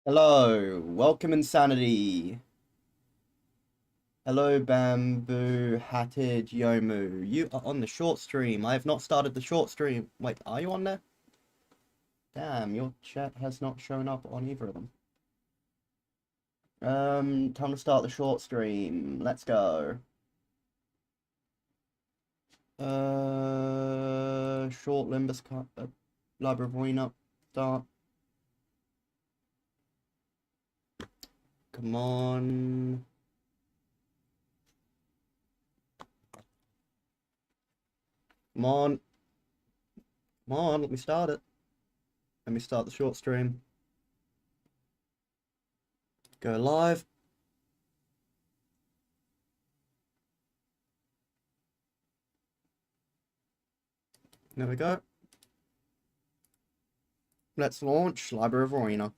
Hello, welcome Insanity. Hello, Bamboo Hatted Yomu. You are on the short stream. I have not started the short stream. Wait, are you on there? Damn, your chat has not shown up on either of them. Time to start the short stream. Let's go. Short Limbus Library of Ruina. Start. Come on. Come on. Come on, let me start it. Let me start the short stream. Go live. There we go. Let's launch Library of Ruina.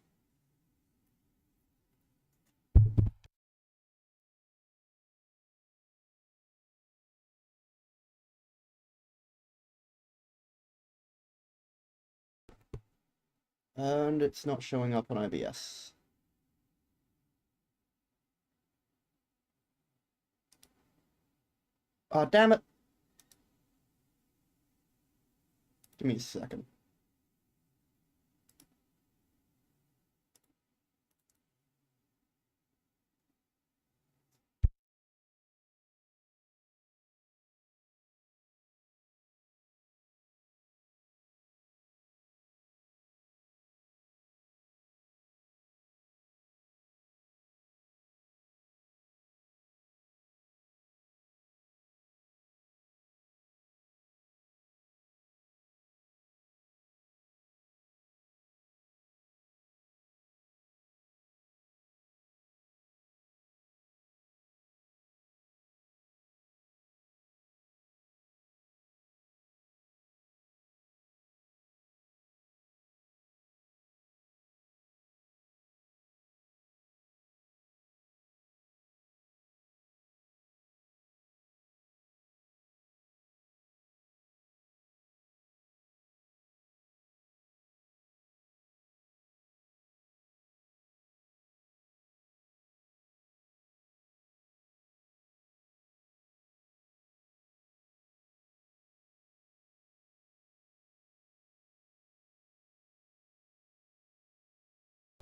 And it's not showing up on OBS. Oh, damn it. Give me a second.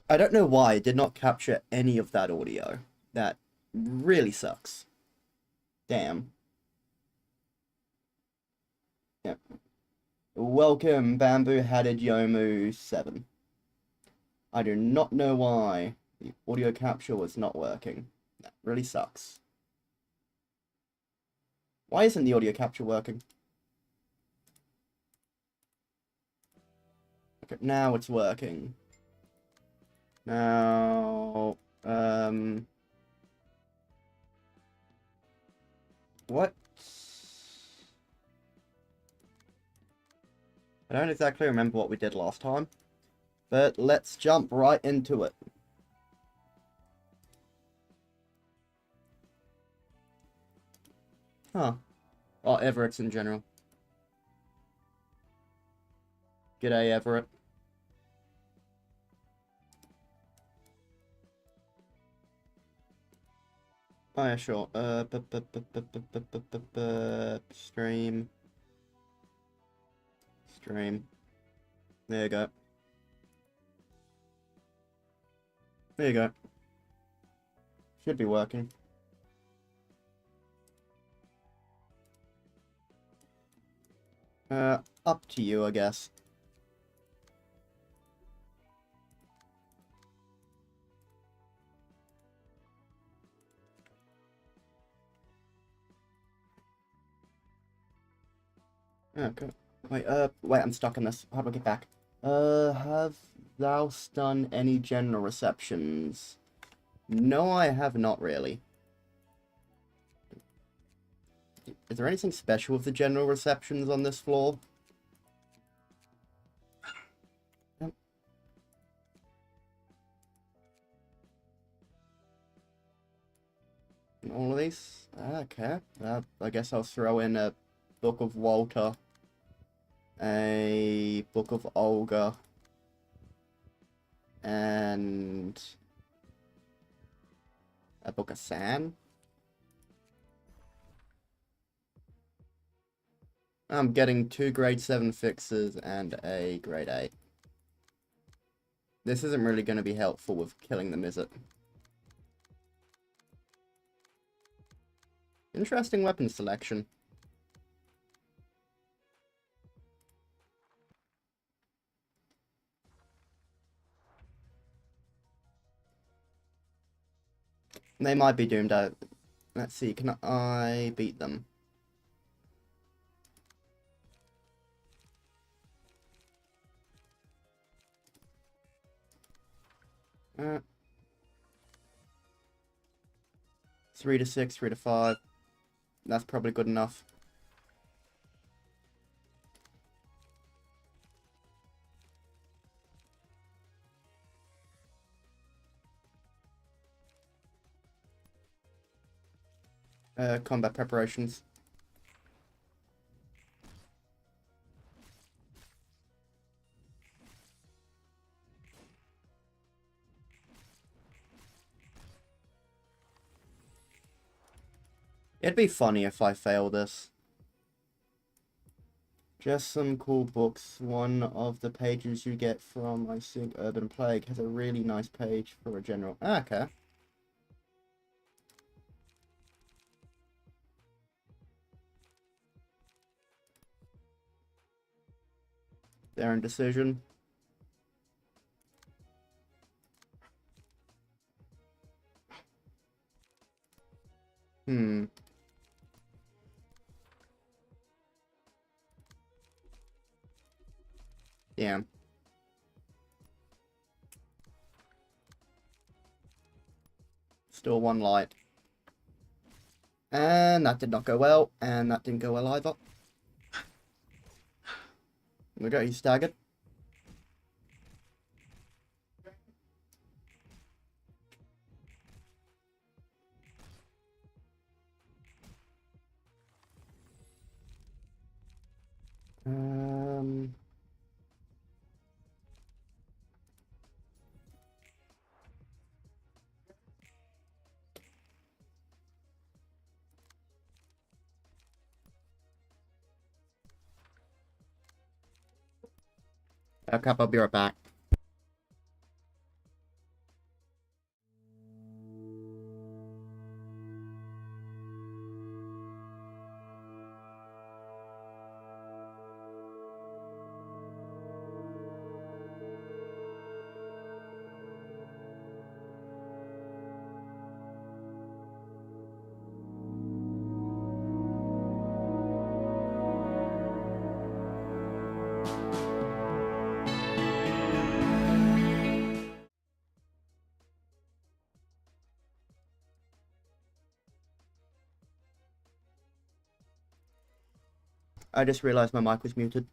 I don't know why it did not capture any of that audio. That really sucks. Damn. Yeah. Welcome, Bamboo Hatted Yomu 7. I do not know why the audio capture was not working. That really sucks. Why isn't the audio capture working? Okay, now it's working. Now, what? I don't exactly remember what we did last time, but let's jump right into it. Huh. Or Everett's in general. G'day, Everett. Oh yeah, sure. Stream. Stream. There you go. There you go. Should be working. Up to you, I guess. Okay. Wait, I'm stuck in this. How do I get back? Have thou done any general receptions? No, I have not really. Is there anything special with the general receptions on this floor? Yep. All of these? Okay. I guess I'll throw in a Book of Walter, a Book of Olga, and a book of sand. I'm getting 2 grade 7 fixes and a grade 8. This isn't really going to be helpful with killing them, is it? Interesting weapon selection. They might be doomed out. Let's see, can I beat them? Uh, 3 to 6, 3 to 5. That's probably good enough. Combat preparations. It'd be funny if I fail this. Just some cool books. One of the pages you get from, I think, Urban Plague has a really nice page for a general. Ah, okay. Their indecision. Yeah. Still 1 light. And that did not go well. And that didn't go well either. There we go, he's staggered. Okay, I'll be right back. I just realized my mic was muted.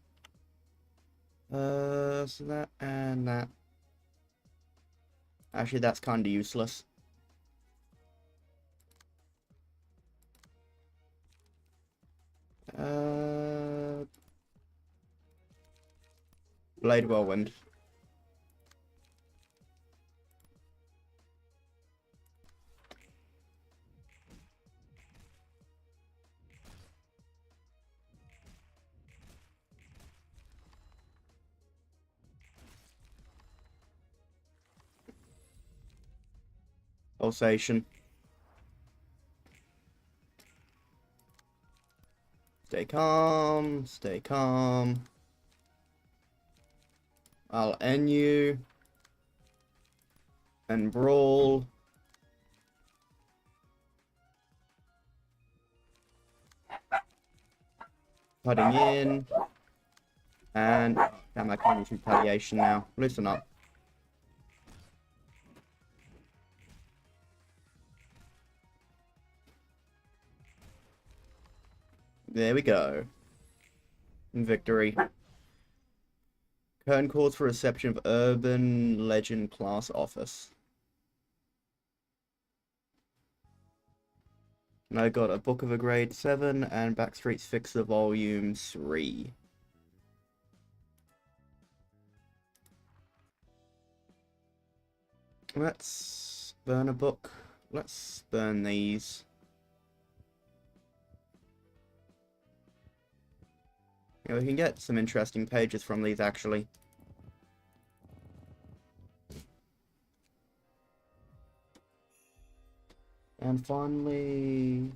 So that and that. Actually, that's kind of useless. Blade Whirlwind. Pulsation. Stay calm, stay calm. I'll end you. And brawl. Cutting in. And damn, I can't use retaliation now. Listen up. There we go. Victory. Current calls for reception of Urban Legend class office. And I got a book of a grade 7 and Backstreet's Fixer volume 3. Let's burn a book. Let's burn these. Yeah, we can get some interesting pages from these, actually. And finally...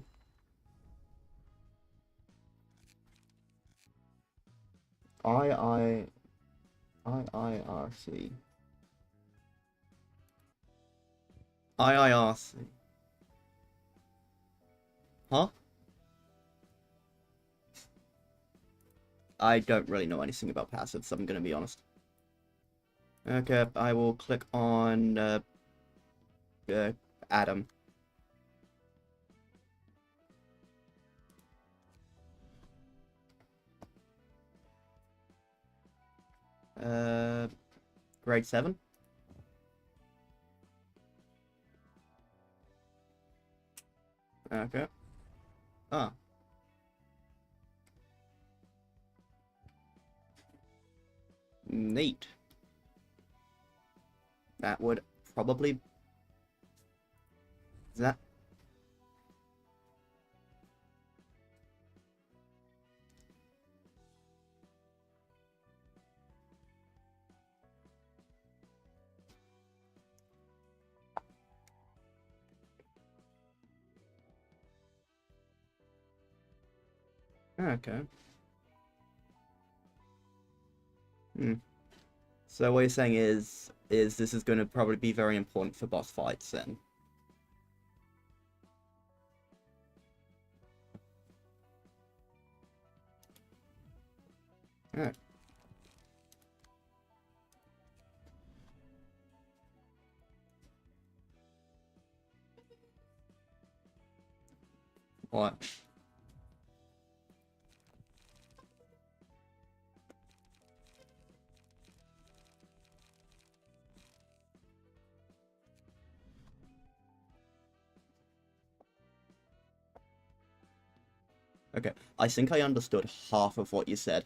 IIRC. IIRC. Huh? I don't really know anything about passives, I'm gonna be honest. Okay, I will click on Adam. Grade 7? Okay. Ah. Neat. That would probably... Is that... Okay. Hmm. So what you're saying is this is going to probably be very important for boss fights then. Alright. What? Okay, I think I understood half of what you said.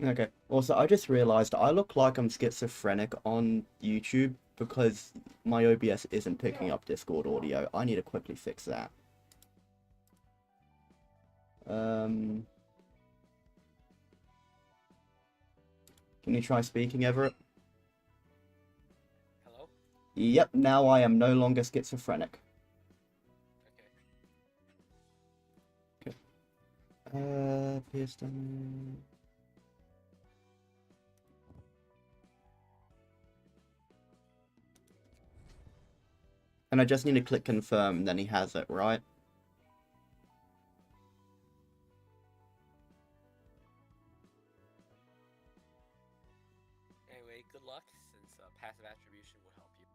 Okay, also, I just realized I look like I'm schizophrenic on YouTube because my OBS isn't picking up Discord audio. I need to quickly fix that. Can you try speaking, Everett? Hello? Yep, now I am no longer schizophrenic. Okay. Pierce damage. And I just need to click confirm, and then he has it, right? Anyway, good luck, since passive attribution will help you.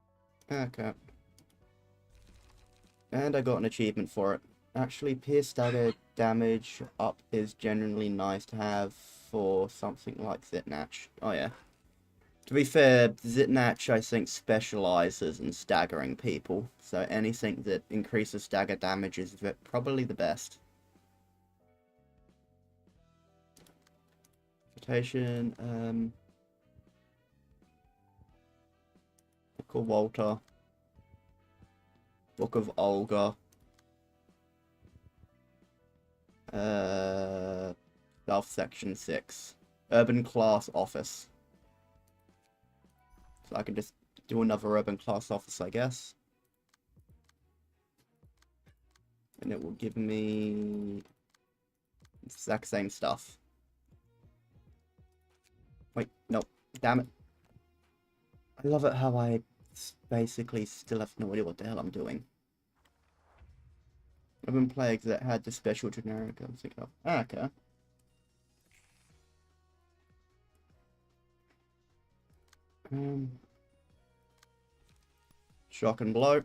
Okay. And I got an achievement for it. Actually, pierce dagger damage up is generally nice to have for something like Zitnatch. Oh yeah. To be fair, Zitnatch I think specializes in staggering people, so anything that increases stagger damage is probably the best. Rotation, Book of Walter. Book of Olga. South Section 6. Urban Class Office. So I can just do another Urban Class Office, I guess. And it will give me the exact same stuff. Wait, no, damn it. I love it how I basically still have no idea what the hell I'm doing. Urban Plagues that had the special generic I was thinking of. Ah, okay. Shock and Blow.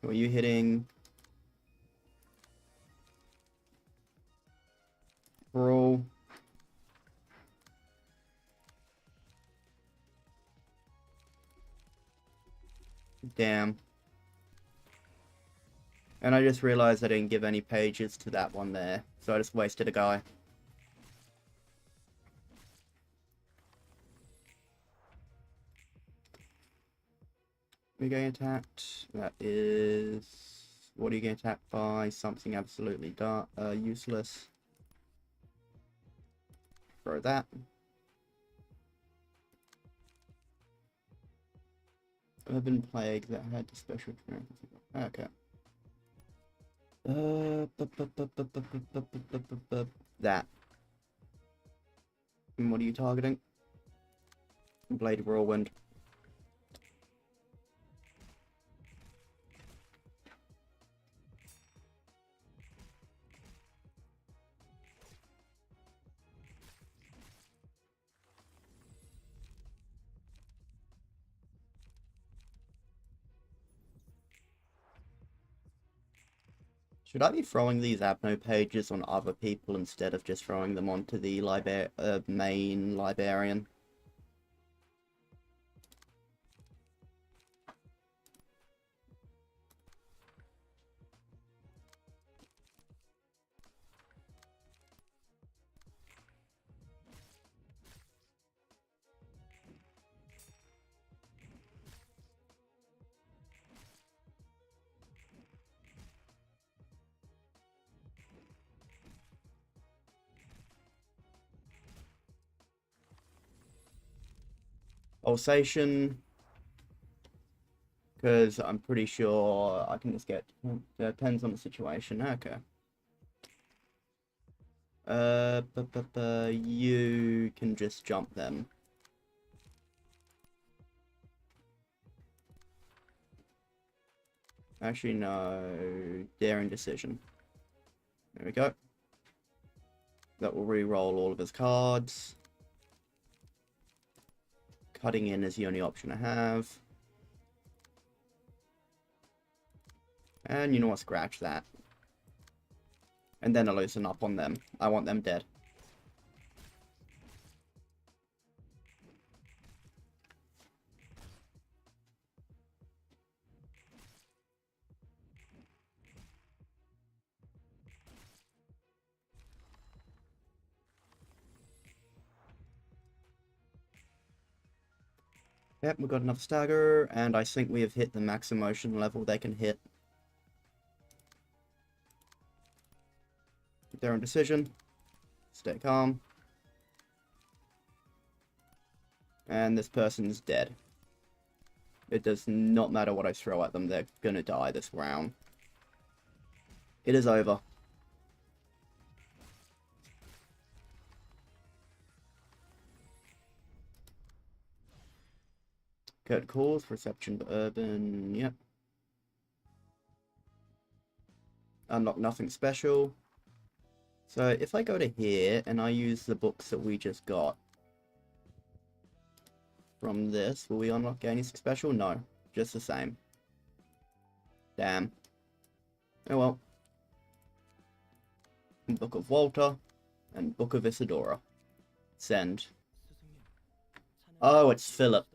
Who are you hitting? Brawl. Damn. And I just realized I didn't give any pages to that one there, so I just wasted a guy. We're getting attacked. That is... What are you getting attacked by? Something absolutely useless. Throw that. Urban Plague that had the special... Okay. That. And what are you targeting? Blade of Whirlwind. Should I be throwing these Abno pages on other people instead of just throwing them onto the main librarian? Pulsation, because I'm pretty sure I can just get, depends on the situation. Okay. You can just jump them. Actually, no. Daring Decision. There we go. That will re-roll all of his cards. Cutting in is the only option I have. And you know what? Scratch that. And then I loosen up on them. I want them dead. Yep, we've got another stagger, and I think we have hit the max emotion level they can hit. Their own decision. Stay calm. And this person's dead. It does not matter what I throw at them, they're gonna die this round. It is over. Code calls, reception to urban, yep. Unlock nothing special. So if I go to here and I use the books that we just got from this, will we unlock anything special? No, just the same. Damn. Oh well. Book of Walter and Book of Isadora. Send. Oh, it's Philip.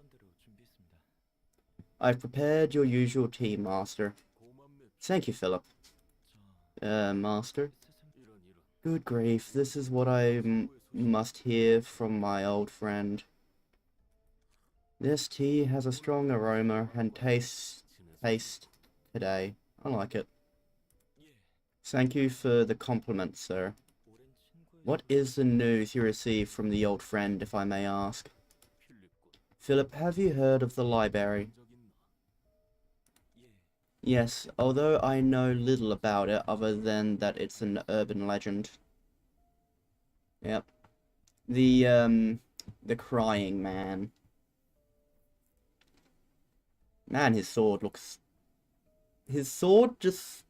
I've prepared your usual tea, Master. Thank you, Philip. Master? Good grief, this is what I must hear from my old friend. This tea has a strong aroma and taste today. I like it. Thank you for the compliment, sir. What is the news you received from the old friend, if I may ask? Philip, have you heard of the library? Yes, although I know little about it other than that it's an urban legend. Yep. The crying man. Man, his sword just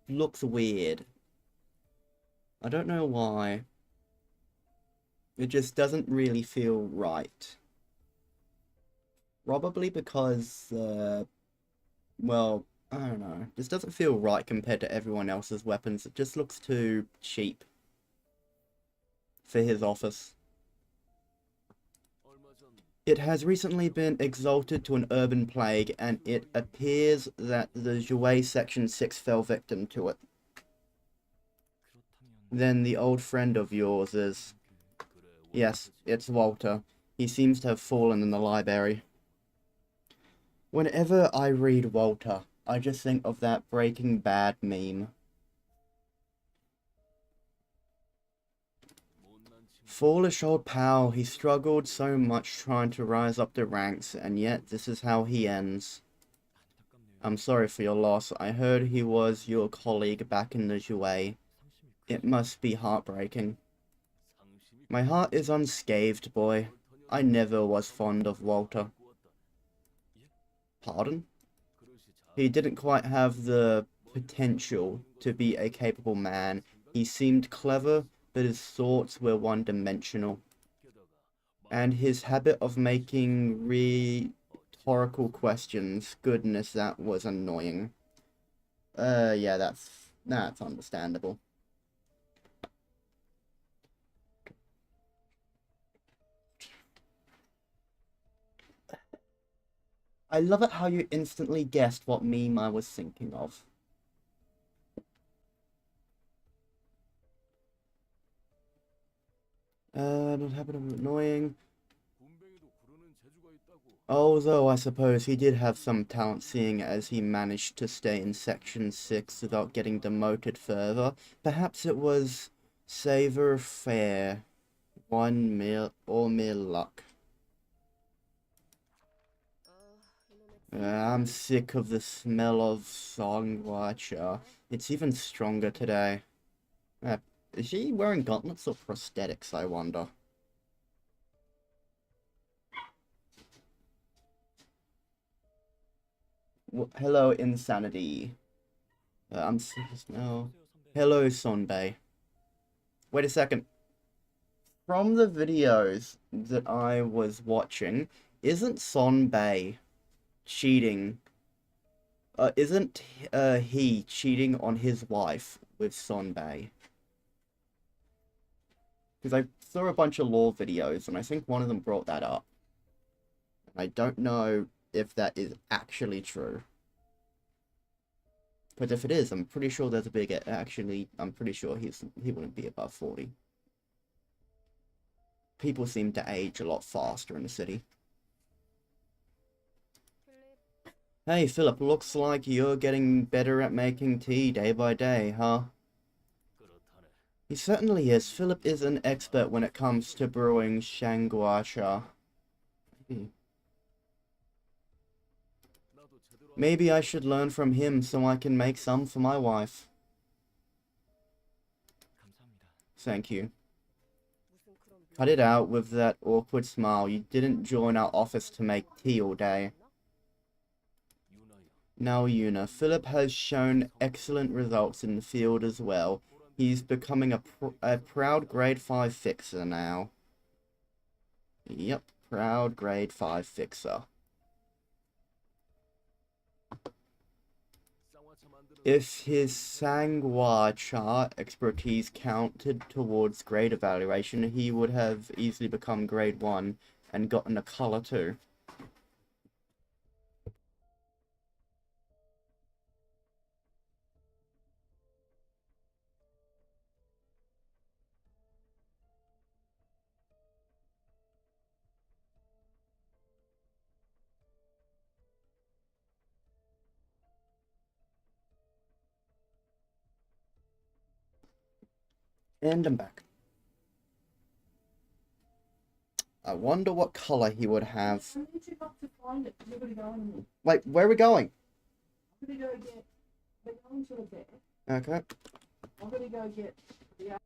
looks weird. I don't know why. It just doesn't really feel right. Probably because, well, I don't know. This doesn't feel right compared to everyone else's weapons. It just looks too cheap for his office. It has recently been exalted to an urban plague, and it appears that the Jouet Section 6 fell victim to it. Then the old friend of yours is... Yes, it's Walter. He seems to have fallen in the library. Whenever I read Walter, I just think of that Breaking Bad meme. Foolish old pal, he struggled so much trying to rise up the ranks, and yet this is how he ends. I'm sorry for your loss. I heard he was your colleague back in the Jouet. It must be heartbreaking. My heart is unscathed, boy. I never was fond of Walter. Pardon? He didn't quite have the potential to be a capable man. He seemed clever, but his thoughts were one-dimensional. And his habit of making rhetorical questions, goodness, that was annoying. Yeah, that's understandable. I love it how you instantly guessed what meme I was thinking of. Not habit of annoying. Although I suppose he did have some talent, seeing as he managed to stay in Section 6 without getting demoted further. Perhaps it was savor fair, or mere luck. I'm sick of the smell of songwatcher. It's even stronger today. Is she wearing gauntlets or prosthetics, I wonder? Hello, Insanity. I'm sick of smell. Hello, Sonbei. Wait a second. From the videos that I was watching, isn't Sonbei cheating? Isn't he cheating on his wife with Sonbei? Because I saw a bunch of lore videos, and I think one of them brought that up. I don't know if that is actually true. But if it is, I'm pretty sure there's a big... Actually, I'm pretty sure he wouldn't be above 40. People seem to age a lot faster in the city. Hey, Philip, looks like you're getting better at making tea day by day, huh? He certainly is. Philip is an expert when it comes to brewing shanguasha. Maybe I should learn from him so I can make some for my wife. Thank you. Cut it out with that awkward smile. You didn't join our office to make tea all day. Now, Yuna, Philip has shown excellent results in the field as well. He's becoming a proud grade 5 fixer now. Yep, proud grade 5 fixer. If his sangwacha expertise counted towards grade evaluation, he would have easily become grade 1 and gotten a color too. And I'm back. I wonder what color he would have. Wait, where are we going? Okay. I'm gonna go get the...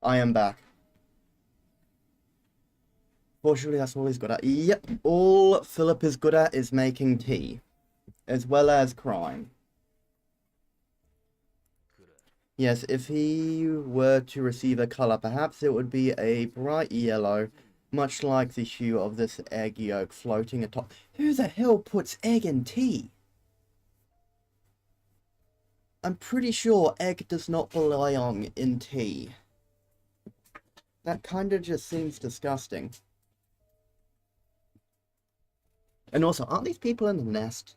I am back. Fortunately, that's all he's good at. Yep, all Philip is good at is making tea, as well as crime. Yes, if he were to receive a color, perhaps it would be a bright yellow, much like the hue of this egg yolk floating atop. Who the hell puts egg in tea? I'm pretty sure egg does not belong in tea. That kind of just seems disgusting. And also, aren't these people in the nest?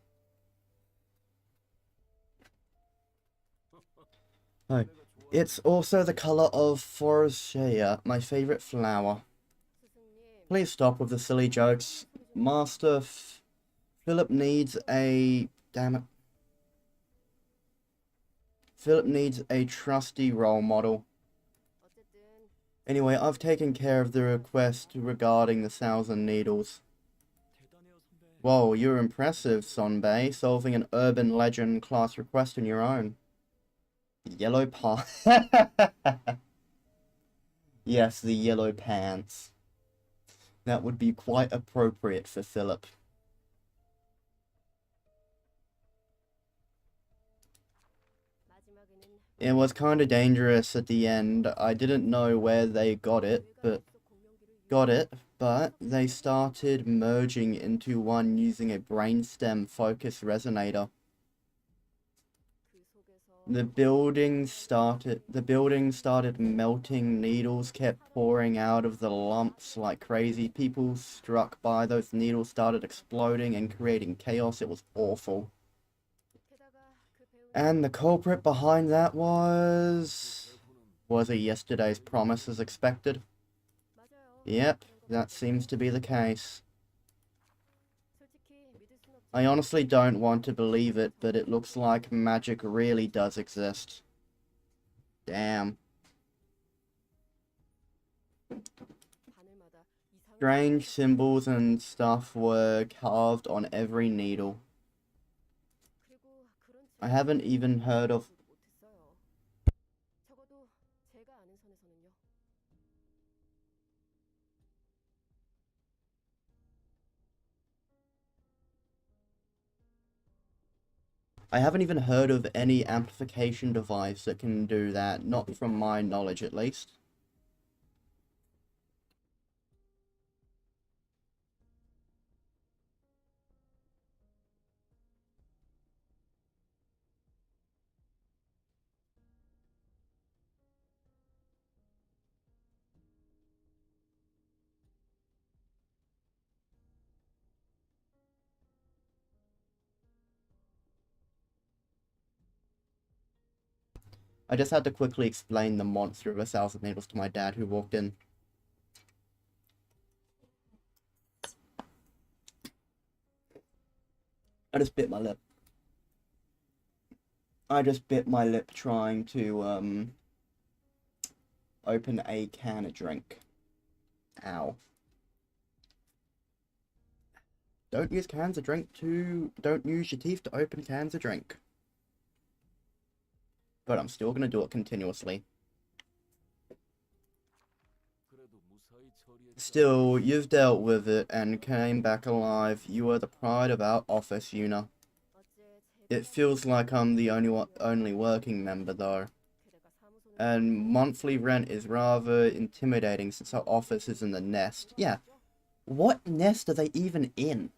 Oh, it's also the color of Forsythia, my favorite flower. Please stop with the silly jokes. Master Philip needs a... Damn it. Philip needs a trusty role model. Anyway, I've taken care of the request regarding the 1,000 needles. Whoa, you're impressive, Sonbei, solving an urban legend class request on your own. Yellow pants. Yes, the yellow pants. That would be quite appropriate for Philip. It was kind of dangerous at the end. I didn't know where they got it, but they started merging into one using a brainstem focus resonator. The building started melting, needles kept pouring out of the lumps like crazy. People struck by those needles started exploding and creating chaos. It was awful. And the culprit behind that was it yesterday's promise as expected? Yep, that seems to be the case. I honestly don't want to believe it, but it looks like magic really does exist. Damn. Strange symbols and stuff were carved on every needle. I haven't even heard of... I haven't even heard of any amplification device that can do that, not from my knowledge at least. I just had to quickly explain the monster of 1,000 needles to my dad who walked in. I just bit my lip. I just bit my lip trying to, open a can of drink. Ow. Don't use cans of drink don't use your teeth to open cans of drink. But I'm still gonna do it continuously. Still, you've dealt with it and came back alive. You are the pride of our office, Yuna. It feels like I'm the only working member, though. And monthly rent is rather intimidating since our office is in the nest. Yeah, what nest are they even in?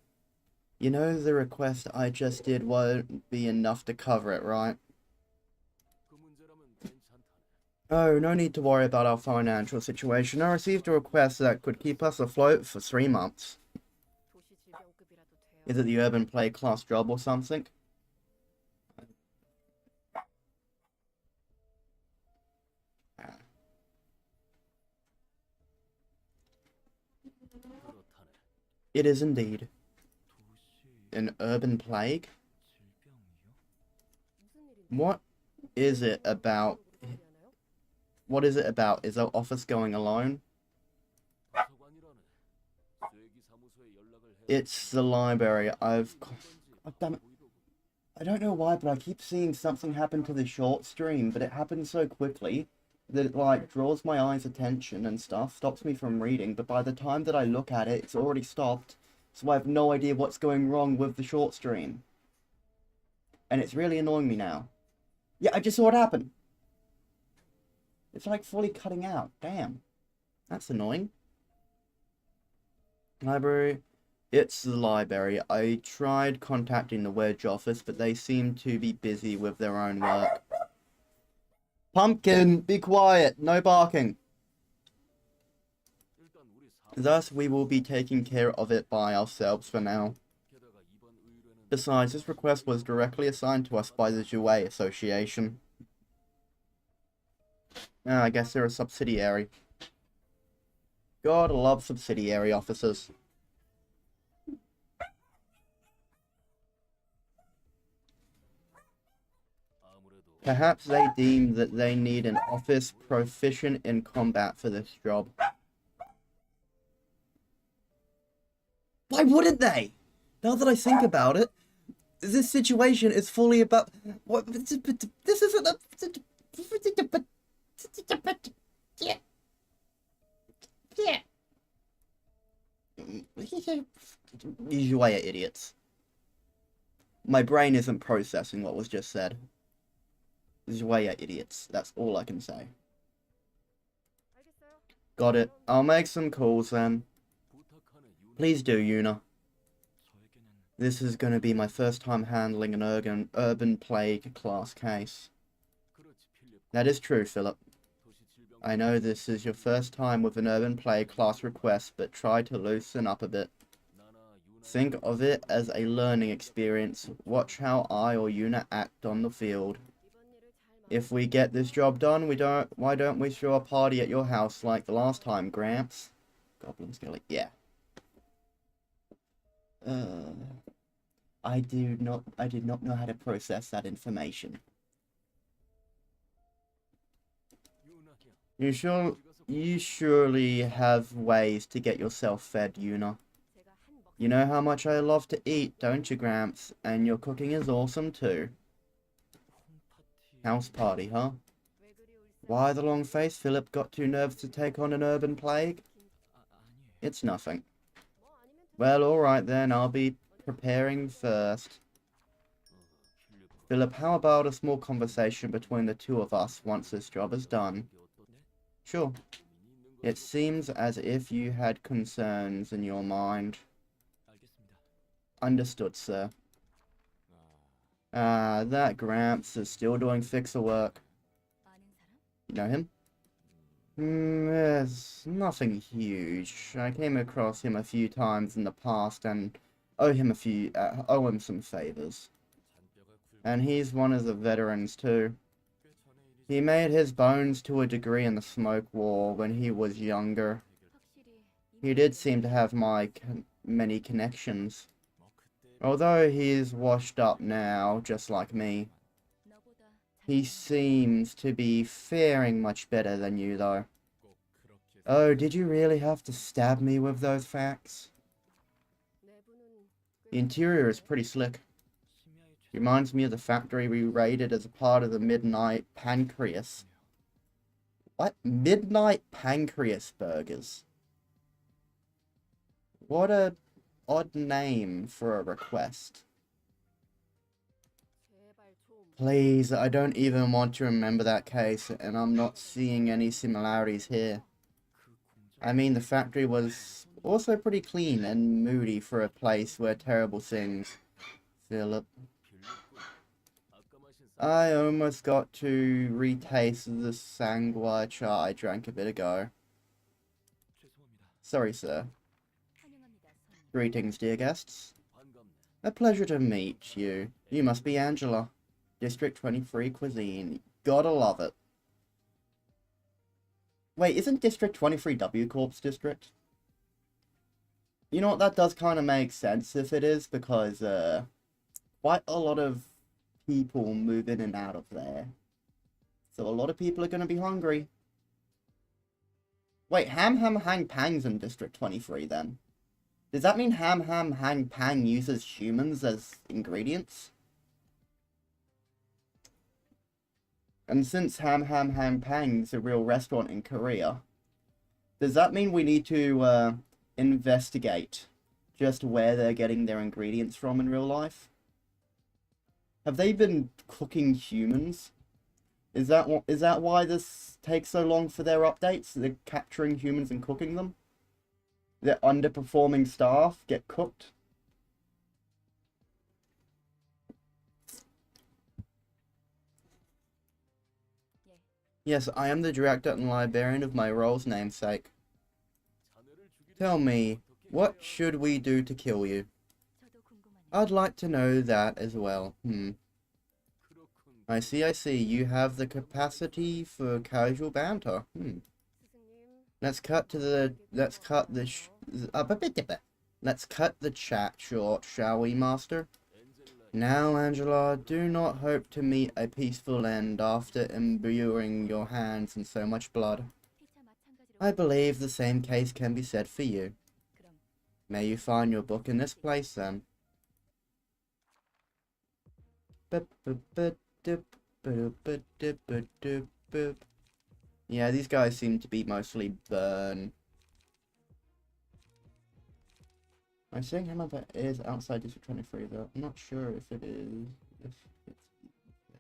You know the request I just did won't be enough to cover it, right? Oh, no need to worry about our financial situation. I received a request that could keep us afloat for 3 months. Is it the urban play class job or something? It is indeed. An urban plague? What is it about? What is it about? Is our office going alone? It's the library. Oh, damn it. I don't know why, but I keep seeing something happen to the short stream, but it happens so quickly that like draws my eyes attention and stuff, stops me from reading, but by the time that I look at it, it's already stopped, so I have no idea what's going wrong with the short stream. And it's really annoying me now. Yeah, I just saw it happen. It's like fully cutting out. Damn. That's annoying. Library. It's the library. I tried contacting the wedge office, but they seem to be busy with their own work. Pumpkin, be quiet. No barking. Thus, we will be taking care of it by ourselves for now. Besides, this request was directly assigned to us by the Jouet Association. I guess they're a subsidiary. God, I love subsidiary officers. Perhaps they deem that they need an office proficient in combat for this job. Why wouldn't they? Now that I think about it, this situation is fully about... What? This isn't a... You are idiots. My brain isn't processing what was just said. Jouet idiots. That's all I can say. Got it. I'll make some calls then. Please do, Yuna. This is going to be my first time handling an urban plague class case. That is true, Philip. I know this is your first time with an urban plague class request, but try to loosen up a bit. Think of it as a learning experience. Watch how I or Yuna act on the field. If we get this job done, why don't we throw a party at your house like the last time, Gramps? Goblin Skelly, yeah. I did not know how to process that information. You surely have ways to get yourself fed, Yuna. You know how much I love to eat, don't you, Gramps? And your cooking is awesome too. House party, huh? Why the long face? Philip got too nervous to take on an urban plague? It's nothing. Well, alright then, I'll be preparing first. Philip, how about a small conversation between the two of us once this job is done? Sure. It seems as if you had concerns in your mind. Understood, sir. That Gramps is still doing fixer work. You know him? There's nothing huge. I came across him a few times in the past and owe him some favors. And he's one of the veterans too. He made his bones to a degree in the smoke war when he was younger. He did seem to have many connections. Although he's washed up now, just like me. He seems to be faring much better than you, though. Oh, did you really have to stab me with those facts? The interior is pretty slick. Reminds me of the factory we raided as a part of the Midnight Pancreas. What? Midnight Pancreas Burgers. What a odd name for a request. Please, I don't even want to remember that case, and I'm not seeing any similarities here. I mean, the factory was also pretty clean and moody for a place where terrible things... Philip. I almost got to retaste the sangua cha I drank a bit ago. Sorry, sir. Greetings, dear guests. A pleasure to meet you. You must be Angela. District 23 cuisine. Gotta love it. Wait, isn't District 23 W Corp's district? You know what, that does kind of make sense if it is, because quite a lot of people move in and out of there. So a lot of people are going to be hungry. Wait, Ham Ham Hang Pang's in District 23 then? Does that mean Ham Ham Hang Pang uses humans as ingredients? And since Ham Ham Ham Pang's a real restaurant in Korea, does that mean we need to investigate just where they're getting their ingredients from in real life? Have they been cooking humans? Is that why this takes so long for their updates? They're capturing humans and cooking them? Their underperforming staff get cooked? Yes, I am the director and librarian of my role's namesake. Tell me, what should we do to kill you? I'd like to know that as well. I see. You have the capacity for casual banter. Let's cut the chat short, shall we, master? Now, Angela, do not hope to meet a peaceful end after imbuing your hands in so much blood. I believe the same case can be said for you. May you find your book in this place, then. Yeah, these guys seem to be mostly burn. I'm saying Hammer is outside District 23, though I'm not sure if it is.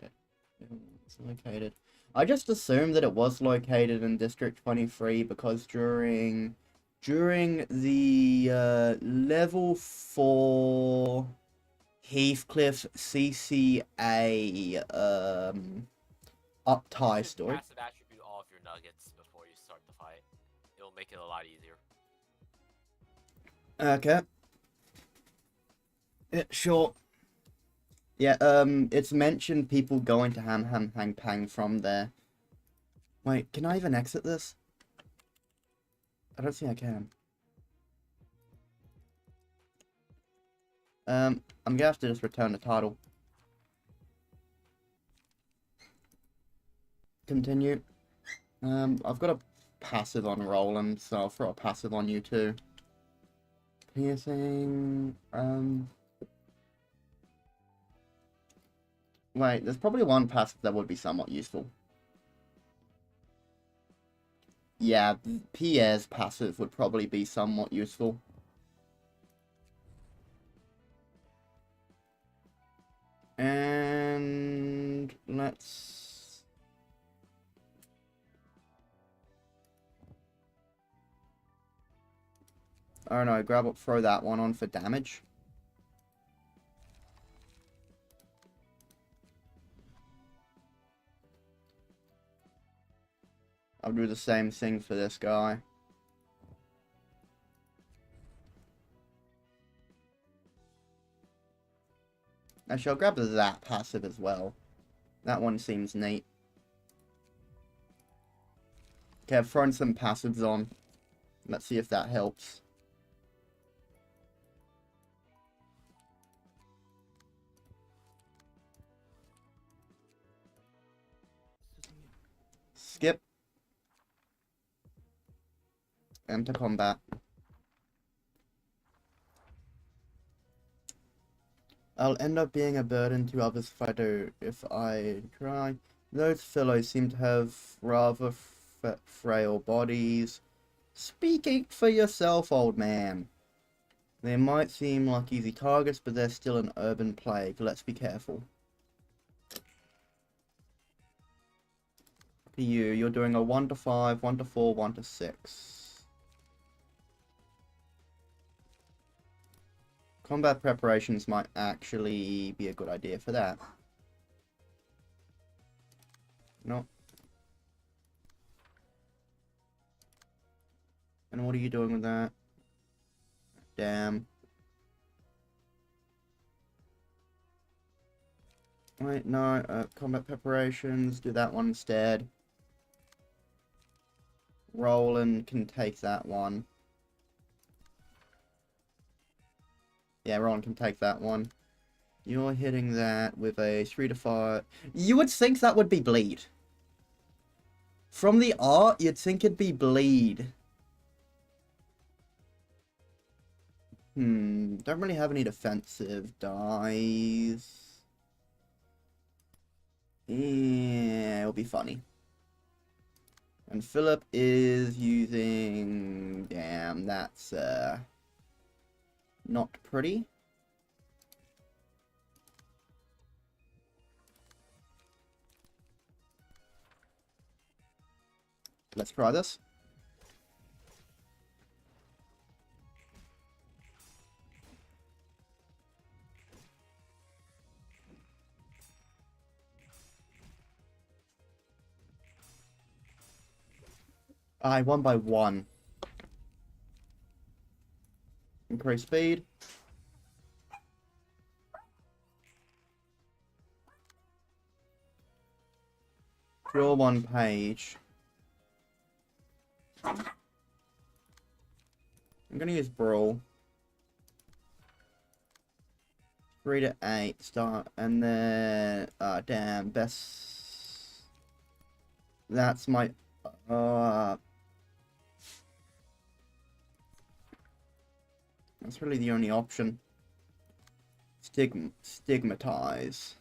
If it's located. I just assumed that it was located in District 23 because during the level 4 Heathcliff CCA uptie story. Passive attribute all of your nuggets before you start the fight. It'll make it a lot easier. Okay. Yeah, sure. Yeah, it's mentioned people going to Ham Ham Hang Pang from there. Wait, can I even exit this? I don't think I can. I'm gonna have to just return the title. Continue. I've got a passive on Roland, so I'll throw a passive on you too. Piercing, wait, there's probably one passive that would be somewhat useful. Yeah, Pierre's passive would probably be somewhat useful. And let's... I don't know, throw that one on for damage. I'll do the same thing for this guy. Actually, I'll grab that passive as well. That one seems neat. Okay, I've thrown some passives on. Let's see if that helps. Skip. Enter combat. I'll end up being a burden to others if I try. Those fellows seem to have rather frail bodies. Speaking for yourself, old man. They might seem like easy targets, but they're still an urban plague. Let's be careful. You're doing a 1 to 5, 1 to 4, 1 to 6. Combat preparations might actually be a good idea for that. No. And what are you doing with that? Damn. Wait, no, combat preparations, do that one instead. Roland can take that one. Yeah, Roland can take that one. You're hitting that with a 3 to 5. You would think that would be bleed. From the art, you'd think it'd be bleed. Don't really have any defensive dies. Yeah, it'll be funny. And Philip is using... Damn, that's, not pretty. Let's try this. I won by 1. Increase speed. Draw 1 page. I'm gonna use Brawl. 3 to 8 start, and then damn, best. That's my that's really the only option. Stigmatize.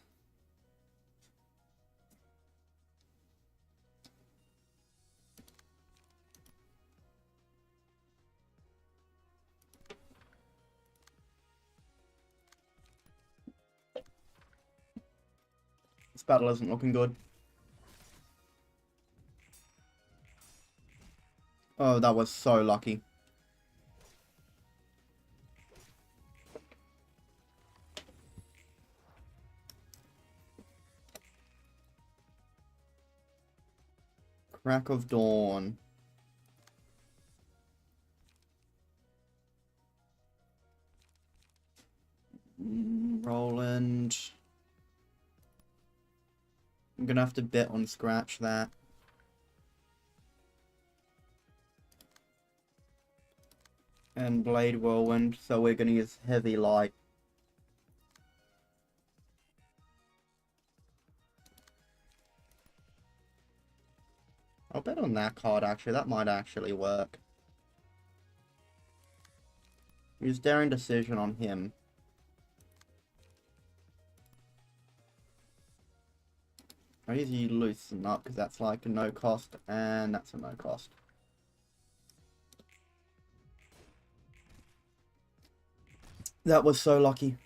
This battle isn't looking good. Oh, that was so lucky. Crack of dawn. Roland. I'm gonna have to bet on scratch that. And Blade Whirlwind, so we're gonna use Heavy Light. I'll bet on that card actually, that might actually work. Use Daring Decision on him. I usually loosen up because that's like a no cost, and that's a no cost. That was so lucky.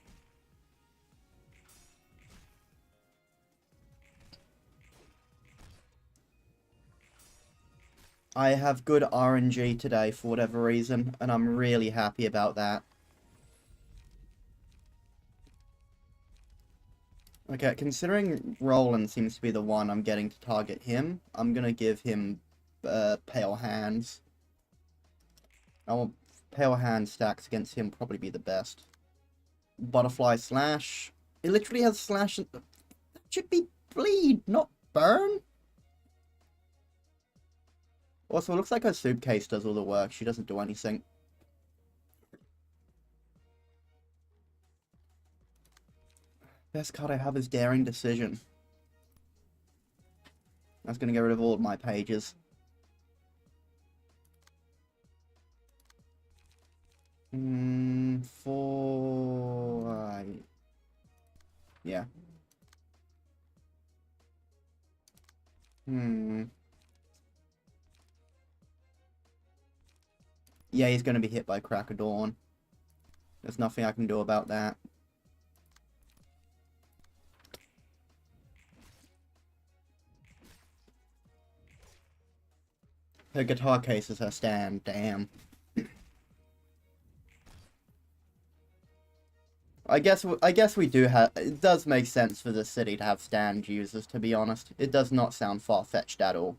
I have good RNG today for whatever reason, and I'm really happy about that. Okay, considering Roland seems to be the one I'm getting to target him, I'm gonna give him Pale Hands. I want Pale Hand stacks against him probably be the best. Butterfly Slash. It literally has Slash. That should be Bleed, not Burn. Also, it looks like her suitcase does all the work. She doesn't do anything. Best card I have is Daring Decision. That's gonna get rid of all of my pages. Yeah. Yeah, he's gonna be hit by Crack of Dawn. There's nothing I can do about that. Her guitar case is her stand, damn. I guess we do have. It does make sense for the city to have stand users, to be honest. It does not sound far-fetched at all.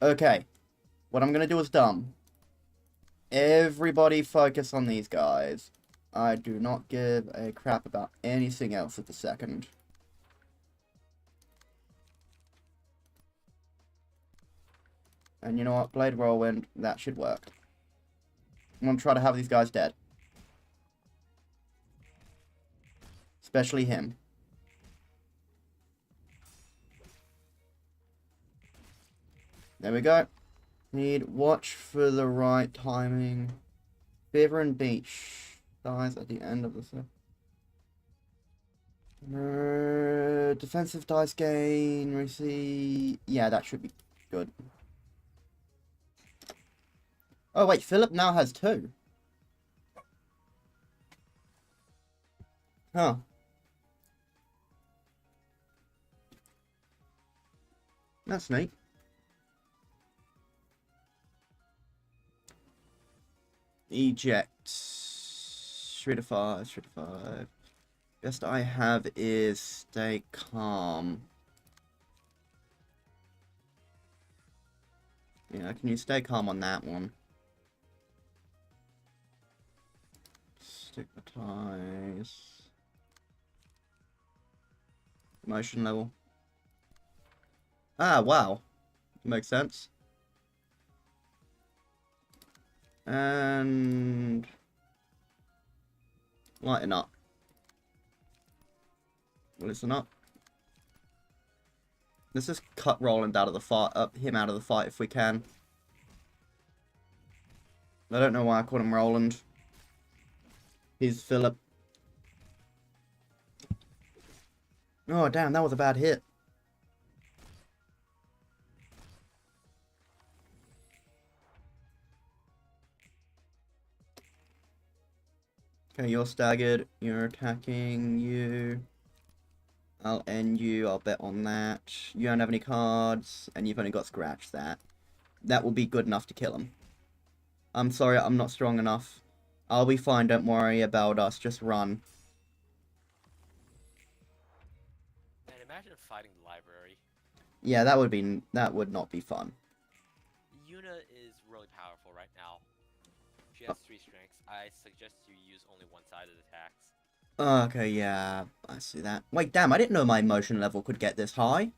Okay. What I'm gonna do is dumb. Everybody focus on these guys. I do not give a crap about anything else at the second. And you know what? Blade Whirlwind, that should work. I'm gonna try to have these guys dead. Especially him. There we go. Need watch for the right timing. Fever and Beach dies at the end of the set. Defensive dice gain, receive. Yeah, that should be good. Oh wait, Philip now has 2. Huh. That's neat. Eject. Shred of 5, shred of 5. Best I have is stay calm. Yeah, can you stay calm on that one? Stigmatize. Emotion level. Ah, wow. Makes sense. And lighten up. Listen up. Let's just cut Roland out of the fight, him out of the fight if we can. I don't know why I called him Roland. He's Philip. Oh damn, that was a bad hit. Okay, you're staggered. You're attacking you. I'll end you. I'll bet on that. You don't have any cards, and you've only got scratch that. That will be good enough to kill him. I'm sorry, I'm not strong enough. I'll be fine, don't worry about us, just run. And imagine fighting the library. Yeah, that would not be fun. Yuna is really powerful right now. She has 3 strengths. I suggest you use only one-sided attacks. Okay, yeah, I see that. Wait, damn, I didn't know my emotion level could get this high.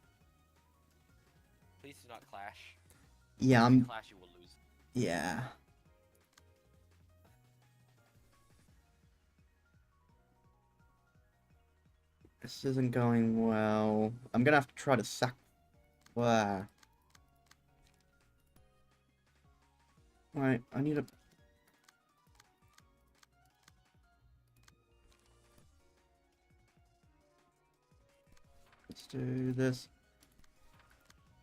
Please do not clash. Yeah, If you clash, you will lose. Yeah. This isn't going well. I'm gonna have to try to sack... Wow. Right, I need a... Let's do this.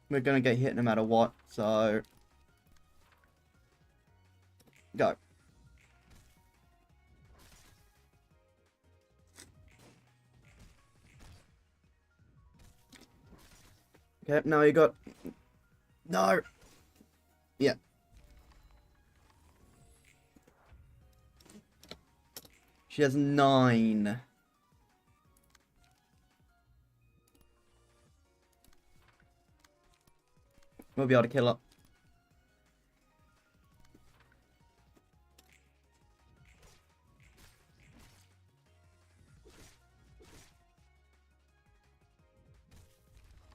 We're gonna get hit no matter what, so... Go. Okay, now you got... No! Yeah. She has 9. We'll be able to kill her.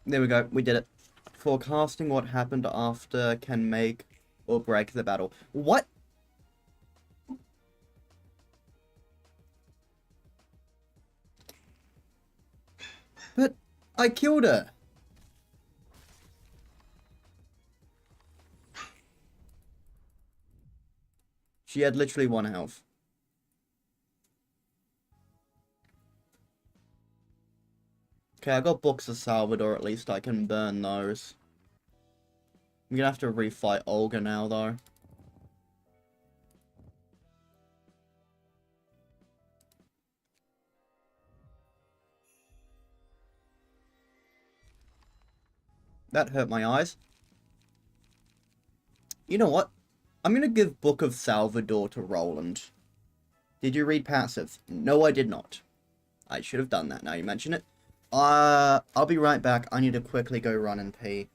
There we go, we did it. Forecasting what happened after can make or break the battle. What? But I killed her. She had literally 1 health. Okay, I got books of Salvador, at least I can burn those. I'm gonna have to refight Olga now, though. That hurt my eyes. You know what? I'm gonna give Book of Salvador to Roland. Did you read passive? No, I did not. I should have done that now you mention it. I'll be right back. I need to quickly go run and pee.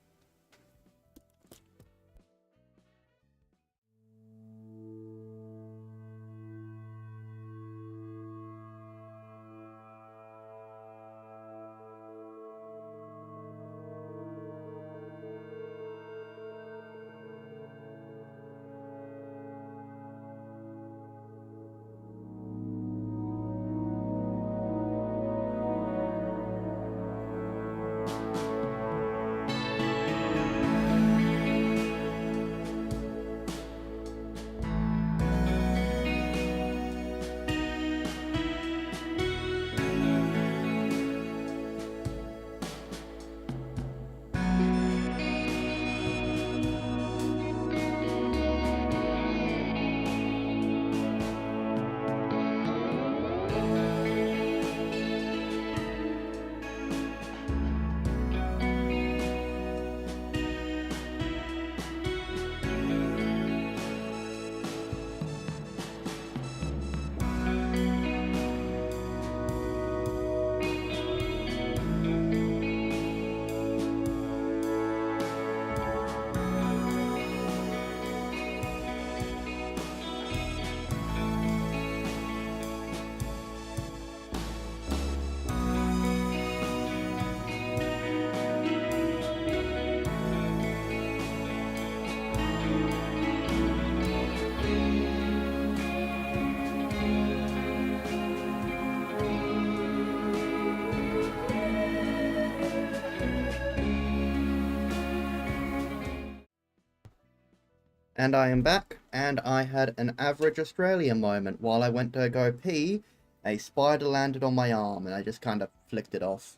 And I am back, and I had an average Australian moment. While I went to go pee, a spider landed on my arm, and I just kind of flicked it off.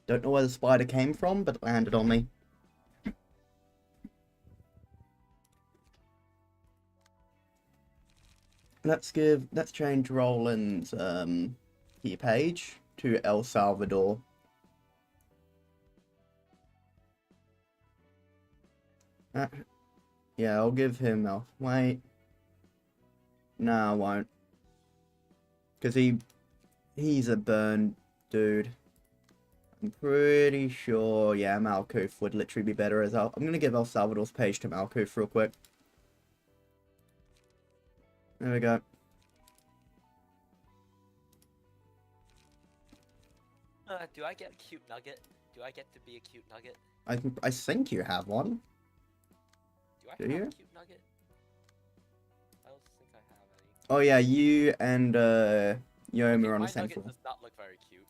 Don't know where the spider came from, but it landed on me. Let's change Roland's key page to El Salvador. Yeah, I'll give him wait. No, I won't. Because he's a burn dude. I'm pretty sure, yeah, Malkuth would literally be better as I'm gonna give El Salvador's page to Malkuth real quick. There we go. Do I get a cute nugget? Do I get to be a cute nugget? I think you have one. Do I Do have you? a cute nugget? I don't think I have any. Oh yeah, you and Yoma are on my the same nugget floor. does not look very cute,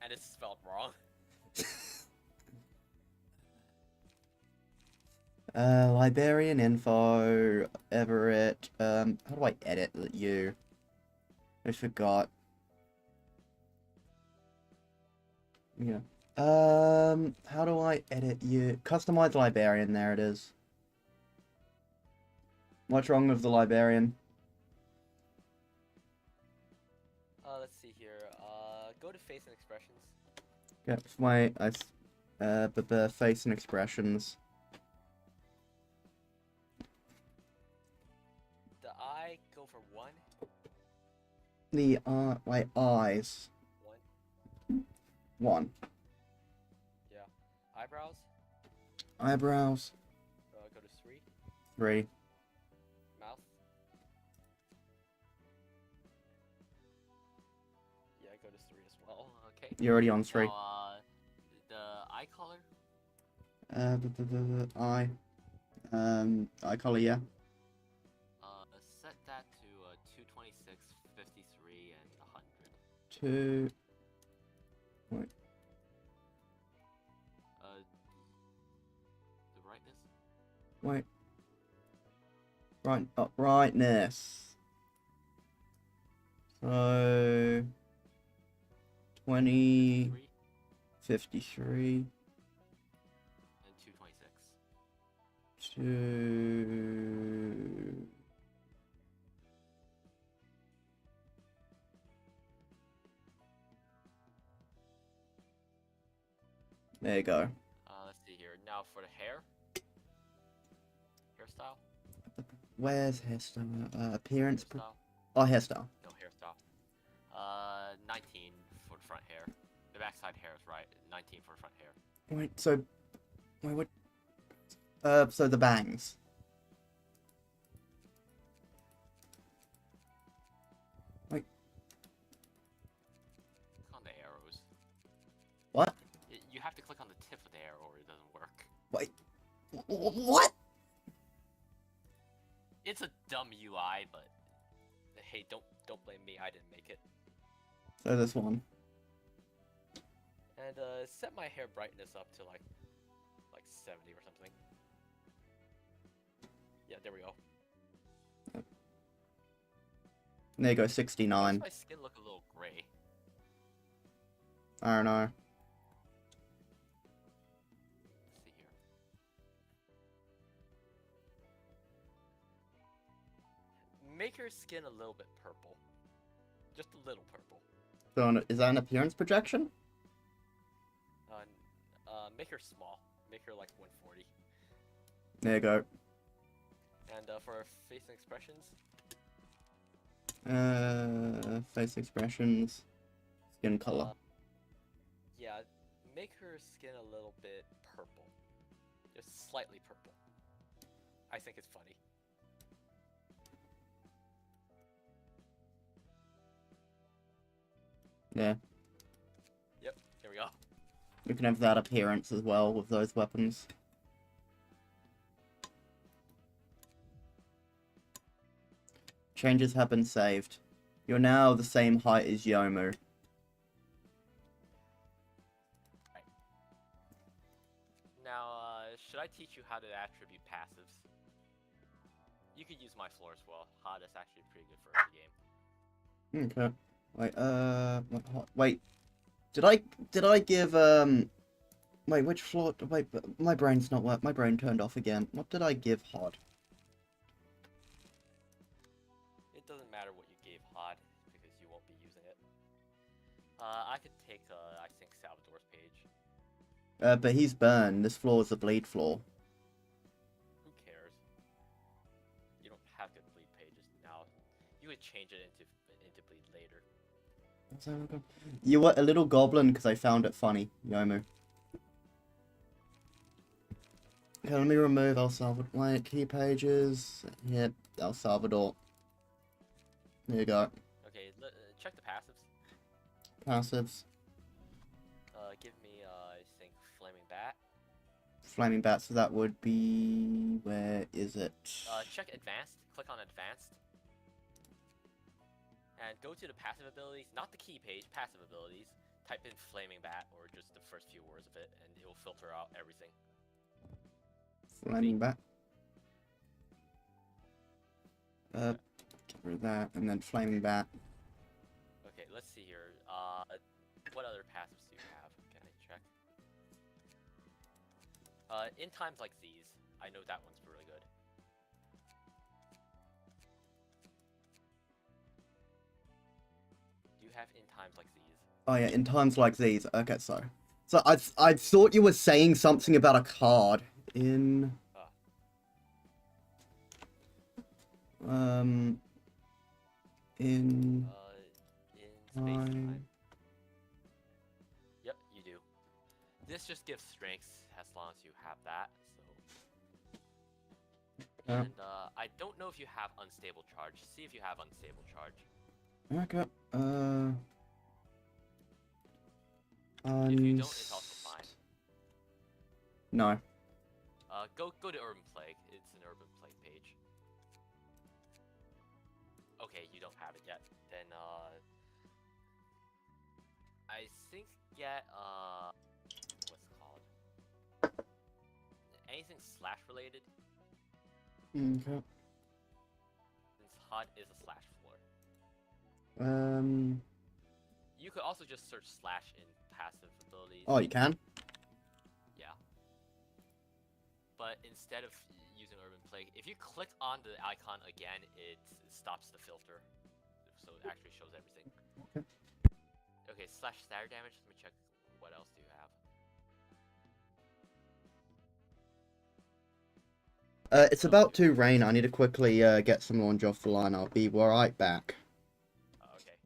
and it's spelled wrong. Librarian info, Everett. How do I edit you? I forgot. Yeah. How do I edit you? Customize librarian, there it is. What's wrong with the librarian? Let's see here. Go to face and expressions. Yeah, wait, but the face and expressions. The eye, go for 1. The, my eyes. 1. 1. Yeah. Eyebrows, Eyebrows. go to 3. 3. Mouth. Yeah, go to 3 as well. Okay. You're already on 3. Now, the eye color. The eye. Eye color, yeah. Set that to 226, 53, and 100. 2. Wait. The brightness. Wait. Right. Brightness. So. 20. 53. And 226. 2. There you go. Let's see here. Now for the hair. Hairstyle. Where's hairstyle? Appearance. Hairstyle. Oh, hairstyle. No hairstyle. 19 for the front hair. The backside hair is right. 19 for the front hair. Wait, so. Wait, what? So the bangs. Wait. Click on the arrows. What? You have to click on the tip of the arrow or it doesn't work. Wait. What? It's a dumb UI, but hey, don't blame me. I didn't make it. So this one. And set my hair brightness up to like 70 or something. Yeah, there we go. There you go, 69. Makes my skin look a little gray. I don't know. Let's see here. Make your skin a little bit purple. Just a little purple. So is that an appearance projection? Make her small. Make her like 140. There you go. And for face and expressions. Face expressions. Skin color. Yeah, make her skin a little bit purple. Just slightly purple. I think it's funny. Yeah. Yep, there we go. We can have that appearance as well with those weapons. Changes have been saved. You're now the same height as Yomu. Now, should I teach you how to attribute passives? You could use my floor as well. Hot is actually pretty good for early game. Okay. Wait. Did I give wait, which floor? Wait, my brain's not work. My brain turned off again. What did I give Hod? It doesn't matter what you gave Hod because you won't be using it. I could take I think Salvador's page. But he's burned. This floor is a bleed floor. Who cares? You don't have to bleed pages now. You could change it into bleed later. You were a little goblin because I found it funny, Yomu. Okay, let me remove El Salvador. My key pages. Hit El Salvador. There you go. Okay, check the passives. Passives. Give me I think Flaming Bat. Flaming Bat, so that would be... Where is it? Check Advanced. Click on Advanced. And go to the passive abilities, not the key page, passive abilities. Type in Flaming Bat or just the first few words of it, and it will filter out everything. Flaming Bat. Get rid of that, and then Flaming Bat. Okay, let's see here. What other passives do you have? Can I check? In times like these, I know that one's really good. Do you have in times like these? Oh yeah, in times like these. Okay, so I thought you were saying something about a card in in space time. Yep, you do. This just gives strengths as long as you have that. So. And I don't know if you have unstable charge. See if you have unstable charge. Okay. If you don't, it's also fine. No. Go to Urban Plague. It's an Urban Plague page. Okay, you don't have it yet. Then I think get what's it called? Anything slash related. Okay. Since HUD is a slash floor. You could also just search slash in passive abilities. Oh, you can? Yeah. But instead of using Urban Plague, if you click on the icon again, it stops the filter. So it actually shows everything. Okay. Okay, slash static damage. Let me check. What else do you have? It's about to rain. I need to quickly get some laundry off the line. I'll be right back. Okay.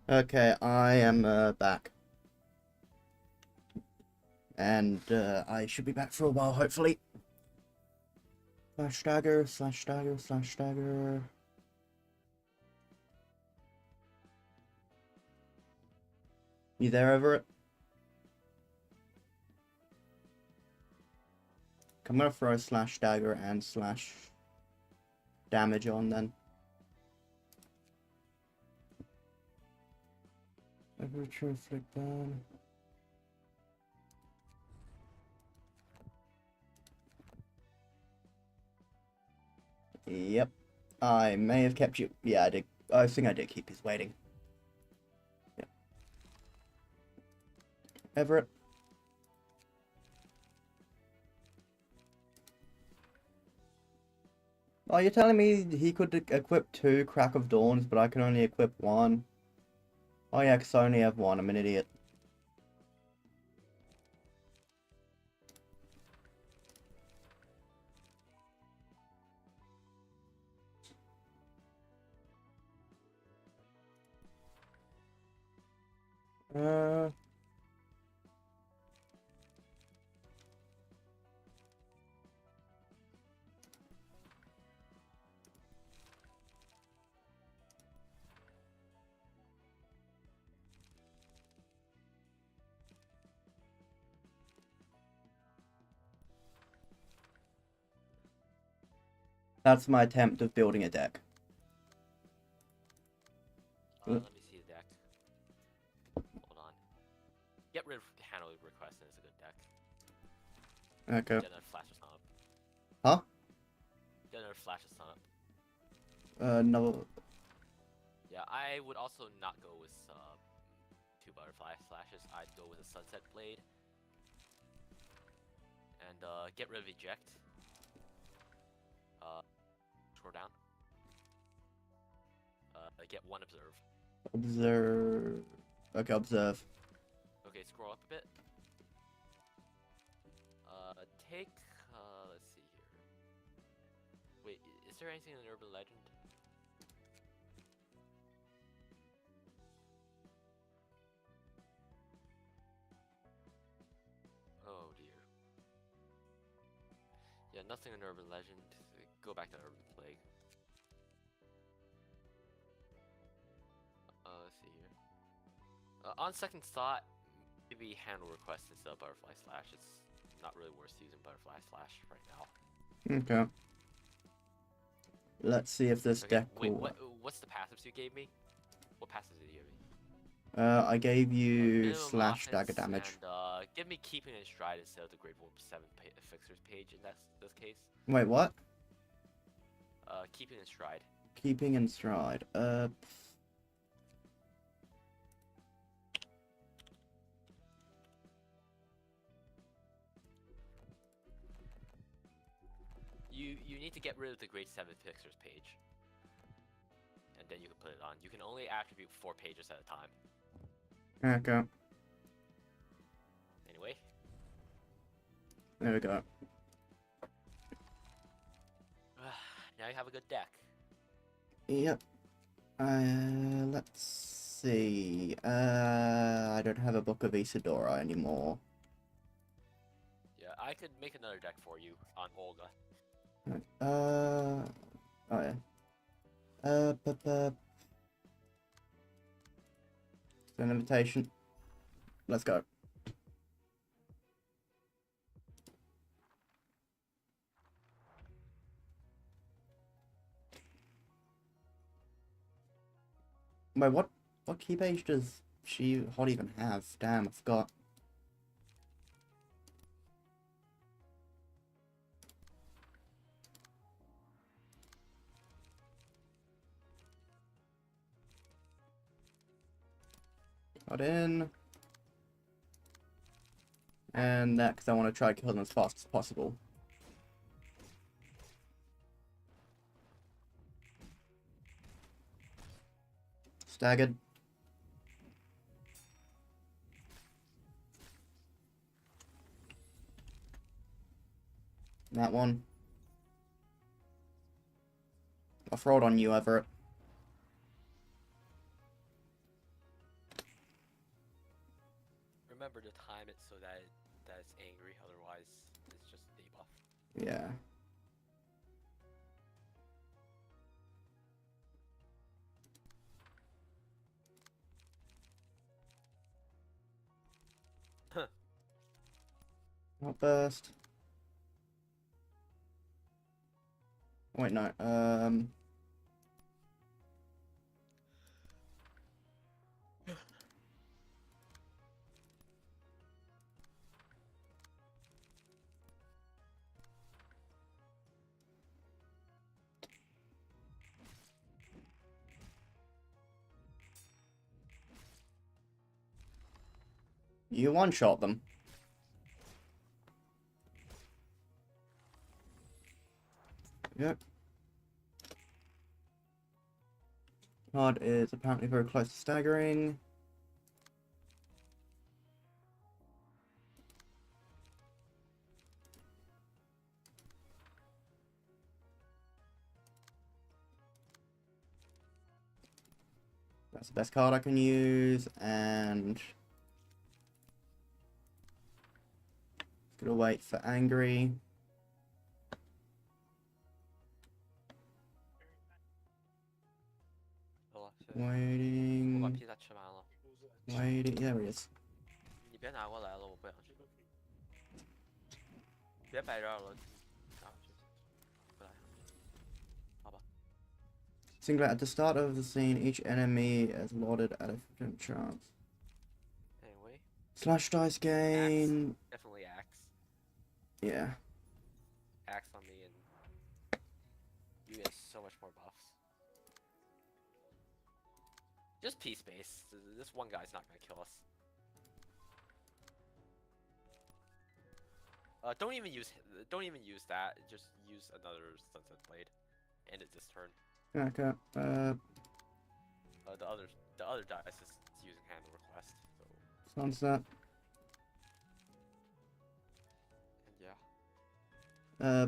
Okay, I am back. And I should be back for a while, hopefully. Slash dagger, slash dagger, slash dagger. You there, Everett? I'm gonna throw slash dagger and slash damage on then. Everett, flick down. Yep. I may have kept you. Yeah, I did. I think I did keep his waiting. Yep. Everett. Oh, you're telling me he could equip 2 Crack of Dawns, but I can only equip 1? Oh yeah, because I only have 1. I'm an idiot. Uh... That's my attempt of building a deck. Let me see the deck. Hold on. Get rid of handle request, and it's a good deck. Okay. Then flash is not up. Huh? Then flash is not up. No. Yeah, I would also not go with 2 butterfly flashes. I'd go with a sunset blade. And get rid of eject. Scroll down. Get 1 observe. Observe. Okay, observe. Okay, scroll up a bit. Take, let's see here. Wait, is there anything in Urban Legend? Oh dear. Yeah, nothing in Urban Legend. Go back to Urban Plague. Let's see here. On second thought, maybe handle request instead of butterfly slash. It's not really worth using butterfly slash right now. Okay. Let's see if this deck wait, will... what's the passives you gave me? What passives did you give me? I gave you Minimum slash dagger offense damage. And give me keeping in stride instead of the Grade 7 fixers page in this case. Wait, what? Keeping in stride. Keeping in stride. You need to get rid of the Grade 7 fixers page. And then you can put it on. You can only attribute 4 pages at a time. Okay. Anyway. There we go. Now you have a good deck. Yep. Let's see. I don't have a Book of Isadora anymore. Yeah, I could make another deck for you on Olga. Oh yeah. An invitation. Let's go. Wait, what key page does she hot even have? Damn, I forgot. Got in. And that because I want to try to kill them as fast as possible. Staggered. That one. I'll throw it on you, Everett. time it so that it's angry. Otherwise, it's just debuff. Yeah. Outburst. Wait, no. You one-shot them. Yep. Card is apparently very close to staggering. That's the best card I can use, and gonna wait for angry. Waiting. 我把 P 他吃完了。 Waiting. There he is. 你别拿过来了，我不想吃。别摆这儿了，拿回去。不来。好吧。 Single at the start of the scene, each enemy is allotted at a 50% chance. Anyway. Slash dice gain. Axe. Definitely axe. Yeah. Axe on me and you get so much more buffs. Just P space. This one guy's not gonna kill us. Don't even use that. Just use another Sunset Blade, end it this turn. Okay. The other dice is using hand request. So. Sunset. And yeah.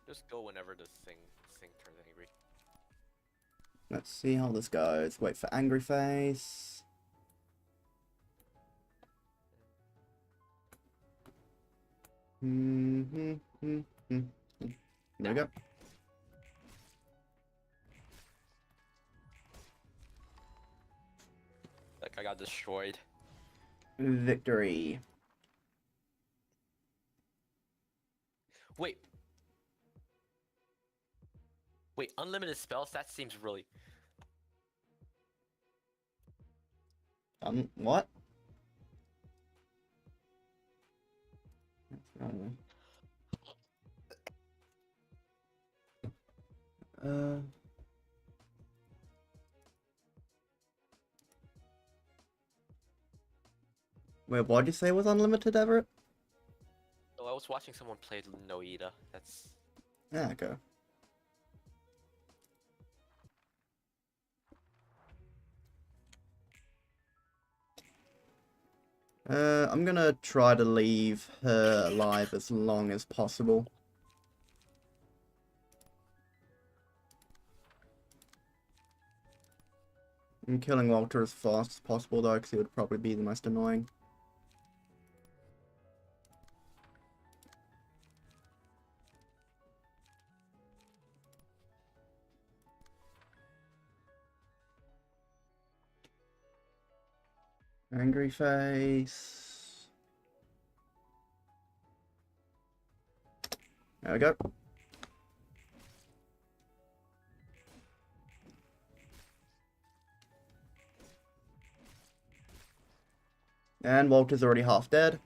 Just go whenever the thing turns angry. Let's see how this goes. Wait for angry face. There we go. Like I got destroyed. Victory. Wait, unlimited spells? That seems really... What? Wait, what'd you say was unlimited, Everett? Oh, I was watching someone play Noida. That's... Yeah, okay. I'm gonna try to leave her alive as long as possible. I'm killing Walter as fast as possible though, because he would probably be the most annoying. Angry face. There we go. And Walter's already half dead.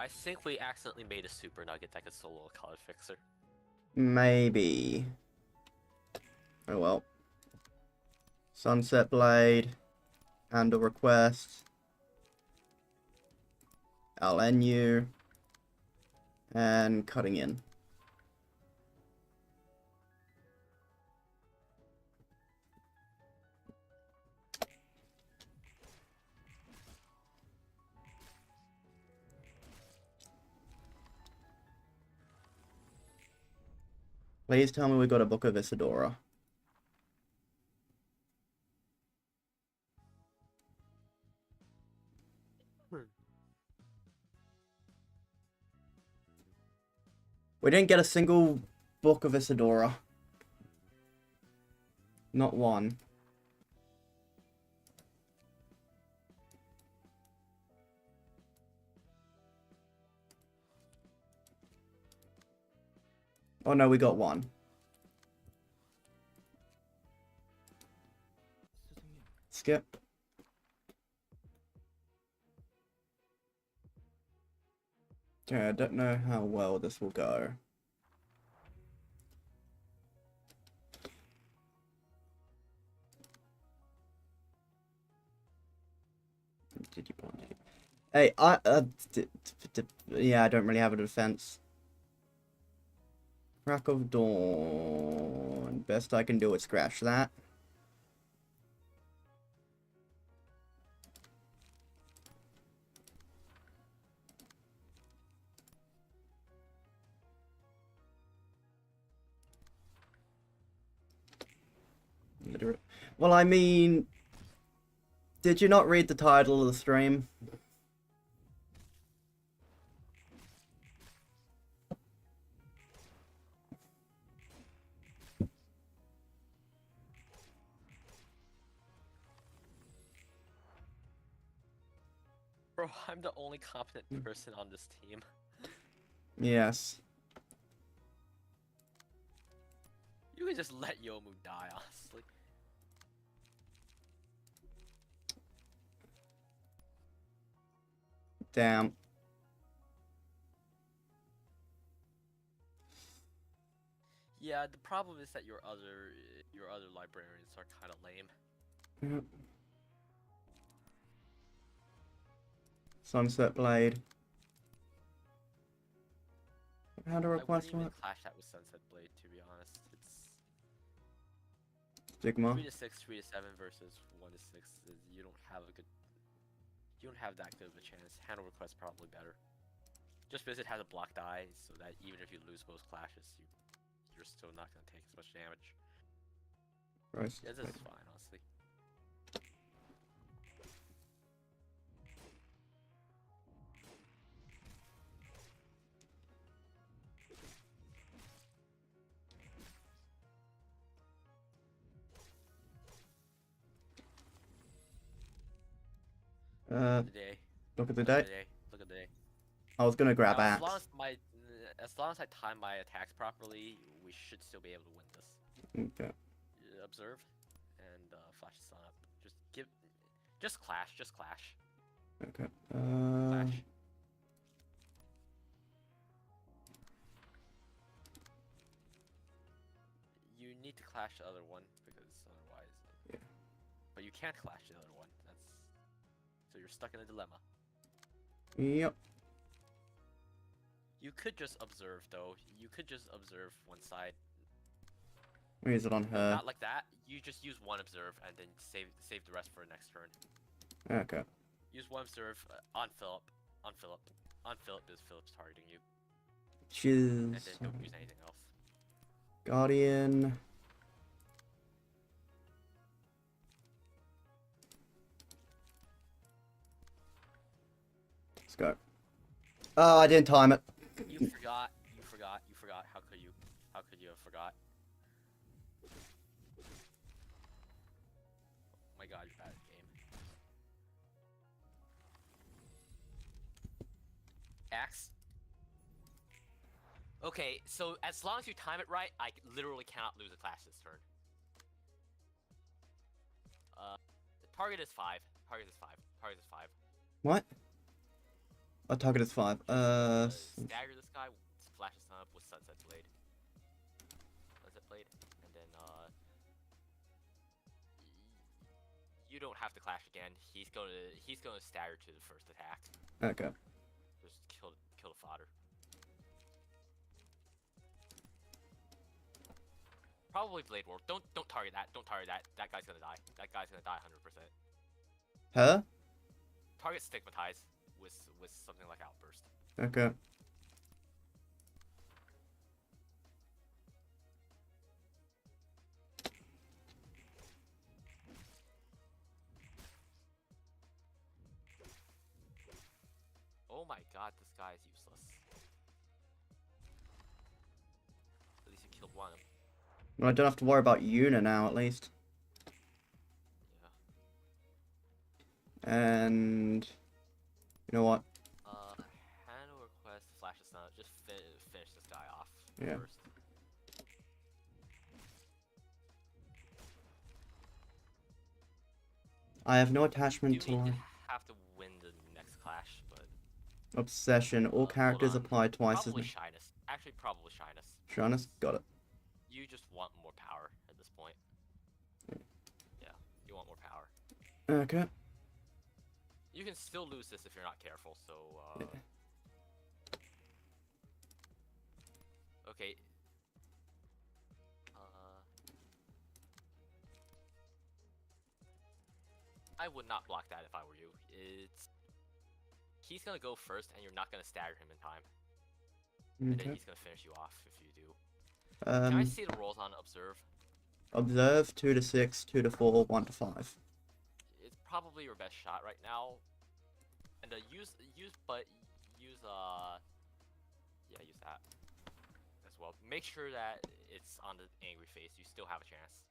I think we accidentally made a super nugget that could solo a card fixer. Maybe. Oh well. Sunset Blade. Handle request. LNU. And cutting in. Please tell me we got a Book of Isadora. We didn't get a single Book of Isadora. Not one. Oh no, we got one. Skip. Okay, I don't know how well this will go. Did you want to? Hey, yeah, I don't really have a defense. Crack of Dawn. Best I can do is scratch that. Well, I mean, did you not read the title of the stream? Bro, I'm the only competent person on this team. Yes. You can just let Yomu die, honestly. Damn. Yeah, the problem is that your other librarians are kind of lame. Yep. Sunset Blade. How to I request wouldn't even what? clash that with Sunset Blade, to be honest. It's Stigma. 3 to 6, 3 to 7 versus 1 to 6. You don't have that good of a chance. Handle request probably better. Just because it has a block die, so that even if you lose both clashes, you're still not gonna take as much damage. Right. Yeah, this is fine, honestly. The day. Look at the Look at day. the day. Look at the day. I was gonna grab Now, axe. as long as I time my attacks properly, we should still be able to win this. Okay. Observe and flash the sun up. Just clash. Okay. Clash. You need to clash the other one because otherwise. Yeah. But you can't clash the other one. So you're stuck in a dilemma. Yep. You could just observe though. You could just observe one side. Where is it on her? Not like that. You just use one observe and then save the rest for next turn. Okay. Use one observe on Philip because Philip's targeting you. Choose. And then don't use anything else. Guardian. Let's go. Oh, I didn't time it. You forgot. How could you? How could you have forgot? Oh my god, you're bad at the game. Axe. Okay, so as long as you time it right, I literally cannot lose a clash this turn. The target is 5. Target is 5. What? Our target is 5. Stagger this guy, flash his sun up with Sunset Blade. And then, You don't have to clash again. He's gonna stagger to the first attack. Okay. Just kill the fodder. Probably Blade World. Don't target that. Don't target that. That guy's gonna die. That guy's gonna die 100%. Huh? Target Stigmatize with something like Outburst. Okay. Oh my god, this guy is useless. At least you killed one of them. Well, I don't have to worry about Una now, at least. Yeah. And you know what? Handle request, flash a stun. Just finish this guy off Yeah. first. I have no attachment You to need to life. have to win the next clash, but Obsession. All hold characters on. apply twice as Probably much. Shyness. Actually, probably Shyness. Shyness? Got it. You just want more power at this point. Yeah, you want more power. Okay. You can still lose this if you're not careful, so, Yeah. Okay. I would not block that if I were you. He's gonna go first, and you're not gonna stagger him in time. And then Okay. he's gonna finish you off if you do. Can I see the rolls on Observe? Observe 2 to 6, 2 to 4, 1 to 5. It's probably your best shot right now. And use that as well. Make sure that it's on the angry face. You still have a chance.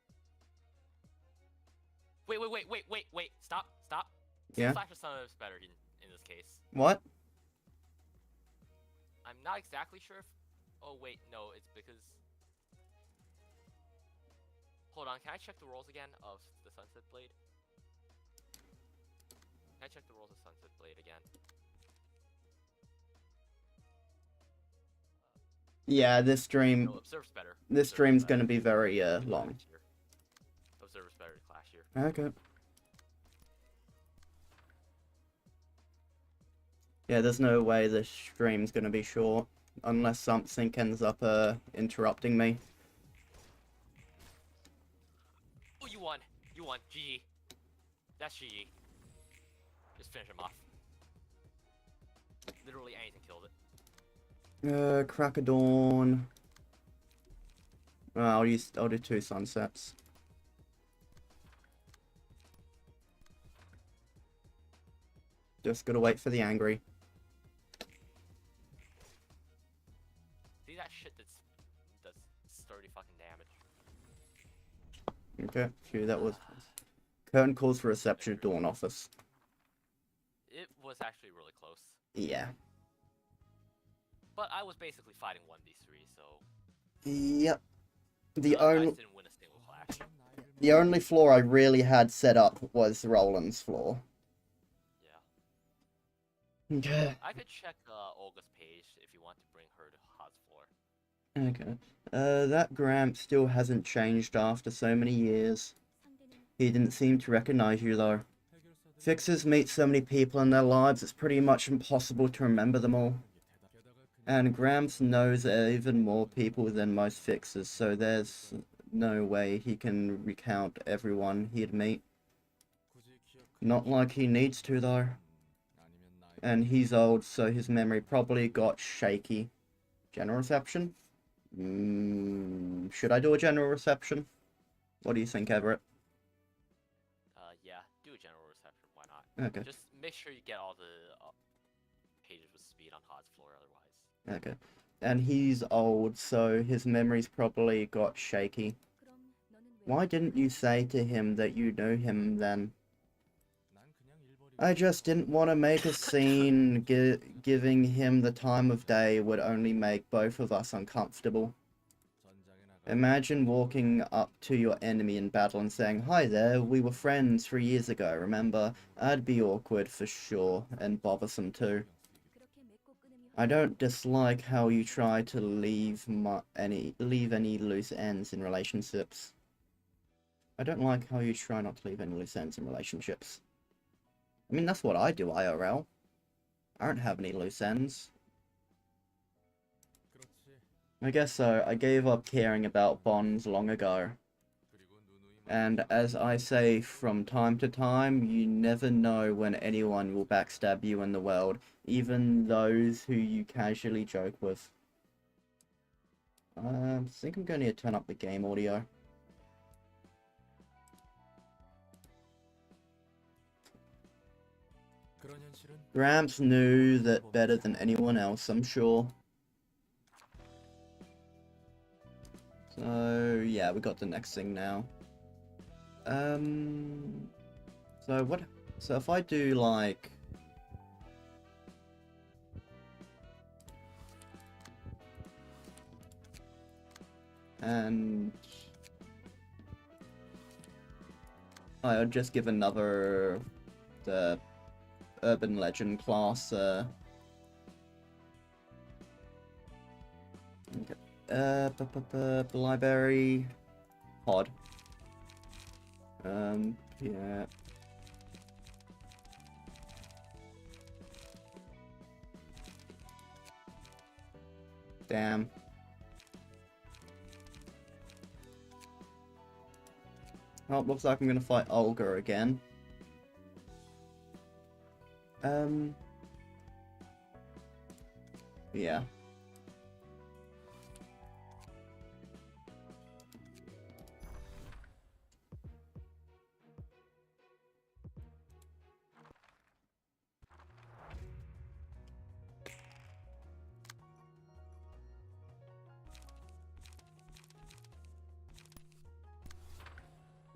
Wait! Stop! Yeah? Flash of Sun is better in this case. What? I'm not exactly sure if... Oh wait, no, it's because... Hold on, can I check the rolls again of the Sunset Blade? Can I check the rolls of Sunset Blade again? Yeah, this stream. No, Observe's better. This stream's gonna be very long. Observer's better to clash here. Okay. Yeah, there's no way this stream's gonna be short unless something ends up interrupting me. Oh, you won. GG. That's GG. Just finish him off. Literally anything killed it. Crack of Dawn. I'll do 2 sunsets. Just gotta wait for the angry. See that shit does sturdy fucking damage. Okay, phew, that was... Curtain calls for reception at Dawn office. It was actually really close. Yeah. But I was basically fighting 1v3, so... Yep. guys didn't win a single clash. The only floor I really had set up was Roland's floor. Yeah. Okay. I could check Olga's page if you want to bring her to Hod's floor. Okay. That Gramp still hasn't changed after so many years. He didn't seem to recognize you, though. Fixers meet so many people in their lives, it's pretty much impossible to remember them all. And Gramps knows even more people than most fixers, so there's no way he can recount everyone he'd meet. Not like he needs to, though. And he's old, so his memory probably got shaky. General reception? Should I do a general reception? What do you think, Everett? Yeah, do a general reception, why not? Okay. Just make sure you get all the pages with speed on Hod's floor, otherwise. Okay. And he's old, so his memory's probably got shaky. Why didn't you say to him that you knew him then? I just didn't want to make a scene. Giving him the time of day would only make both of us uncomfortable. Imagine walking up to your enemy in battle and saying, "Hi there, we were friends 3 years ago, remember?" I'd be awkward for sure, and bothersome too. I don't dislike how you try to leave any loose ends in relationships. I don't like how you try not to leave any loose ends in relationships. I mean, that's what I do, IRL. I don't have any loose ends. I guess so. I gave up caring about bonds long ago. And as I say from time to time, you never know when anyone will backstab you in the world, even those who you casually joke with. I think I'm going to turn up the game audio. Gramps knew that better than anyone else, I'm sure. So, yeah, we got the next thing now. So what, so if I do like... And... I'll just give another... the urban legend class, okay. Library pod. Yeah. Damn. Oh, looks like I'm gonna fight Olga again. Yeah.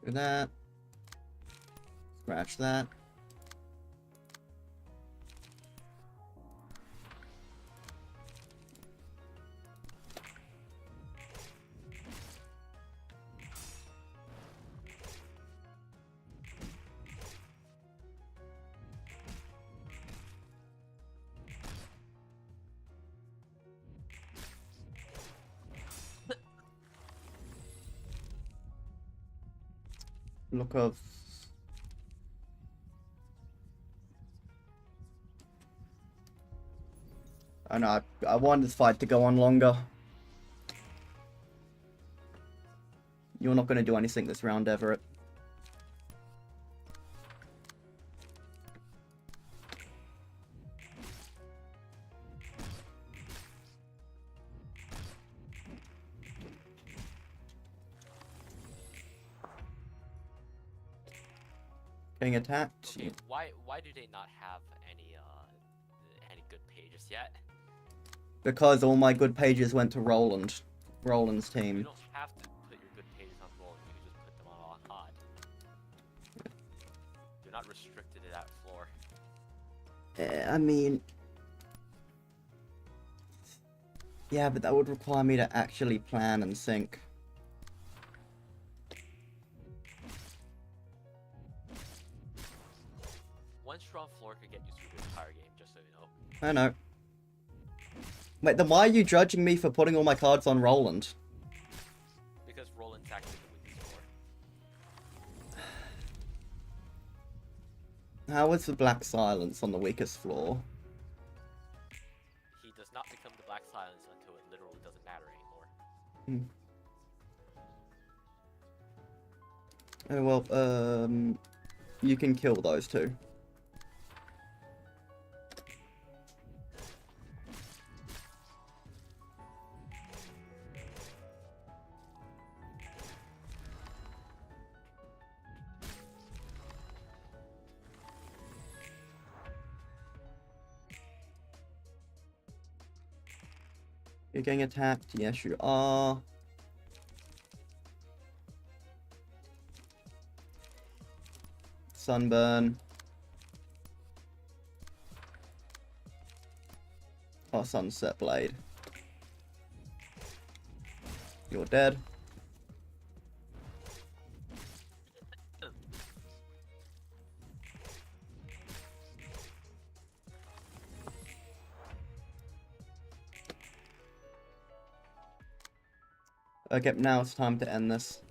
Do that. Scratch that. Look of... I know, I wanted this fight to go on longer. You're not going to do anything this round, Everett. Getting attacked. Okay, why do they not have any good pages yet? Because all my good pages went to Roland. Roland's You team. don't have to put your good pages on roll, you can just put them on odd. You're not restricted to that floor. I mean... Yeah, but that would require me to actually plan and think. One strong floor could get you through the entire game, just so you know. I know. Wait, then why are you judging me for putting all my cards on Roland? Because Roland's actually the weakest floor. How is the Black Silence on the weakest floor? He does not become the Black Silence until it literally doesn't matter anymore. Oh well, you can kill those two. You're getting attacked? Yes, you are. Sunburn. Oh, Sunset Blade. You're dead. Okay, now it's time to end this.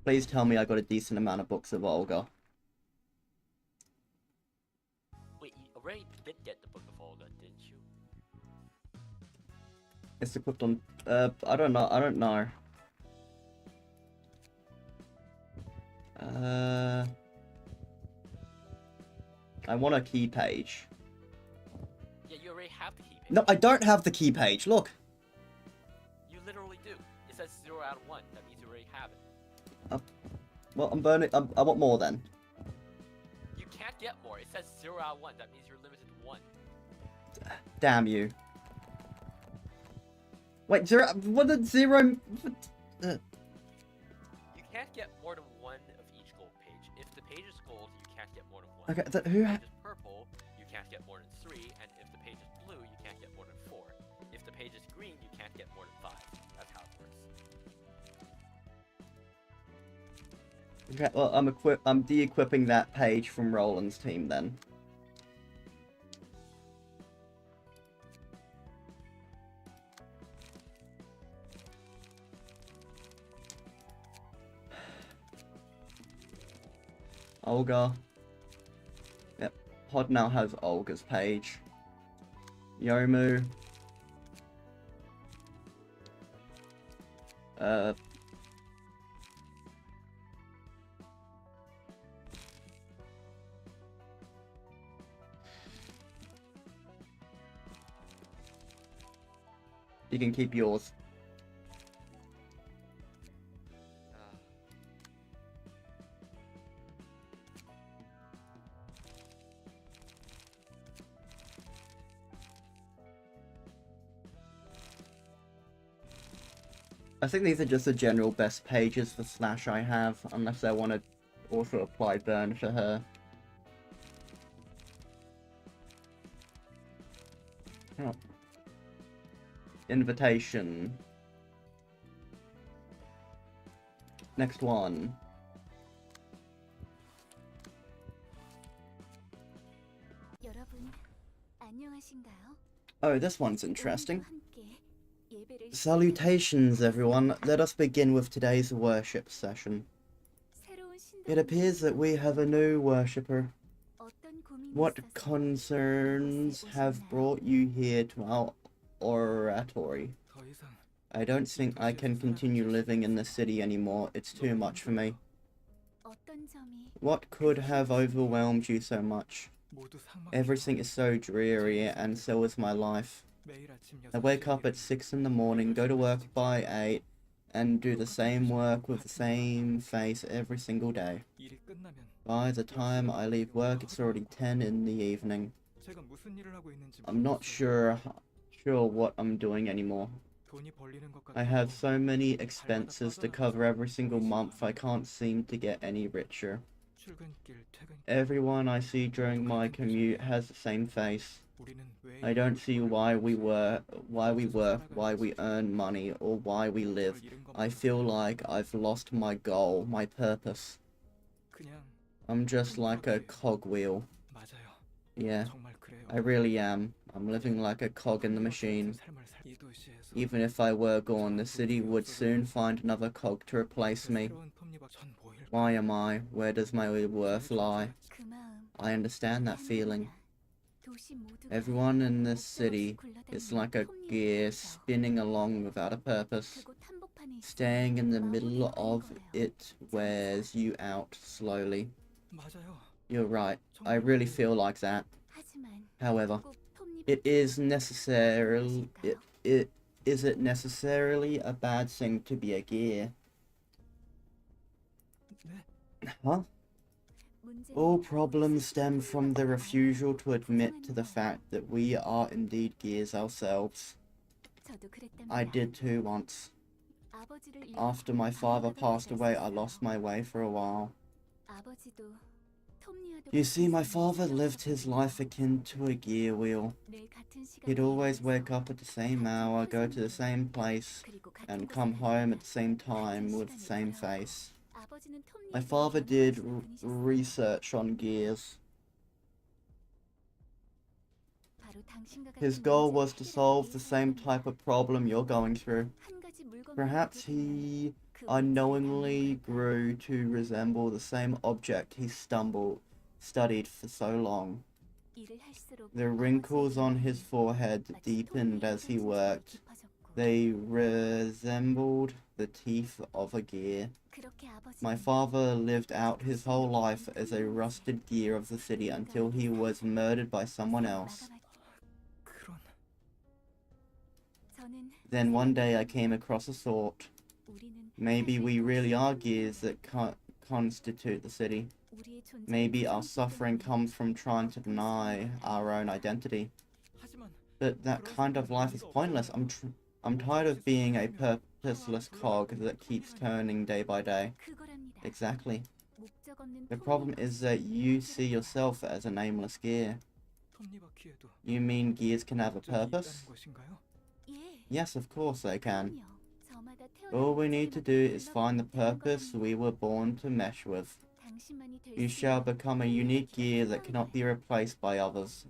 Please tell me I got a decent amount of books of Olga. Wait, you already did get the Book of Olga, didn't you? It's equipped on. I don't know. I want a key page. Yeah, you already have the key page. No, I don't have the key page. Look. You literally do. It says 0 out of 1. That means you already have it. Well, I'm burning. I want more then. You can't get more. It says 0 out of 1. That means you're limited to 1. Damn you. Wait, 0. What did 0? You can't get more than 1 of each gold page. If the page is gold, you can't get more than 1. Okay, If the who? page is purple, you can't get more than 3. And if the page is blue, you can't get more than 4. If the page is green, you can't get more than 5. That's how it works. Okay, well, I'm de-equipping that page from Roland's team then. Olga. Yep, Pod now has Olga's page. Yomu. You can keep yours. I think these are just the general best pages for Slash I have, unless I want to also apply burn for her. Oh. Invitation. Next one. Oh, this one's interesting. Salutations, everyone. Let us begin with today's worship session. It appears that we have a new worshipper. What concerns have brought you here to our oratory? I don't think I can continue living in the city anymore. It's too much for me. What could have overwhelmed you so much? Everything is so dreary, and so is my life. I wake up at 6 in the morning, go to work by 8, and do the same work with the same face every single day. By the time I leave work, it's already 10 in the evening. I'm not sure what I'm doing anymore. I have so many expenses to cover every single month, I can't seem to get any richer. Everyone I see during my commute has the same face. I don't see why we work, why we earn money, or why we live. I feel like I've lost my goal, my purpose. I'm just like a cogwheel. Yeah, I really am. I'm living like a cog in the machine. Even if I were gone, the city would soon find another cog to replace me. Why am I? Where does my worth lie? I understand that feeling. Everyone in this city is like a gear spinning along without a purpose. Staying in the middle of it wears you out slowly. You're right, I really feel like that. However, is it necessarily a bad thing to be a gear? Huh? All problems stem from the refusal to admit to the fact that we are indeed gears ourselves. I did too once. After my father passed away, I lost my way for a while. You see, my father lived his life akin to a gear wheel. He'd always wake up at the same hour, go to the same place, and come home at the same time with the same face. My father did research on gears. His goal was to solve the same type of problem you're going through. Perhaps he unknowingly grew to resemble the same object he studied for so long. The wrinkles on his forehead deepened as he worked. They resembled the teeth of a gear. My father lived out his whole life as a rusted gear of the city until he was murdered by someone else. Then one day I came across a thought. Maybe we really are gears that constitute the city. Maybe our suffering comes from trying to deny our own identity. But that kind of life is pointless. I'm tired of being a purposeless cog that keeps turning day by day. Exactly. The problem is that you see yourself as a nameless gear. You mean gears can have a purpose? Yes, of course they can. All we need to do is find the purpose we were born to mesh with. You shall become a unique gear that cannot be replaced by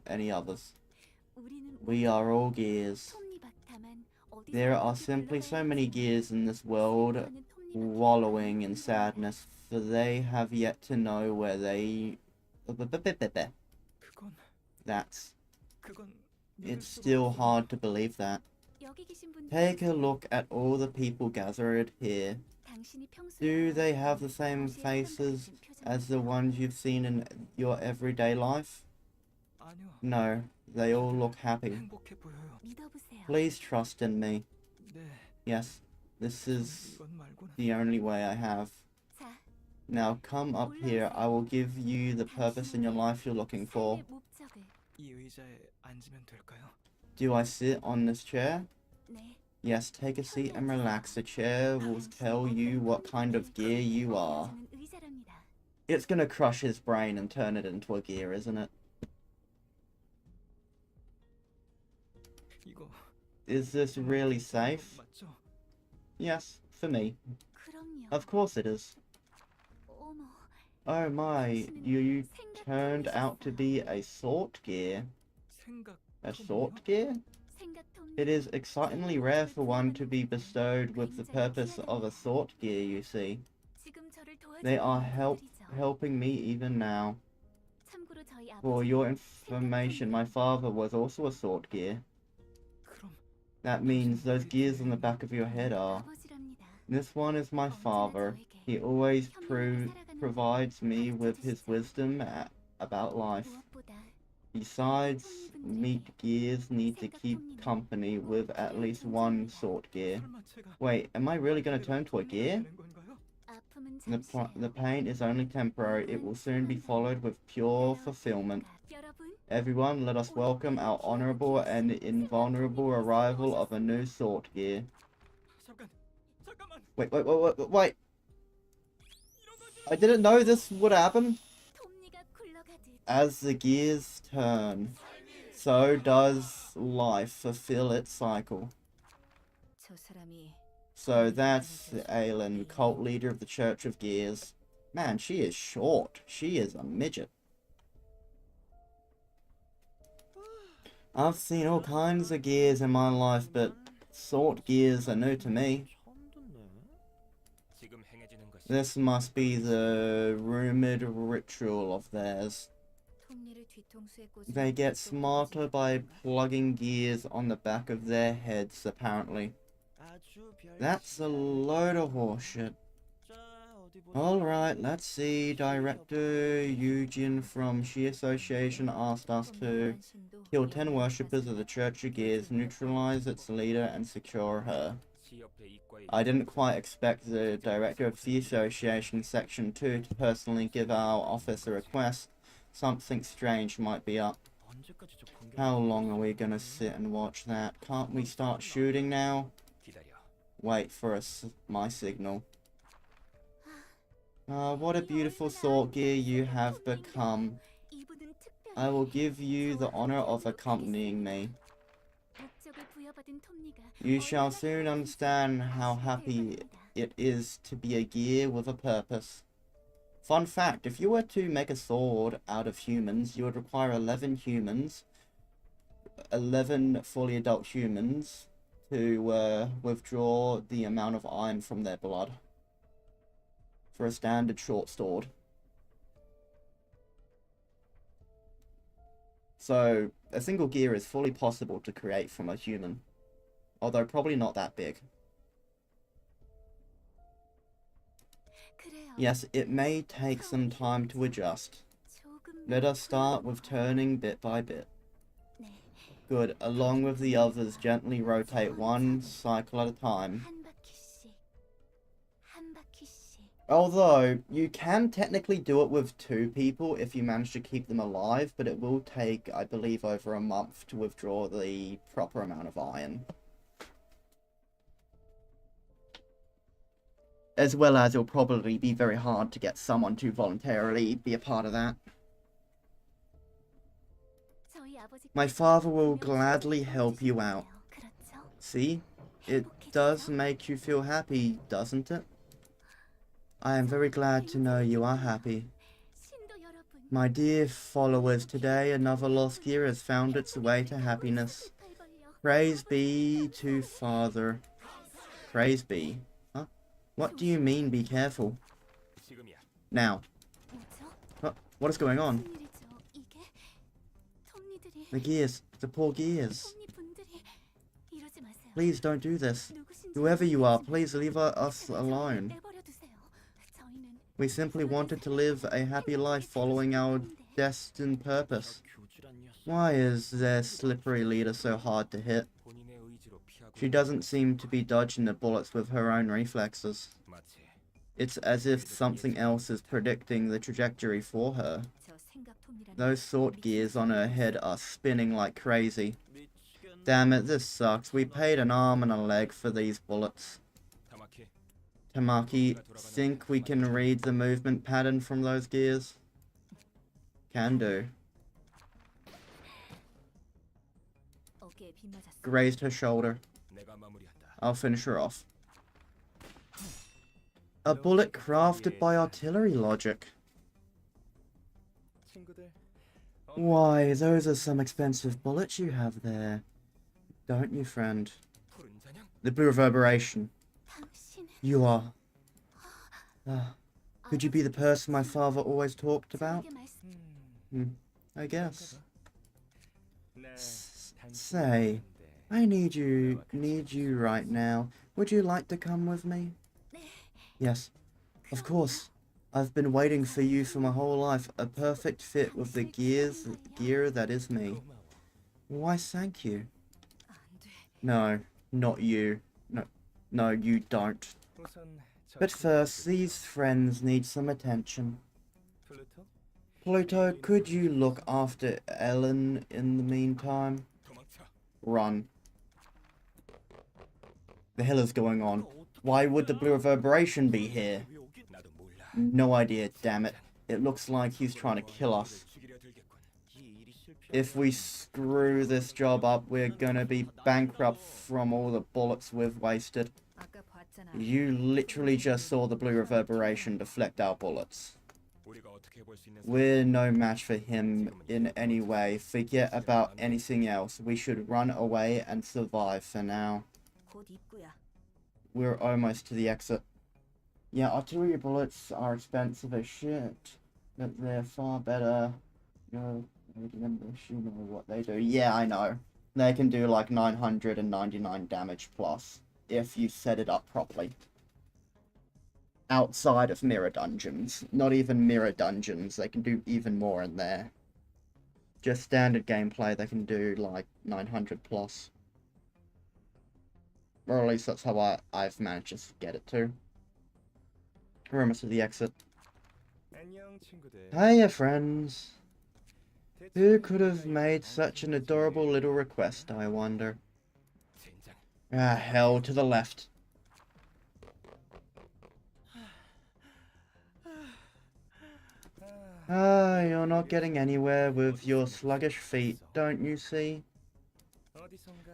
any others. We are all gears. There are simply so many gears in this world wallowing in sadness, for they have yet to know where they... It's still hard to believe that. Take a look at all the people gathered here. Do they have the same faces as the ones you've seen in your everyday life? No, they all look happy. Please trust in me. Yes, this is the only way I have. Now come up here, I will give you the purpose in your life you're looking for. Do I sit on this chair? Yes, take a seat and relax. The chair will tell you what kind of gear you are. It's gonna crush his brain and turn it into a gear, isn't it? Is this really safe? Yes, for me. Of course it is. Oh my, you turned out to be a sort gear. A sort gear? It is excitingly rare for one to be bestowed with the purpose of a sort gear, you see. They are helping me even now. For your information, my father was also a sort gear. That means those gears on the back of your head are. This one is my father. He always provides me with his wisdom about life. Besides, meat gears need to keep company with at least one sort gear. Wait, am I really going to turn to a gear? The pain is only temporary. It will soon be followed with pure fulfillment. Everyone, let us welcome our honorable and invulnerable arrival of a new sort gear. Wait. I didn't know this would happen. As the gears turn, so does life fulfill its cycle. So that's Aylin, cult leader of the Church of Gears. Man, she is short. She is a midget. I've seen all kinds of gears in my life, but sort gears are new to me. This must be the rumored ritual of theirs. They get smarter by plugging gears on the back of their heads, apparently. That's a load of horseshit. Alright, let's see. Director Eugene from She Association asked us to kill 10 worshippers of the Church of Gears, neutralize its leader, and secure her. I didn't quite expect the Director of the Association Section 2 to personally give our office a request. Something strange might be up. How long are we gonna sit and watch that? Can't we start shooting now? Wait for my signal. What a beautiful thought gear you have become. I will give you the honor of accompanying me. You shall soon understand how happy it is to be a gear with a purpose. Fun fact, if you were to make a sword out of humans, you would require 11 humans, 11 fully adult humans, to withdraw the amount of iron from their blood. for a standard short sword. So, a single gear is fully possible to create from a human, although probably not that big. Yes, it may take some time to adjust. Let us start with turning bit by bit. Good, along with the others, gently rotate one cycle at a time. Although, you can technically do it with 2 people if you manage to keep them alive, but it will take, I believe, over a month to withdraw the proper amount of iron. As well as it'll probably be very hard to get someone to voluntarily be a part of that. My father will gladly help you out. See? It does make you feel happy, doesn't it? I am very glad to know you are happy. My dear followers, today another lost gear has found its way to happiness. Praise be to Father. Praise be. Huh? What do you mean, be careful? Now. What is going on? The gears. The poor gears. Please don't do this. Whoever you are, please leave us alone. We simply wanted to live a happy life following our destined purpose. Why is their slippery leader so hard to hit? She doesn't seem to be dodging the bullets with her own reflexes. It's as if something else is predicting the trajectory for her. Those sword gears on her head are spinning like crazy. Damn it, this sucks. We paid an arm and a leg for these bullets. Tamaki, think we can read the movement pattern from those gears? Can do. Grazed her shoulder. I'll finish her off. A bullet crafted by artillery logic. Why, those are some expensive bullets you have there. Don't you, friend? The blue reverberation. You are. Could you be the person my father always talked about? I guess. Say, I need you right now. Would you like to come with me? Yes, of course. I've been waiting for you for my whole life. A perfect fit with the gear that is me. Why, thank you. No, not you. No, you don't. But first, these friends need some attention. Pluto, could you look after Ellen in the meantime? Run. The hell is going on? Why would the blue reverberation be here? No idea, damn it. It looks like he's trying to kill us. If we screw this job up, we're gonna be bankrupt from all the bullets we've wasted. You literally just saw the blue reverberation deflect our bullets. We're no match for him in any way. Forget about anything else. We should run away and survive for now. We're almost to the exit. Yeah, artillery bullets are expensive as shit, but they're far better. You know what they do. Yeah, I know. They can do like 999 damage plus if you set it up properly. Outside of mirror dungeons. Not even mirror dungeons. They can do even more in there. Just standard gameplay, they can do like 900 plus. Or at least that's how I've managed to get it to. We're almost to the exit. Hiya, friends. Who could have made such an adorable little request, I wonder? Ah, hell, to the left. Ah, you're not getting anywhere with your sluggish feet, don't you see?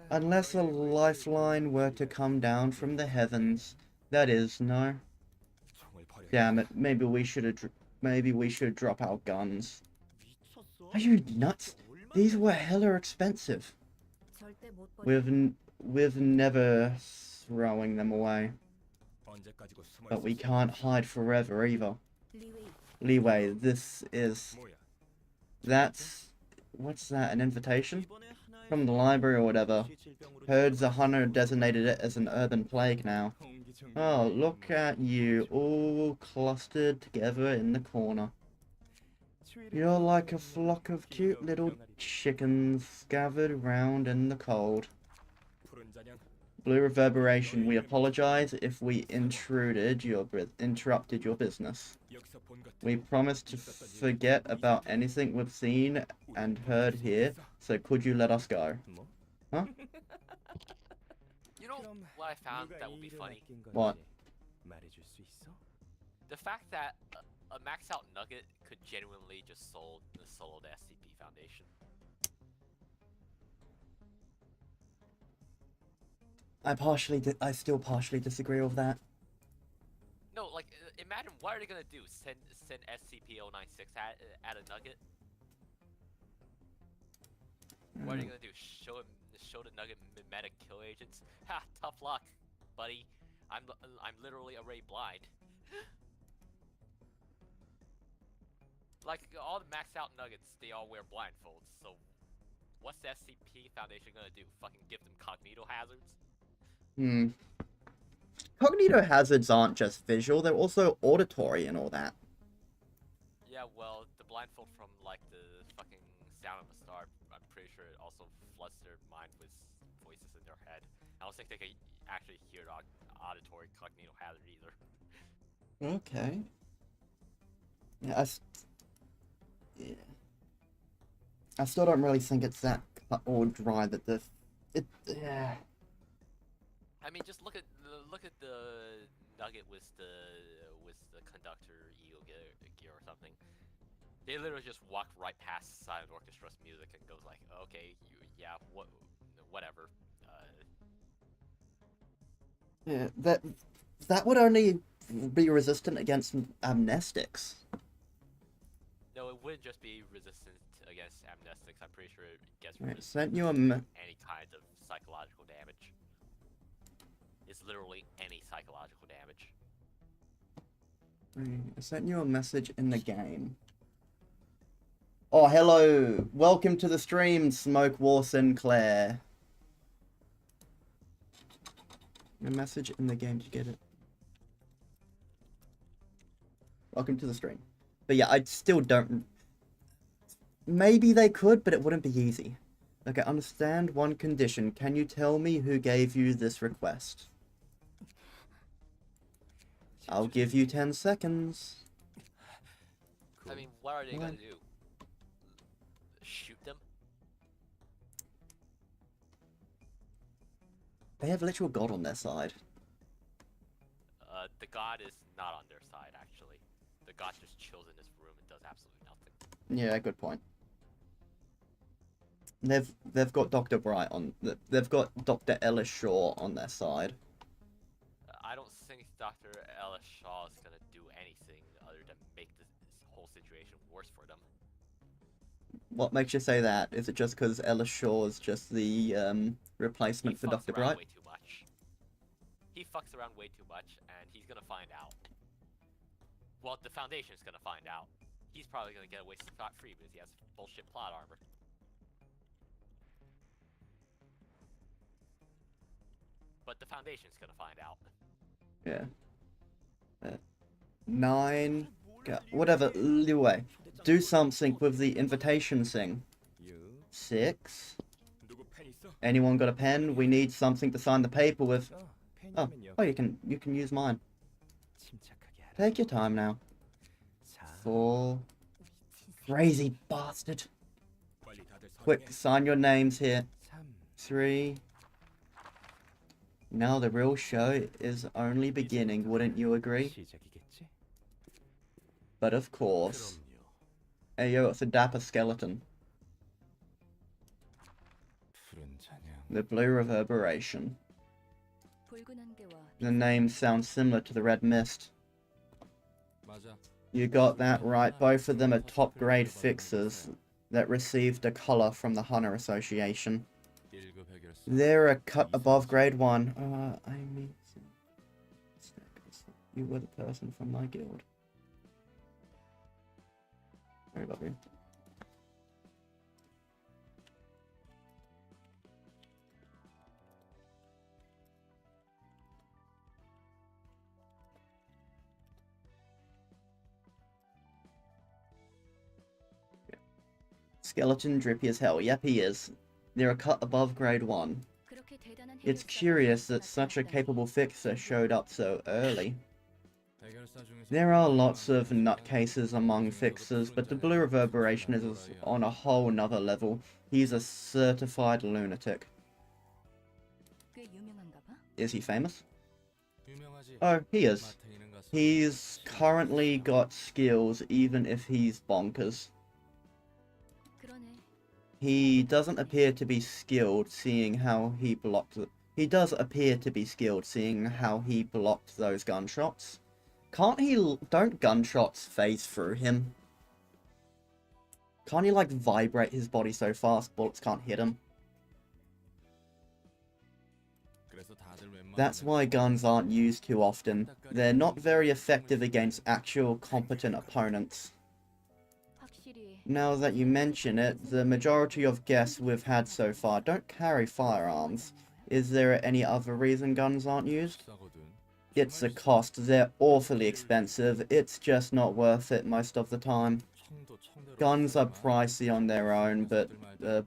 Unless a lifeline were to come down from the heavens, that is, no. Damn it, maybe we should drop our guns. Are you nuts? These were hella expensive. We've never throwing them away. But we can't hide forever either. 리웨이. Leeway, this is... That's... What's that, an invitation? From the library or whatever. Heard the hunter designated it as an urban plague now. Oh, look at you, all clustered together in the corner. You're like a flock of cute little chickens gathered round in the cold. Blue Reverberation, we apologize if we interrupted your business. We promise to forget about anything we've seen and heard here, so could you let us go? Huh? You know what I found that would be funny? What? The fact that a maxed out nugget could genuinely just solo the SCP Foundation. I still partially disagree with that. No, like, imagine what are they gonna do? Send SCP-096 at a nugget? What are they gonna do? Show the nugget meta kill agents? Ha! Tough luck, buddy. I'm literally already blind. Like, all the maxed out nuggets, they all wear blindfolds. So, what's the SCP Foundation gonna do? Fucking give them cognito hazards? Cognito hazards aren't just visual, they're also auditory and all that. Yeah, well, the blindfold from, like, the fucking sound of a star, I'm pretty sure it also floods their mind with voices in their head. I don't think they can actually hear the auditory cognito hazard either. Okay. Yeah, I still don't really think it's that cut or dry that yeah. I mean, just look at the nugget with the conductor ego gear or something. They literally just walk right past Silent Orchestra's music and goes like, okay, whatever. Yeah, that would only be resistant against amnestics. No, it wouldn't just be resistant against amnestics. I'm pretty sure it gets Right, resistant sent you a to any kind of psychological damage. It's literally any psychological damage. I sent you a message in the game. Oh, hello. Welcome to the stream, Smoke War Sinclair. A message in the game, did you get it? Welcome to the stream. But yeah, I still don't... Maybe they could, but it wouldn't be easy. Okay, understand one condition. Can you tell me who gave you this request? I'll give you 10 seconds. I mean, what are they gonna do? Shoot them? They have literal God on their side. The god is not on their side, actually. The god just chills in his room and does absolutely nothing. Yeah, good point. They've got Dr. Bright on... They've got Dr. Ellis Shaw on their side. I don't think Dr. Ellis Shaw is gonna do anything other than make this whole situation worse for them. What makes you say that? Is it just because Ellis Shaw is just the replacement for Dr. Bright? Way too much. He fucks around way too much, and he's gonna find out. Well, the Foundation's gonna find out. He's probably gonna get away scot-free because he has bullshit plot armor. But the Foundation's gonna find out. Yeah. 9... Whatever, Liwei. Do something with the invitation thing. 6... Anyone got a pen? We need something to sign the paper with. Oh, you can use mine. Take your time now. 4... Crazy bastard. Quick, sign your names here. 3... Now the real show is only beginning, wouldn't you agree? But of course. Hey yo, it's a dapper skeleton. The Blue Reverberation. The name sounds similar to the Red Mist. You got that right, both of them are top grade fixers that received a color from the Hunter Association. They're a cut above grade 1. I mean... You were the person from my guild. Sorry about you. Skeleton drippy as hell. Yep, he is. They're a cut above grade 1. It's curious that such a capable fixer showed up so early. There are lots of nutcases among fixers, but the Blue Reverberation is on a whole nother level. He's a certified lunatic. Is he famous? Oh, he is. He's currently got skills even if he's bonkers. He doesn't appear to be skilled, seeing how he blocked it. He does appear to be skilled, seeing how he blocked those gunshots. Don't gunshots phase through him? Can't he, like, vibrate his body so fast bullets can't hit him? That's why guns aren't used too often. They're not very effective against actual competent opponents. Now that you mention it, the majority of guests we've had so far don't carry firearms. Is there any other reason guns aren't used? It's a cost. They're awfully expensive. It's just not worth it most of the time. Guns are pricey on their own, but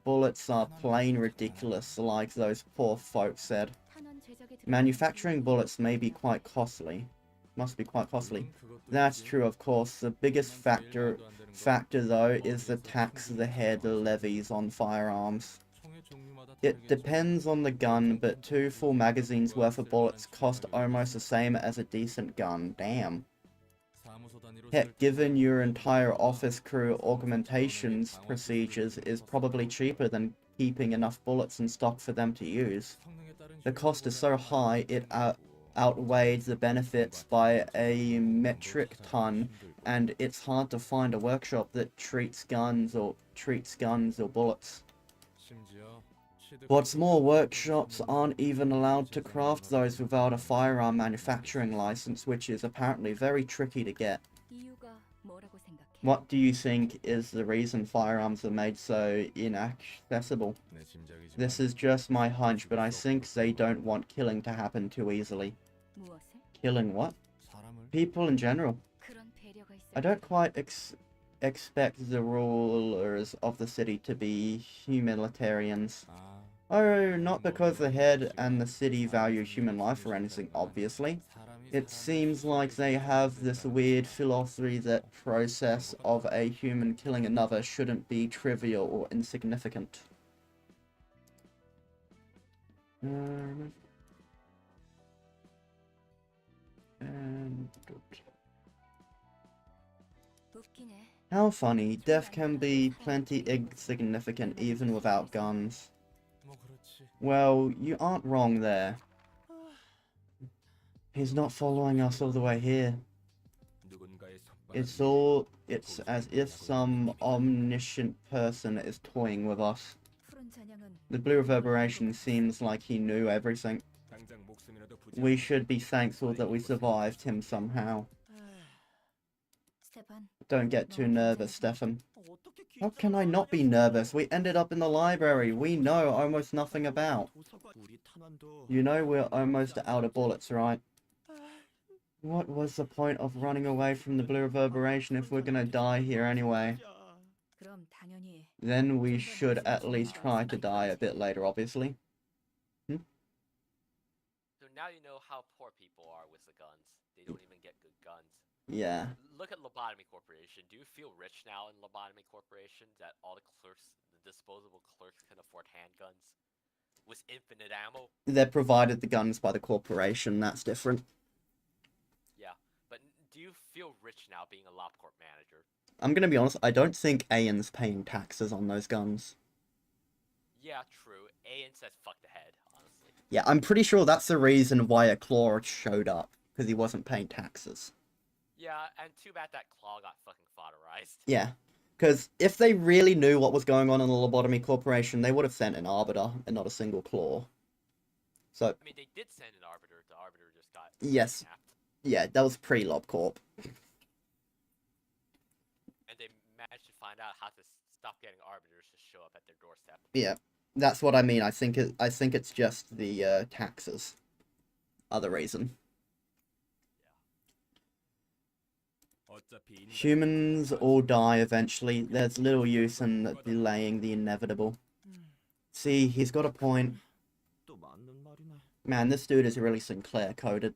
bullets are plain ridiculous, like those poor folks said. Manufacturing bullets may be quite costly. Must be quite costly. That's true, of course. The biggest factor though is the tax the head levies on firearms. It depends on the gun, but 2 full magazines worth of bullets cost almost the same as a decent gun. Damn. Heck, given your entire office crew augmentations procedures is probably cheaper than keeping enough bullets in stock for them to use. The cost is so high, it outweighs the benefits by a metric ton, and it's hard to find a workshop that treats guns or bullets. What's more, workshops aren't even allowed to craft those without a firearm manufacturing license, which is apparently very tricky to get. What do you think is the reason firearms are made so inaccessible? This is just my hunch, but I think they don't want killing to happen too easily. Killing what? People in general. I don't quite expect the rulers of the city to be humanitarians. Oh, not because the head and the city value human life or anything, obviously. It seems like they have this weird philosophy that process of a human killing another shouldn't be trivial or insignificant. How funny, death can be plenty insignificant even without guns. Well, you aren't wrong there. He's not following us all the way here. It's as if some omniscient person is toying with us. The Blue Reverberation seems like he knew everything. We should be thankful that we survived him somehow. Don't get too nervous, Stefan. How can I not be nervous? We ended up in the library we know almost nothing about. You know we're almost out of bullets, right? What was the point of running away from the Blue Reverberation if we're gonna die here anyway? Then we should at least try to die a bit later, obviously. So now you know how poor people are with the guns. They don't even get good guns. Yeah. Look at Lobotomy Corporation. Do you feel rich now in Lobotomy Corporation that all the clerks, the disposable clerks, can afford handguns with infinite ammo? They're provided the guns by the corporation, that's different. Yeah, but do you feel rich now being a LobCorp manager? I'm gonna be honest, I don't think Ayan's paying taxes on those guns. Yeah, true. Ayan says fuck the head, honestly. Yeah, I'm pretty sure that's the reason why a claw showed up, because he wasn't paying taxes. Yeah, and too bad that claw got fucking fodderized. Yeah, because if they really knew what was going on in the Lobotomy Corporation, they would have sent an Arbiter and not a single claw. So, I mean, they did send an Arbiter. The Arbiter just got yes. kidnapped. Yeah, that was pre-LobCorp. And they managed to find out how to stop getting arbiters to show up at their doorstep. Yeah, that's what I mean. I think it's just the taxes. Other reason. Humans all die eventually. There's little use in delaying the inevitable. See, he's got a point. Man, this dude is really Sinclair coded.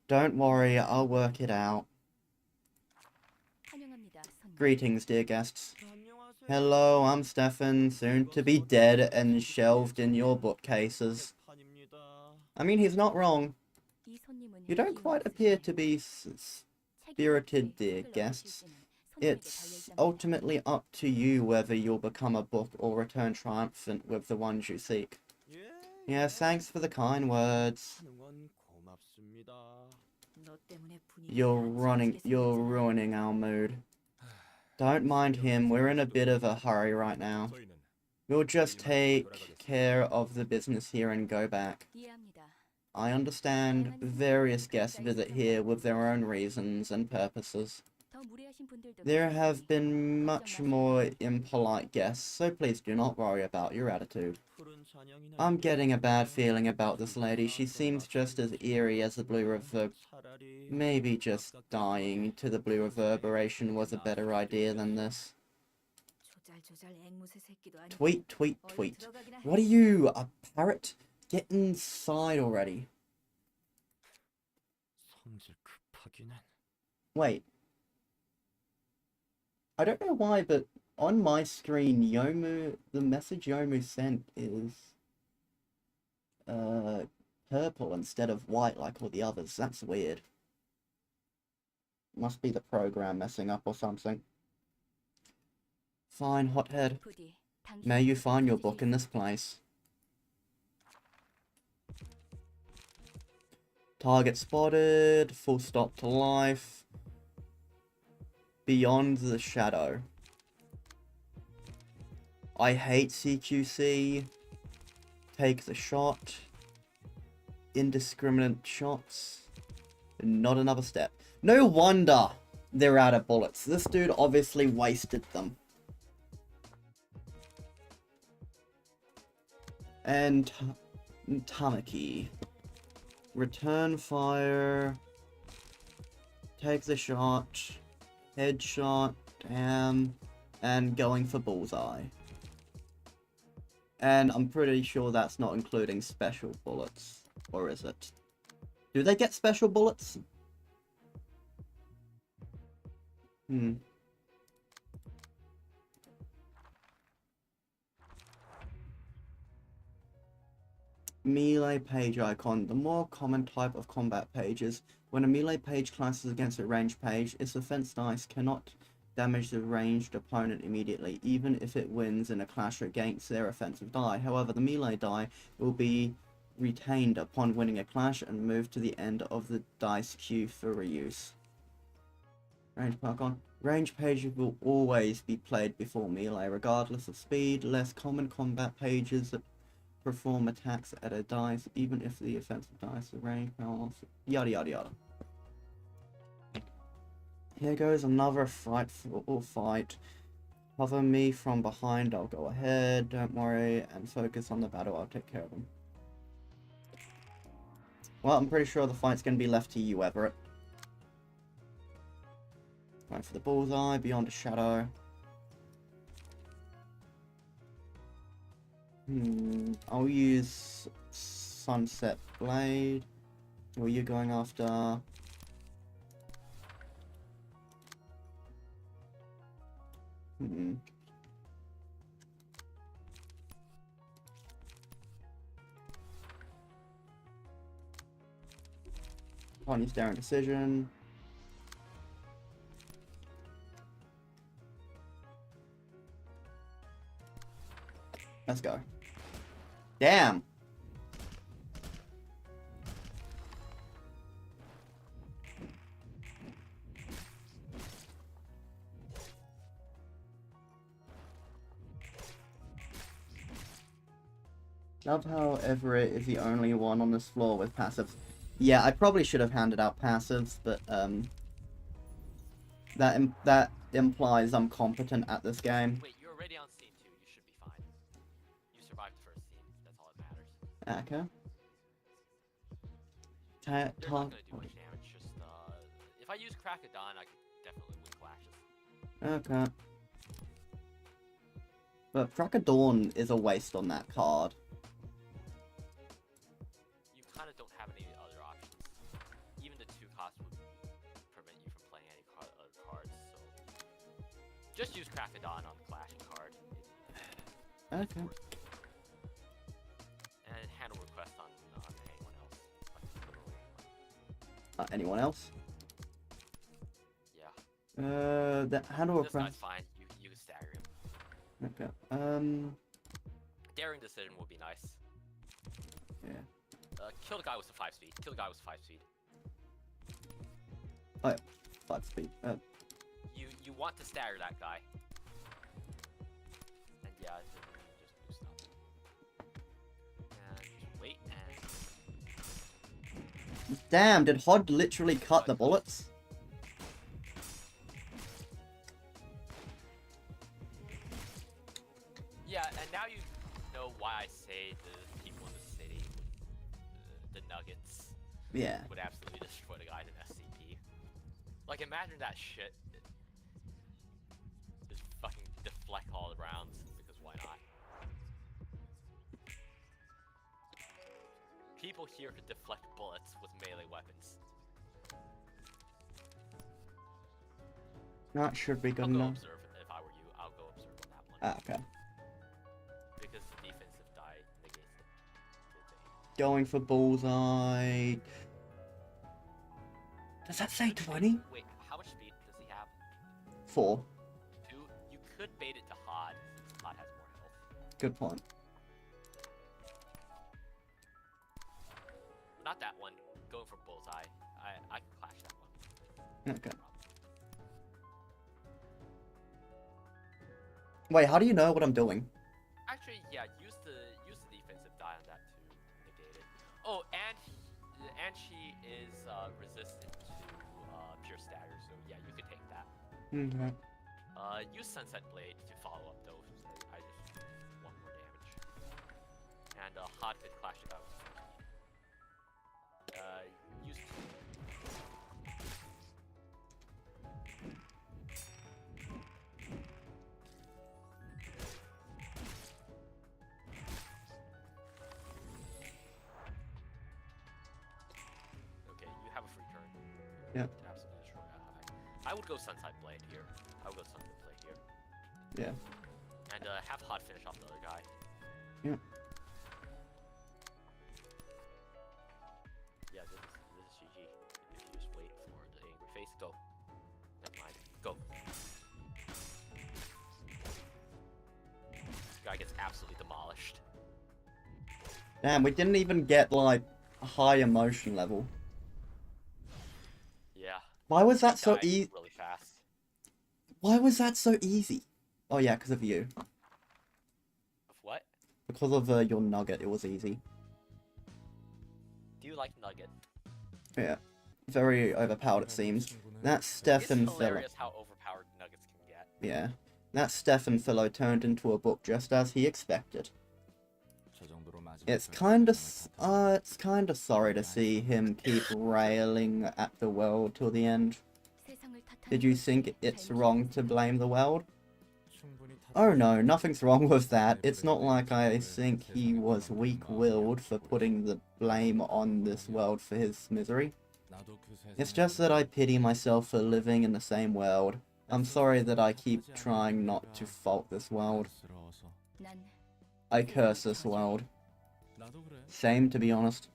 Don't worry, I'll work it out. Greetings, dear guests. Hello, I'm Stefan, soon to be dead and shelved in your bookcases. I mean, he's not wrong. You don't quite appear to be spirited, dear guests. It's ultimately up to you whether you'll become a book or return triumphant with the ones you seek. Yes, thanks for the kind words. You're ruining our mood. Don't mind him, we're in a bit of a hurry right now. We'll just take care of the business here and go back. I understand various guests visit here with their own reasons and purposes. There have been much more impolite guests, so please do not worry about your attitude. I'm getting a bad feeling about this lady. She seems just as eerie as the blue reverb. Maybe just dying to the blue reverberation was a better idea than this. Tweet, tweet, tweet. What are you, a parrot? Get inside already. Wait. I don't know why, but on my screen, the message Yomu sent is purple instead of white like all the others. That's weird. Must be the program messing up or something. Fine, hothead. May you find your book in this place. Target spotted. Full stop to life. Beyond the shadow. I hate CQC. Take the shot. Indiscriminate shots. Not another step. No wonder they're out of bullets. This dude obviously wasted them. And Tamaki. Return fire. Take the shot. Headshot. Damn. And going for bullseye. And I'm pretty sure that's not including special bullets. Or is it? Do they get special bullets? Melee page icon. The more common type of combat pages. When a melee page clashes against a ranged page, its offense dice cannot damage the ranged opponent immediately, even if it wins in a clash against their offensive die. However, the melee die will be retained upon winning a clash and moved to the end of the dice queue for reuse. Range park on. Range pages will always be played before melee, regardless of speed. Less common combat pages that perform attacks at a dice, even if the offensive dice are range balance. Yada yada yada. Here goes another frightful fight. Cover me from behind, I'll go ahead, don't worry, and focus on the battle, I'll take care of them. Well, I'm pretty sure the fight's going to be left to you, Everett. Going for the bullseye, beyond a shadow. I'll use Sunset Blade. Who are you going after? Tiny staring decision. Let's go. Damn. Love how Everett is the only one on this floor with passives. Yeah, I probably should have handed out passives, but that implies I'm competent at this game. Wait, you're already on scene 2. You should be fine. You survived the first scene. That's all that matters. Okay. They're not gonna do much damage. Just if I use Crack of Dawn, I could definitely win clashes. Okay. But Crack of Dawn is a waste on that card. You kind of don't have any other options. Even the 2 cost would prevent you from playing any other cards. So just use Crack of Dawn on the clashing card. Okay. And handle request on anyone else. Anyone else? Yeah. The handle This request. guy's fine. You can stagger him. Okay. Daring decision would be nice. Yeah. Kill the guy with the 5 speed. Kill the guy with 5 speed. Oh, yeah. 5 speed. You want to stagger that guy. And yeah, just boost up. And just wait and Damn, did Hod literally cut the bullets? yeah, and now you know why I say the people in the city, the Nuggets, Yeah. would absolutely destroy the guy in an SCP. Like, imagine that shit. Just fucking deflect all the rounds, because why not? People here could deflect bullets with melee weapons. That should be good I'll go enough. observe if I were you. I'll go observe on that one. Okay. Because the defensive die negates the thing. Going for bullseye. Does that say 20? Wait, how much speed does he have? 4. 2? You could bait it to Hod, since Hod has more health. Good point. Not that one. Going for bullseye. I can clash that one. Okay. Wait, how do you know what I'm doing? Actually, yeah, use the defensive die on that to negate it. Oh, and she is resistant to pure stagger, so yeah, you could take that. Okay. Use Sunset Blade to follow up though. So I just want more damage. And Hod could clash it out. Use. Okay, you have a free turn. Yeah. To absolutely destroy that high. I would go Sunset Blade here. I would go Sunset Blade here. Yeah. And have Hot finish off the other guy. Yeah. Yeah, this is GG. If you just wait for the angry face, go. Never mind. Go. This guy gets absolutely demolished. Damn, we didn't even get, like, a high emotion level. Yeah. Why was that He so died easy? really fast. Why was that so easy? Oh yeah, because of you. Of what? Because of your nugget, it was easy. Do you like Nugget? Yeah. Very overpowered, it seems. That Stefan It's fellow. hilarious how overpowered Nuggets can get. Yeah. That Stefan fellow turned into a book just as he expected. It's kinda sorry to see him keep railing at the world till the end. Did you think it's wrong to blame the world? Oh no, nothing's wrong with that. It's not like I think he was weak-willed for putting the blame on this world for his misery. It's just that I pity myself for living in the same world. I'm sorry that I keep trying not to fault this world. I curse this world. Same, to be honest.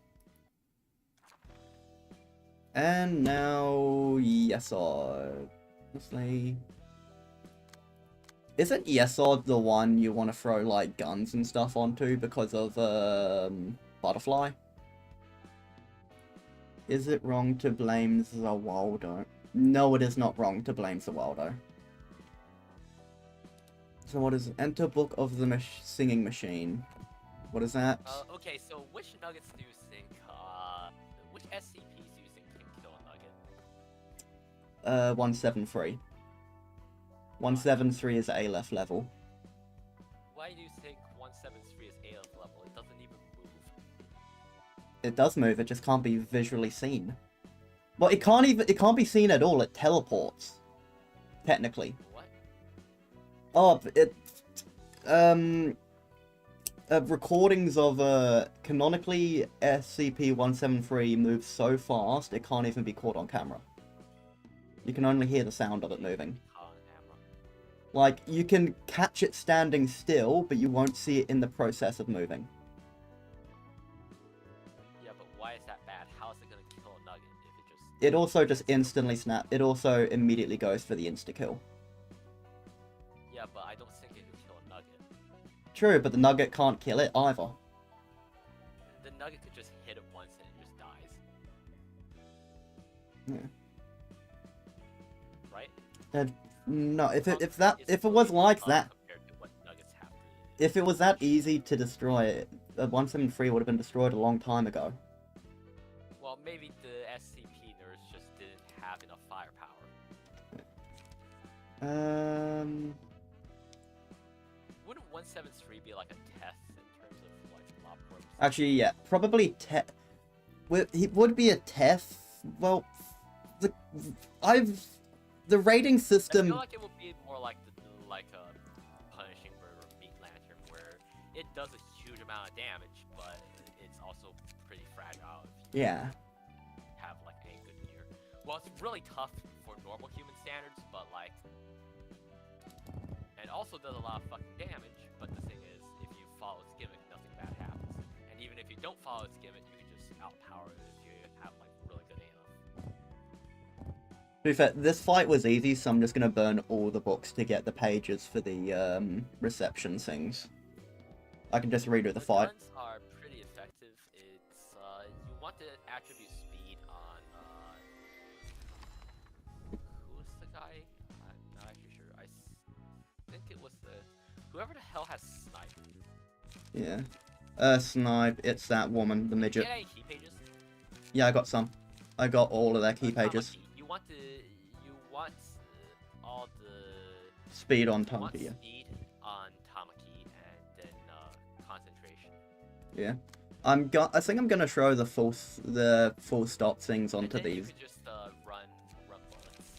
And now, Yesod. Honestly, isn't Yesod the one you want to throw like guns and stuff onto because of Butterfly? Is it wrong to blame Zawaldo? No, it is not wrong to blame Zawaldo. So what is it? Enter Book of the Singing Machine. What is that? Okay, so which nuggets do you think, which SCPs do you think can kill a nugget? 173. 173 is Aleph level. Why do you think 173 is AF level? It doesn't even move. It does move, it just can't be visually seen. Well, it can't be seen at all, it teleports. Technically. What? Oh, recordings of, canonically, SCP-173 moves so fast, it can't even be caught on camera. You can only hear the sound of it moving. Like, you can catch it standing still, but you won't see it in the process of moving. Yeah, but why is that bad? How is it gonna kill a nugget if it just... It also just instantly it also immediately goes for the insta-kill. Yeah, but I don't think it can kill a nugget. True, but the nugget can't kill it either. The nugget could just hit it once and it just dies. Yeah. Right? No, if it was really like tough that, compared to what nuggets have to do. if it was that easy to destroy, 173 would have been destroyed a long time ago. Well, maybe the SCP nerds just didn't have enough firepower. Wouldn't 173 be like a test in terms of like blob corpse? Actually, yeah, probably it would be a test. Well, the rating I system. feel like it would be more like a punishing bird or meat lantern, where it does a huge amount of damage, but it's also pretty fragile if you Yeah. have like a good gear. Well, it's really tough for normal human standards, but like, and also does a lot of fucking damage. But the thing is, if you follow its gimmick, nothing bad happens. And even if you don't follow its gimmick, you can just outpower it if you have like really good aim. To be fair, this fight was easy, so I'm just gonna burn all the books to get the pages for the reception things. I can just read the fight. Guns are pretty effective. It's you want to attribute speed on who's the guy? I'm not actually sure. I think it was whoever the hell has snipe. Yeah. Snipe, it's that woman, the midget. Get any key pages? Yeah, I got some. I got all of their key pages. You want all the Speed on you want Tamaki, yeah. speed on Tamaki and then concentration. Yeah. I think I'm gonna throw the full stop things onto and then these. You could just run bullets.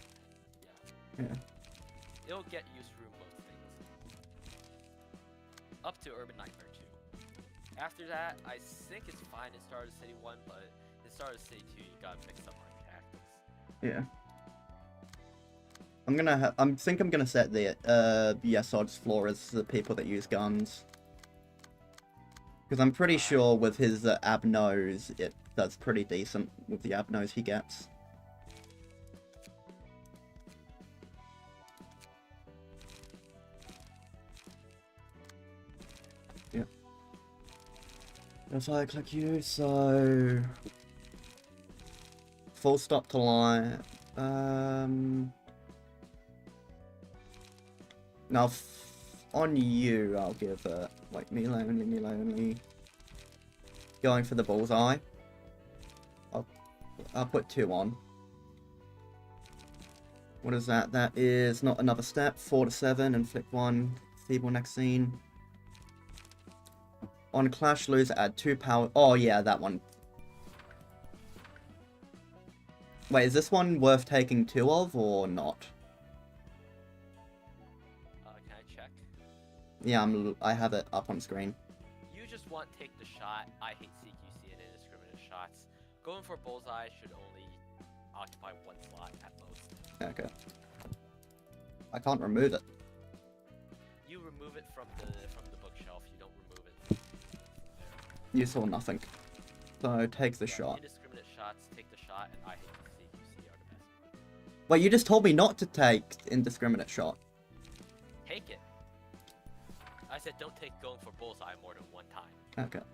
Yeah. It'll get you through most things. Up to Urban Nightmare 2. After that, I think it's fine in Star City 1, but in Star City 2, you gotta mix up my tactics. Yeah. I'm gonna set the Yesod's floor as the people that use guns. Because I'm pretty sure with his ab nose, it does pretty decent with the ab nose he gets. Yeah. If I click you, so full stop to line. Now, on you, I'll give like melee only. Going for the bullseye. I'll put 2 on. What is that? That is not another step. 4 to 7, inflict 1. Feeble next scene. On Clash, lose, add 2 power. Oh yeah, that one. Wait, is this one worth taking 2 of or not? Can I check? Yeah, I have it up on screen. You just want take the shot. I hate CQC and indiscriminate shots. Going for bullseye should only occupy 1 slot at most. Okay. I can't remove it. You remove it from the bookshelf. You don't remove it. There. You saw nothing. So take the shot. Indiscriminate shots, take the shot, and I hate CQC are the best. Wait, you just told me not to take indiscriminate shot. Take it. I said don't take going for bullseye more than 1 time. Okay.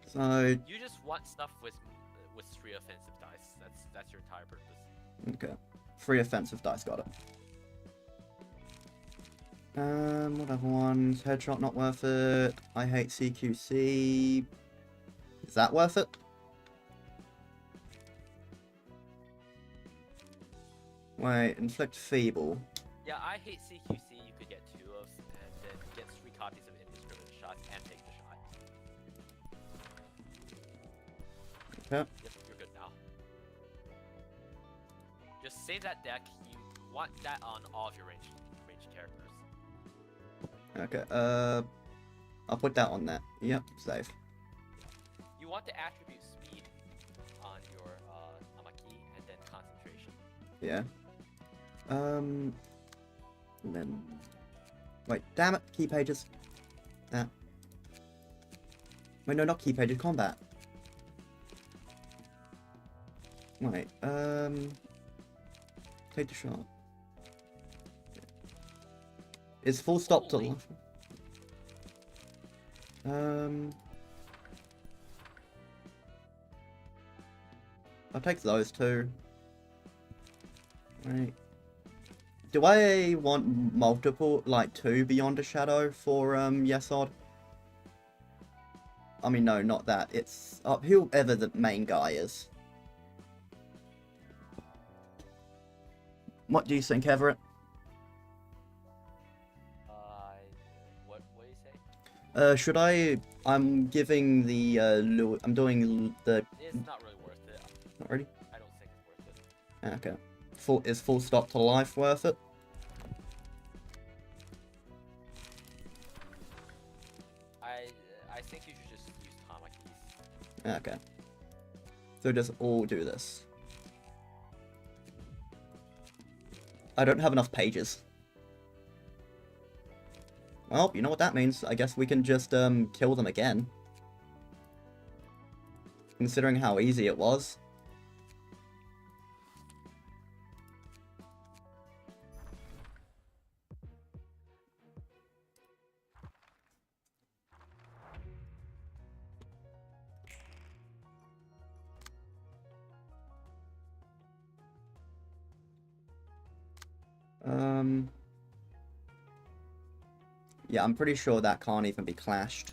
So you just want stuff with 3 offensive dice. That's your entire purpose. Okay. 3 offensive dice, got it. What other ones? Headshot not worth it. I hate CQC. Is that worth it? Wait, inflict feeble. Yeah, I hate CQC. You could get 2 of, and then get 3 copies of indiscriminate shots and take the shot. Okay. Yep, you're good now. Just save that deck. You want that on all of your ranged characters. Okay, I'll put that on that. Yep, save. You want the attribute speed on your Amaki and then concentration. Yeah. And then... Wait, damn it, key pages. That. Wait, no, not key pages, combat. Wait, take the shot. Is full stop to life? I'll take those two. Right. Do I want multiple, like 2 Beyond a Shadow for Yesod? I mean, no, not that. It's whoever the main guy is. What do you think, Everett? What do you say? Should I? I'm giving the I'm doing the. It's not really worth it. Not really. I don't think it's worth it. Okay. Is full stop to life worth it? I think you should just use Tamakis. Okay. So just all do this. I don't have enough pages. Well, you know what that means. I guess we can just kill them again. Considering how easy it was. Yeah, I'm pretty sure that can't even be clashed.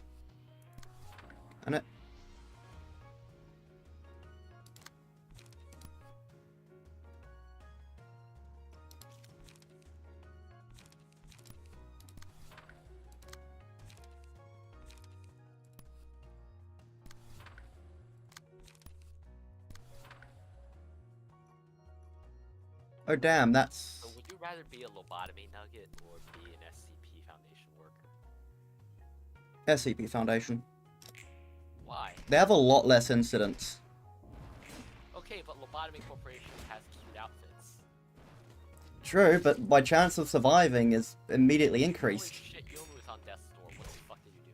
Can it? Oh damn, that's... So would you rather be a lobotomy nugget or be an SCP Foundation worker? SCP Foundation. Why? They have a lot less incidents. Okay, but Lobotomy Corporation has cute outfits. True, but my chance of surviving is immediately increased. Holy shit, Yomu is on death's door. What the fuck did you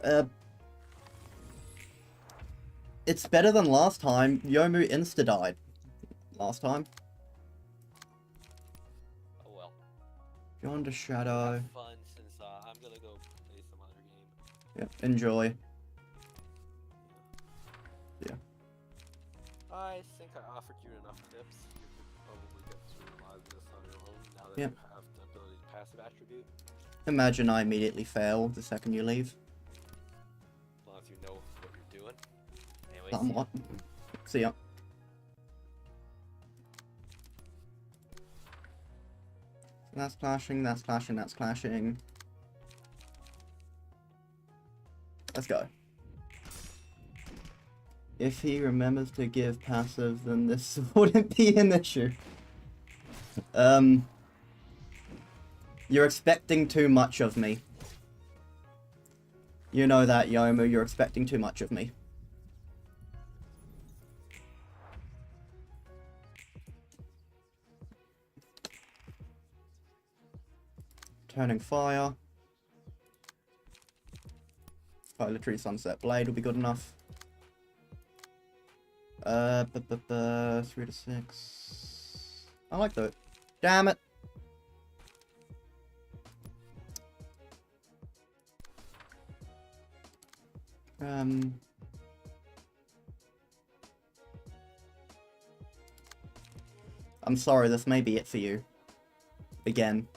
do to him? It's better than last time. Yomu insta-died. Last time. Oh well. Beyond a Shadow. Have fun since I'm gonna go play some other game. Yep, enjoy. Yeah. I think I offered you enough tips. You could probably get through a lot of this on your own now that Yep. you have the ability to passive attribute. Imagine I immediately fail the second you leave. As long as you know what you're doing. Anyways. Somewhat. See ya. That's clashing, that's clashing, that's clashing. Let's go. If he remembers to give passive, then this wouldn't be an issue. You're expecting too much of me. You know that, Yomu, you're expecting too much of me. Turning fire. Literally Sunset Blade will be good enough. 3 to 6. I like that. Damn it. I'm sorry, this may be it for you. Again.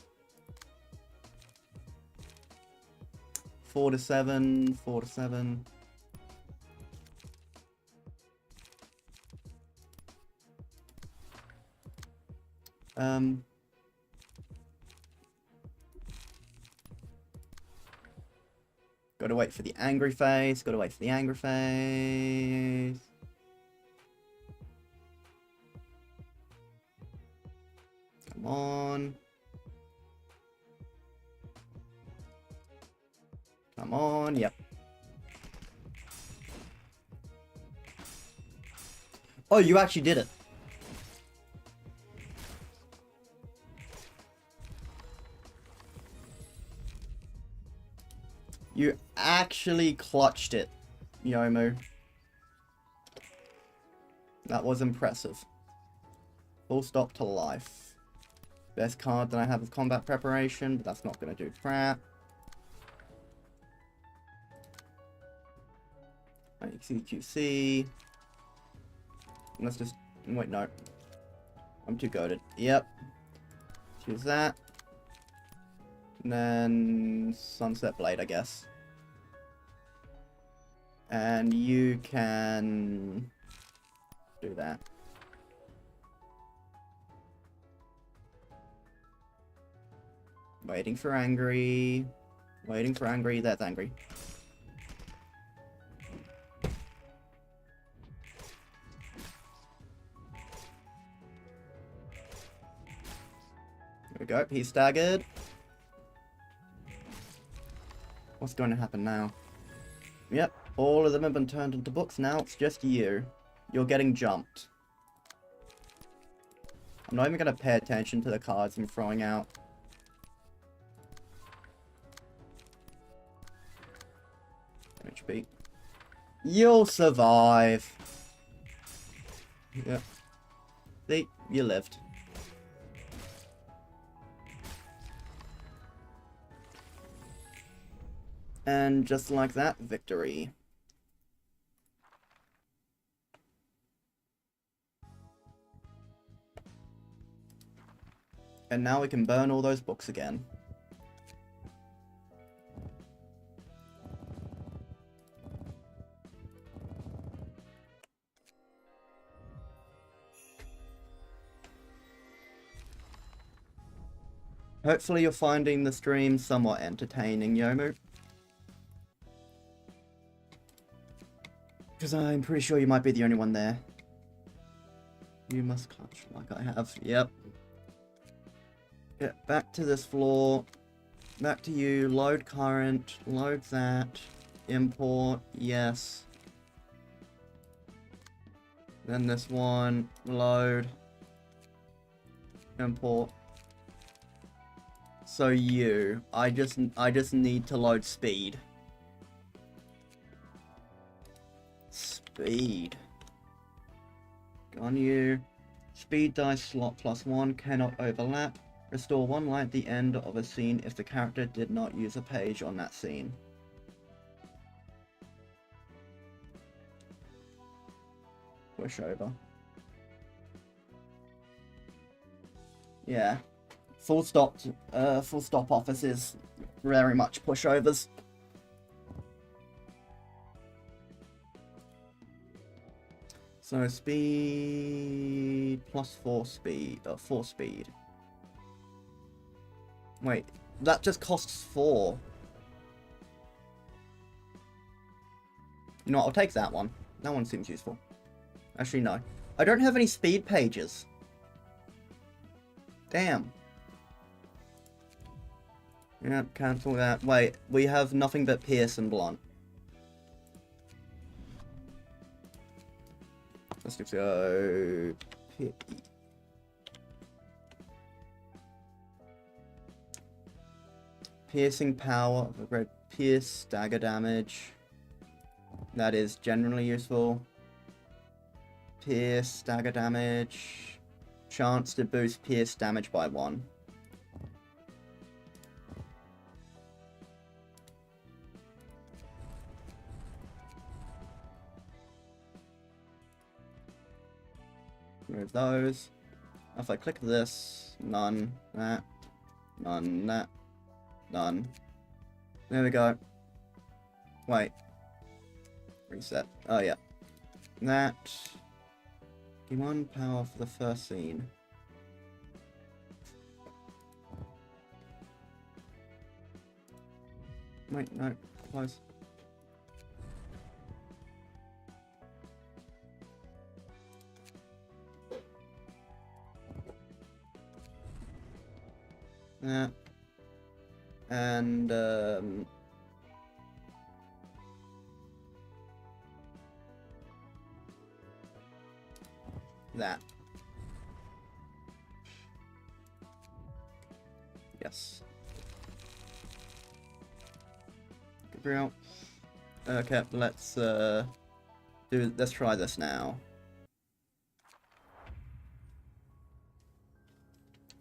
4 to 7, 4 to 7. Gotta wait for the angry face, gotta wait for the angry face. Come on. Come on, yep. Oh, you actually did it. You actually clutched it, Yomu. That was impressive. Full stop to life. Best card that I have of combat preparation, but that's not going to do crap. QC. Let's just... Wait, no. I'm too goated. Yep. Choose that. And then... Sunset Blade, I guess. And you can... do that. Waiting for angry. Waiting for angry. That's angry. There we go. He's staggered. What's going to happen now? Yep. All of them have been turned into books. Now it's just you. You're getting jumped. I'm not even going to pay attention to the cards I'm throwing out. HP. You'll survive. Yep. See, you lived. And just like that, victory. And now we can burn all those books again. Hopefully you're finding the stream somewhat entertaining, Yomu. Because I'm pretty sure you might be the only one there. You must clutch like I have. Yep. Get back to this floor. Back to you. Load current. Load that. Import. Yes. Then this one. Load. Import. So you. I just need to load speed. Speed. On you. Speed dice slot +1 cannot overlap. Restore 1 light at the end of a scene if the character did not use a page on that scene. Push over. Yeah. Full stop offices very much pushovers. So speed +4 speed, 4 speed. Wait, that just costs 4. You know what, I'll take that one. That one seems useful. Actually, no. I don't have any speed pages. Damn. Yep, cancel that. Wait, we have nothing but Pierce and Blunt. Let's just go... Piercing power of a great pierce, stagger damage. That is generally useful. Pierce, stagger damage. Chance to boost pierce damage by 1. Remove those. If I click this, none, that, none, that, none. There we go. Wait. Reset. Oh, yeah. That. Give 1 power for the first scene. Wait, no. Close. Yeah. And, that. Yes. Gabriel. Okay, let's try this now.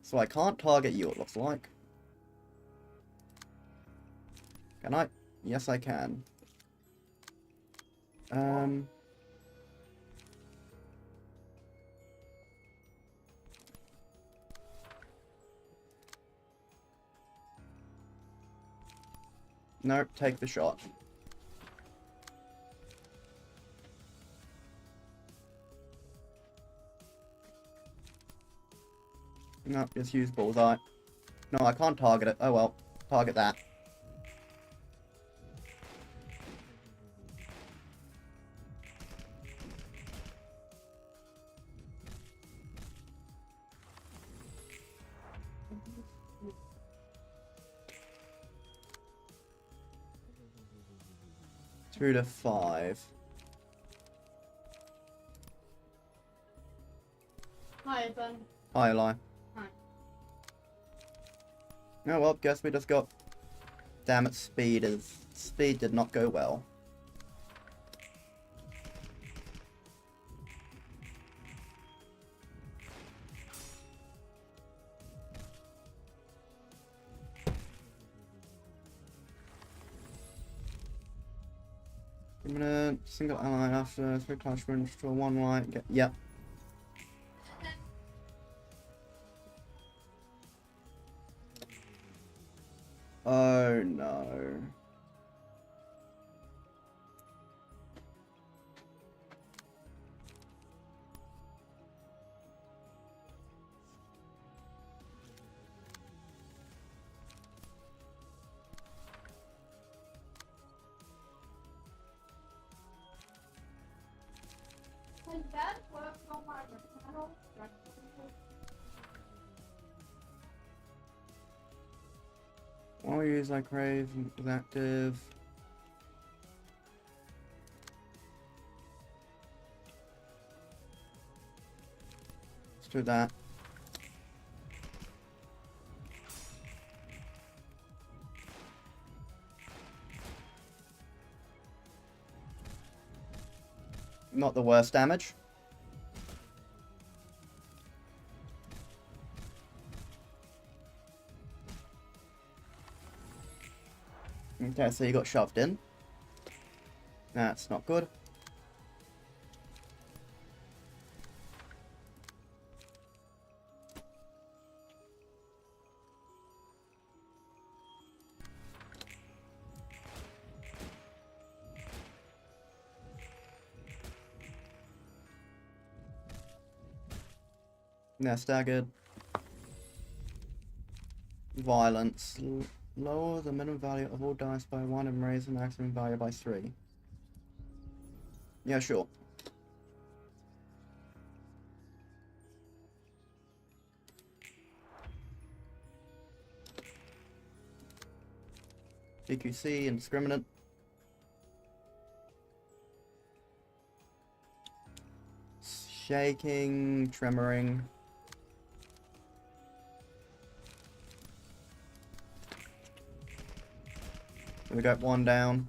So I can't target you, it looks like. Can I? Yes, I can. Nope, take the shot. Nope, just use bullseye. No, I can't target it. Oh well, target that. Through to 5. Hi, Ben. Hi, Eli. Hi. Oh well, guess we just got... Damn it, speed did not go well. Permanent, single ally after 3 clutchmoon for 1 light. Yep. Oh no. Has that worked on my channel? While we use like Crave is active. Let's do that. Not the worst damage. Okay, so you got shoved in. That's not good. Yeah, staggered. Violence. Lower the minimum value of all dice by 1 and raise the maximum value by 3. Yeah, sure. DQC, indiscriminate. Shaking, tremoring. We got 1 down.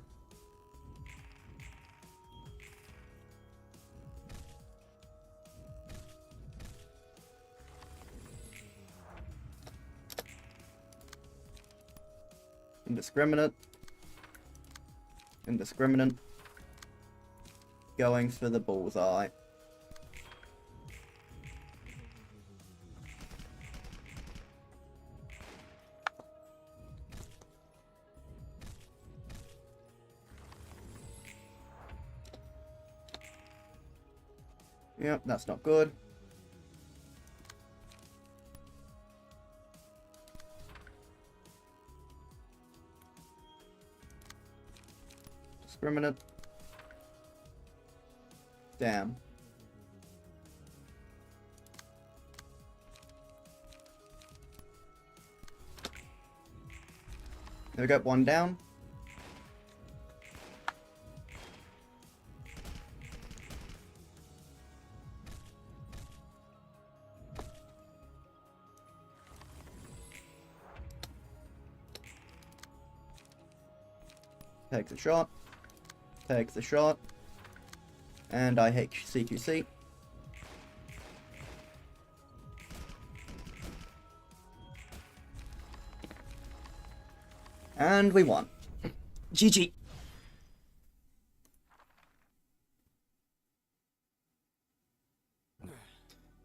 Indiscriminate. Indiscriminate. Going for the bullseye. Yep, that's not good. Discriminate. Damn. There we go, one down. Takes a shot. Takes a shot. And I hate CQC. And we won. GG.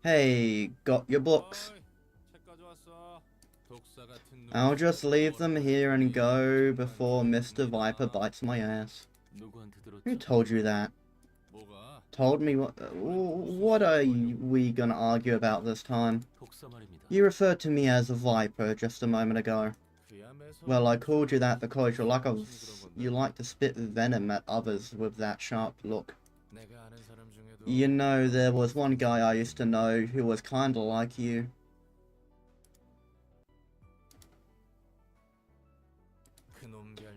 Hey, got your books. I'll just leave them here and go before Mr. Viper bites my ass. Who told you that? Told me what are we gonna argue about this time? You referred to me as a Viper just a moment ago. Well, I called you that because you like to spit venom at others with that sharp look. You know, there was one guy I used to know who was kinda like you.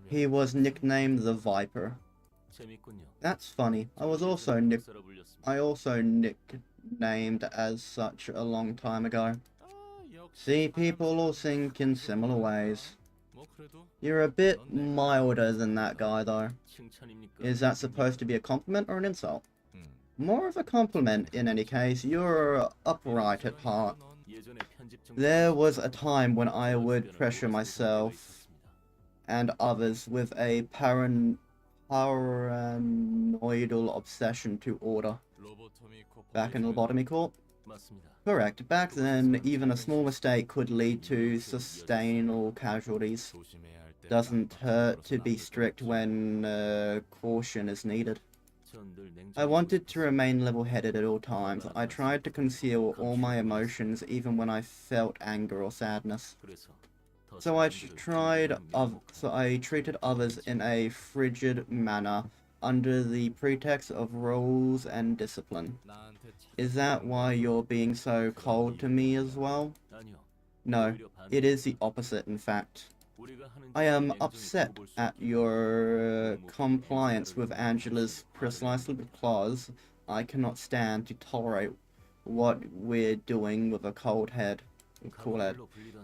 He was nicknamed the Viper. That's funny. I also nicknamed as such a long time ago. See, people all think in similar ways. You're a bit milder than that guy, though. Is that supposed to be a compliment or an insult? More of a compliment, in any case. You're upright at heart. There was a time when I would pressure myself and others with a paranoidal obsession to order. Back in Lobotomy Corp? Correct. Back then, even a small mistake could lead to sustainable casualties. Doesn't hurt to be strict when caution is needed. I wanted to remain level-headed at all times. I tried to conceal all my emotions even when I felt anger or sadness. So I treated others in a frigid manner under the pretext of rules and discipline. Is that why you're being so cold to me as well? No, it is the opposite, in fact. I am upset at your compliance with Angela's precisely because I cannot stand to tolerate what we're doing with a cool head.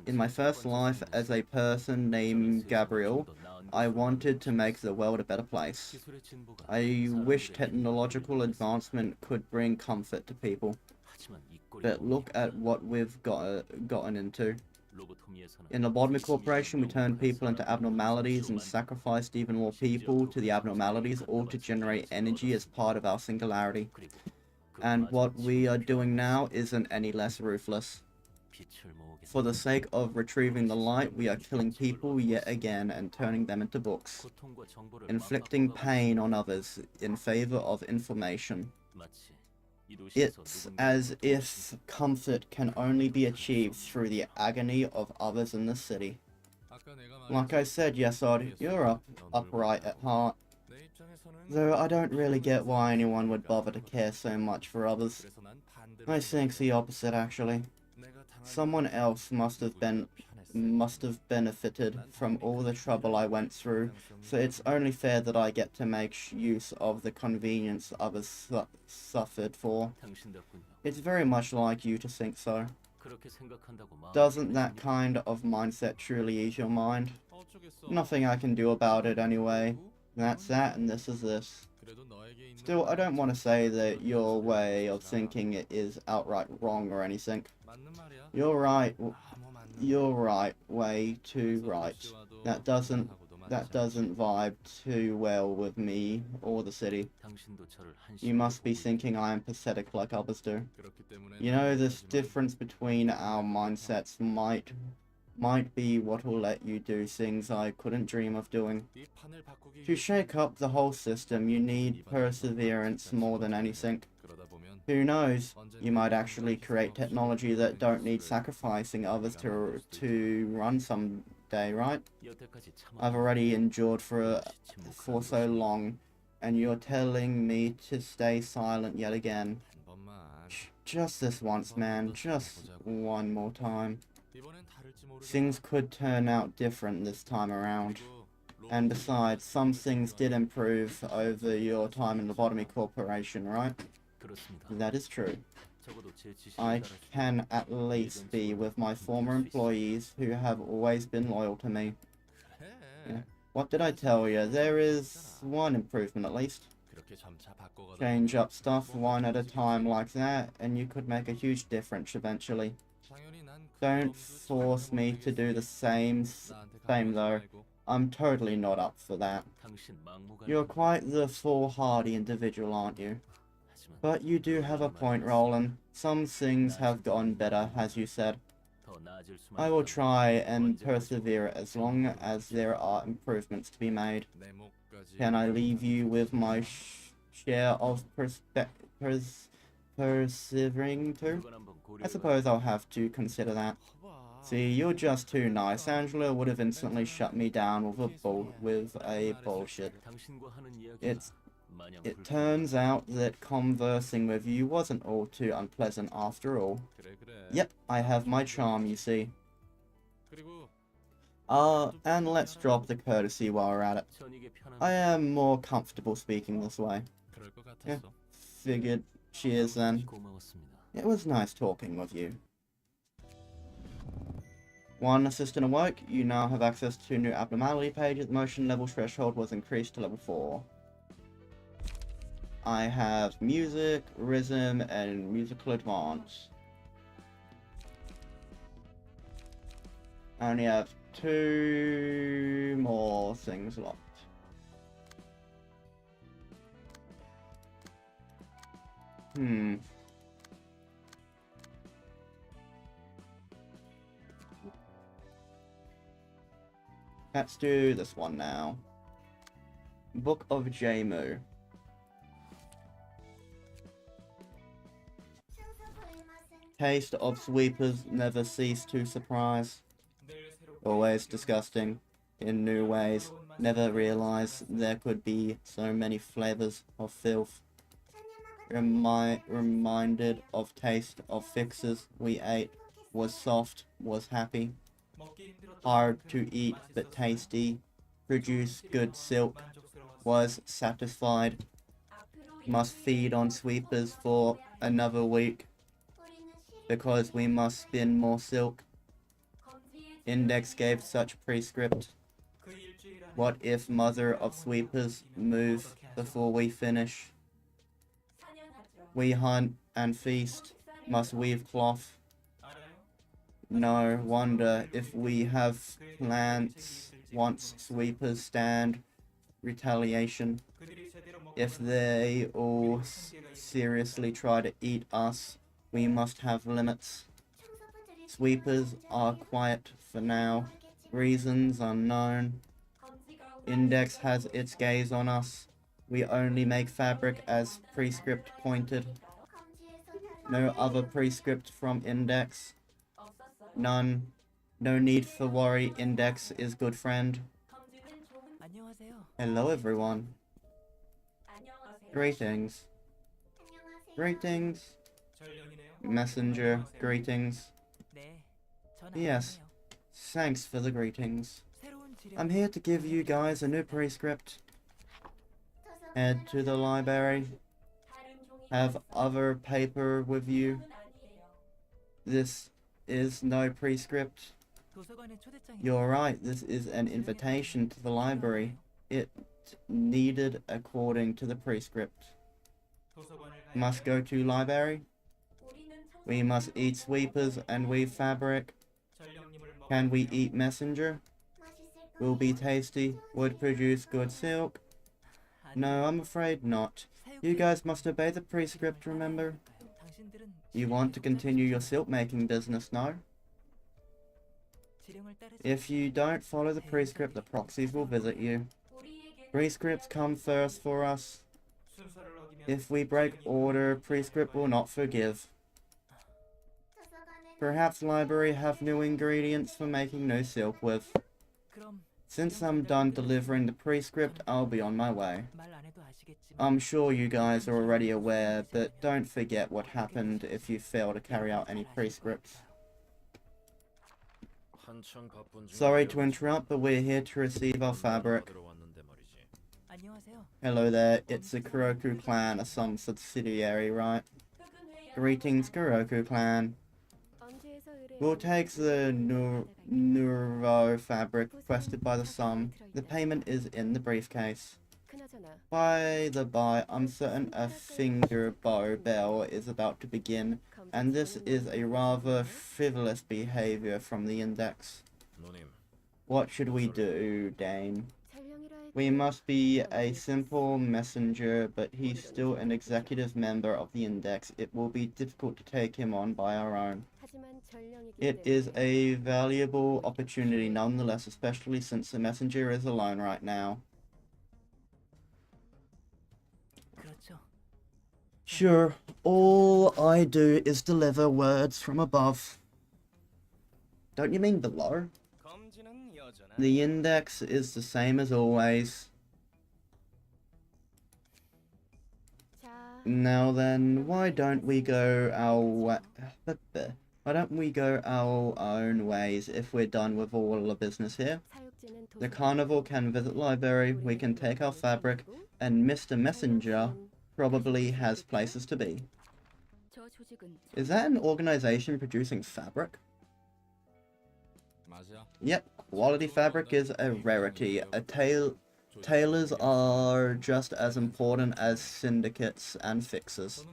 In my first life as a person named Gabriel, I wanted to make the world a better place. I wish technological advancement could bring comfort to people. But look at what we've gotten into. In Lobotomy Corporation, we turned people into abnormalities and sacrificed even more people to the abnormalities, all to generate energy as part of our singularity. And what we are doing now isn't any less ruthless. For the sake of retrieving the light, we are killing people yet again and turning them into books, inflicting pain on others in favor of information. It's as if comfort can only be achieved through the agony of others in the city. Like I said, Yesod, you're upright at heart. Though I don't really get why anyone would bother to care so much for others. I think the opposite, actually. Someone else must have benefited from all the trouble I went through, so it's only fair that I get to make use of the convenience others suffered for. It's very much like you to think so. Doesn't that kind of mindset truly ease your mind? Nothing I can do about it anyway. That's that, and this is this. Still, I don't want to say that your way of thinking is outright wrong or anything. You're right. You're right. Way too right. That doesn't vibe too well with me or the city. You must be thinking I am pathetic like others do. You know, this difference between our mindsets might be what will let you do things I couldn't dream of doing. To shake up the whole system, you need perseverance more than anything. Who knows? You might actually create technology that don't need sacrificing others to run someday, right? I've already endured for so long, and you're telling me to stay silent yet again. Just this once, man. Just one more time. Things could turn out different this time around. And besides, some things did improve over your time in the Lobotomy Corporation, right? That is true. I can at least be with my former employees who have always been loyal to me. Yeah. What did I tell you? There is one improvement at least. Change up stuff one at a time like that, and you could make a huge difference eventually. Don't force me to do the same though. I'm totally not up for that. You're quite the foolhardy individual, aren't you? But you do have a point, Roland. Some things have gotten better, as you said. I will try and persevere as long as there are improvements to be made. Can I leave you with my share of persevering too? I suppose I'll have to consider that. See, you're just too nice. Angela would have instantly shut me down with a bullshit. It turns out that conversing with you wasn't all too unpleasant after all. Yep, I have my charm, you see. And let's drop the courtesy while we're at it. I am more comfortable speaking this way. Yeah, figured. Cheers then. It was nice talking with you. One assistant awoke. You now have access to new abnormality pages. Motion level threshold was increased to level 4. I have music, rhythm, and musical advance. I only have 2 more things locked. Let's do this one now. Book of Jamu. Taste of sweepers never cease to surprise. Always disgusting in new ways. Never realized there could be so many flavors of filth. Reminded of taste of fixes we ate. Was soft, was happy. Hard to eat but tasty. Produced good silk. Was satisfied. Must feed on sweepers for another week. Because we must spin more silk. Index gave such prescript. What if mother of sweepers move before we finish? We hunt and feast, must weave cloth. No wonder if we have plants once sweepers stand retaliation. If they all seriously try to eat us, we must have limits. Sweepers are quiet for now, reasons unknown. Index has its gaze on us. We only make fabric as prescript pointed. No other prescript from Index. None. No need for worry, Index is good friend. Hello everyone. Greetings. Greetings. Messenger, greetings. Yes, thanks for the greetings. I'm here to give you guys a new prescript. Head to the library. Have other paper with you. This is no prescript. You're right, this is an invitation to the library. It needed according to the prescript. Must go to library. We must eat sweepers and weave fabric. Can we eat messenger? Will be tasty. Would produce good silk. No, I'm afraid not. You guys must obey the prescript, remember? You want to continue your silk making business, no? If you don't follow the prescript, the proxies will visit you. Prescripts come first for us. If we break order, Prescript will not forgive. Perhaps library have new ingredients for making new silk with. Since I'm done delivering the Prescript, I'll be on my way. I'm sure you guys are already aware, but don't forget what happened if you fail to carry out any Prescripts. Sorry to interrupt, but we're here to receive our fabric. Hello there, it's the Kuroku clan, some subsidiary, right? Greetings, Kuroku clan. We'll take the Neuro fabric requested by the sum. The payment is in the briefcase. By the by, I'm certain a finger bow bell is about to begin, and this is a rather frivolous behavior from the index. What should we do, Dame? We must be a simple messenger, but he's still an executive member of the index. It will be difficult to take him on by our own. It is a valuable opportunity nonetheless, especially since the messenger is alone right now. Sure, all I do is deliver words from above. Don't you mean below? The index is the same as always. Now then, why don't we go our own ways if we're done with all the business here? The carnival can visit library, we can take our fabric, and Mr. Messenger probably has places to be. Is that an organization producing fabric? Yep, quality fabric is a rarity. Tailors are just as important as syndicates and fixers.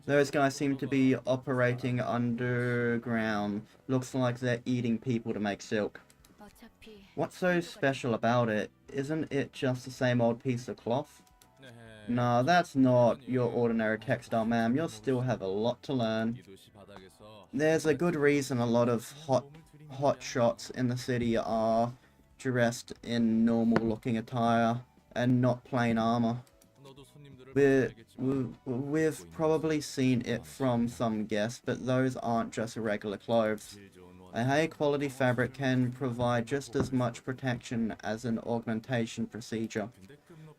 Those guys seem to be operating underground. Looks like they're eating people to make silk. What's so special about it? Isn't it just the same old piece of cloth? Nah, that's not your ordinary textile, ma'am. You'll still have a lot to learn. There's a good reason a lot of hot shots in the city are dressed in normal looking attire and not plain armor. We've probably seen it from some guests, but those aren't just regular clothes. A high quality fabric can provide just as much protection as an augmentation procedure.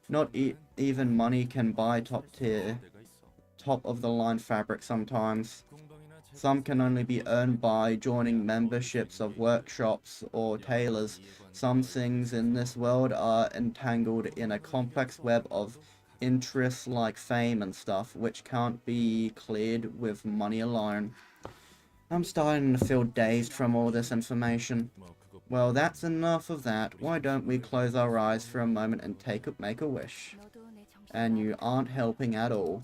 Not even money can buy top of the line fabric sometimes. Some can only be earned by joining memberships of workshops or tailors. Some things in this world are entangled in a complex web of interests like fame and stuff, which can't be cleared with money alone. I'm starting to feel dazed from all this information. Well, that's enough of that. Why don't we close our eyes for a moment and make a wish? And you aren't helping at all.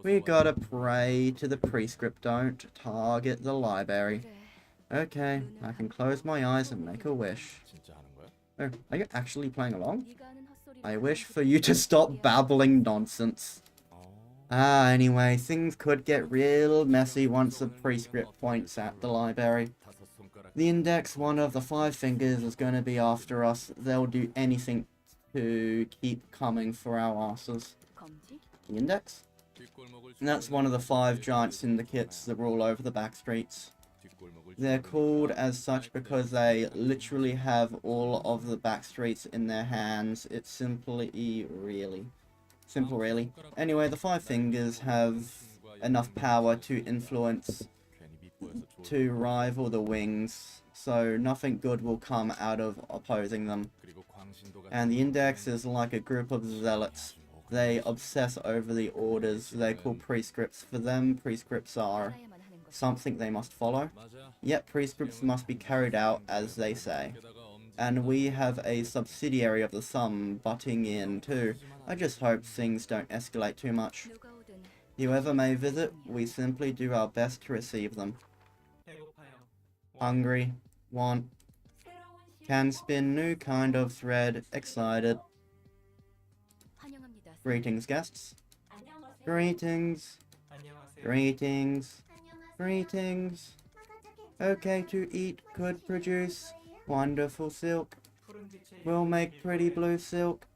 We gotta pray to the prescript, don't target the library. Okay, I can close my eyes and make a wish. Oh, are you actually playing along? I wish for you to stop babbling nonsense. Anyway, things could get real messy once the prescript points at the library. The index, one of the 5 fingers, is going to be after us. They'll do anything to keep coming for our asses. The index? And that's one of the 5 giant syndicates that rule over the back streets. They're called as such because they literally have all of the back streets in their hands. It's simple really. Anyway, the 5 fingers have enough power to influence to rival the wings, so nothing good will come out of opposing them. And the index is like a group of zealots. They obsess over the orders they call prescripts. For them, prescripts are something they must follow. Yet prescripts must be carried out as they say. And we have a subsidiary of the sum butting in too. I just hope things don't escalate too much. Whoever may visit, we simply do our best to receive them. Hungry, want, can spin new kind of thread, excited. Greetings, guests. Greetings. Greetings. Greetings. Okay to eat, could produce wonderful silk. We'll make pretty blue silk.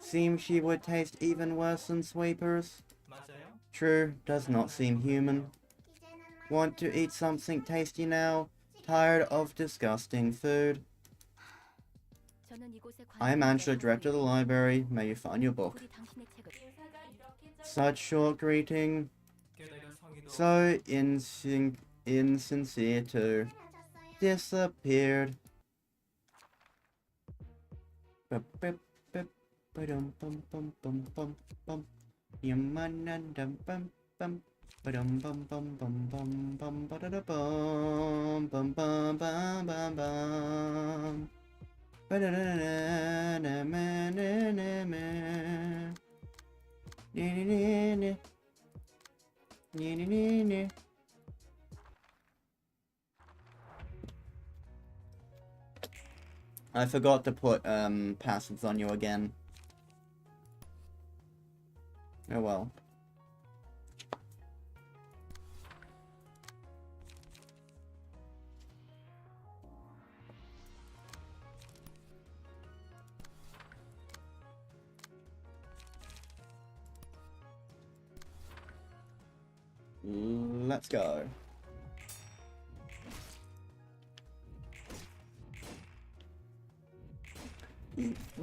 Seems she would taste even worse than sweepers. True, does not seem human. Want to eat something tasty now? Tired of disgusting food? I am Angela, director of the library. May you find your book. Such short greeting. So insincere too. Disappeared. I forgot to put passives on you again. Oh well. Let's go.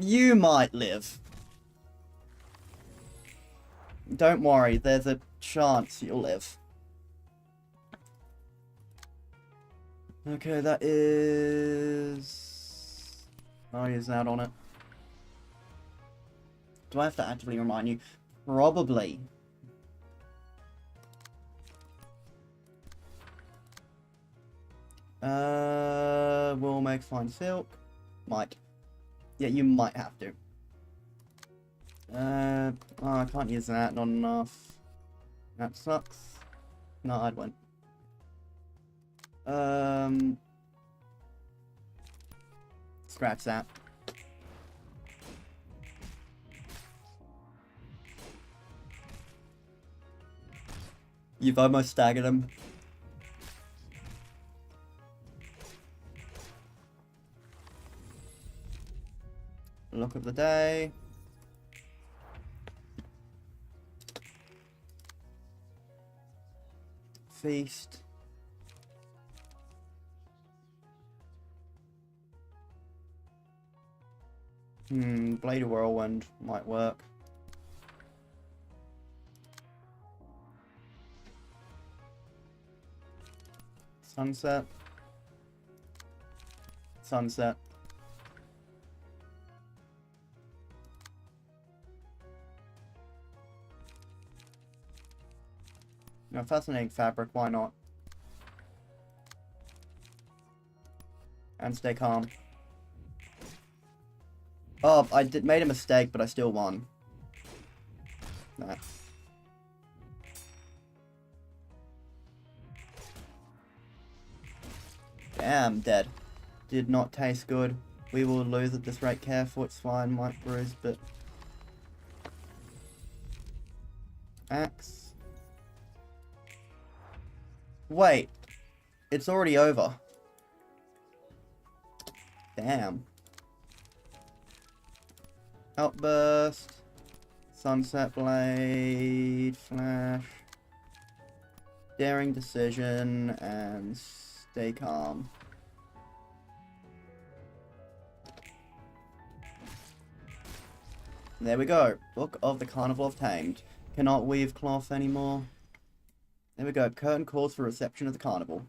You might live. Don't worry, there's a chance you'll live. Okay, that is... I'll use that on it. Do I have to actively remind you? Probably. Will make fine silk. Might. Yeah, you might have to. Oh, I can't use that, not enough. That sucks. No, I'd win. Scratch that. You've almost staggered him. Look of the day. Feast. Blade of Whirlwind might work. Sunset. Sunset. No, fascinating fabric, why not? And stay calm. Oh, I made a mistake, but I still won. Nah. Damn, dead. Did not taste good. We will lose at this rate. Careful, it's fine, might bruise, but... Axe. Wait. It's already over. Damn. Outburst. Sunset Blade. Flash. Daring Decision. And stay calm. There we go. Book of the Carnival of Tamed. Cannot weave cloth anymore. There we go. Curtain calls for reception of the carnival.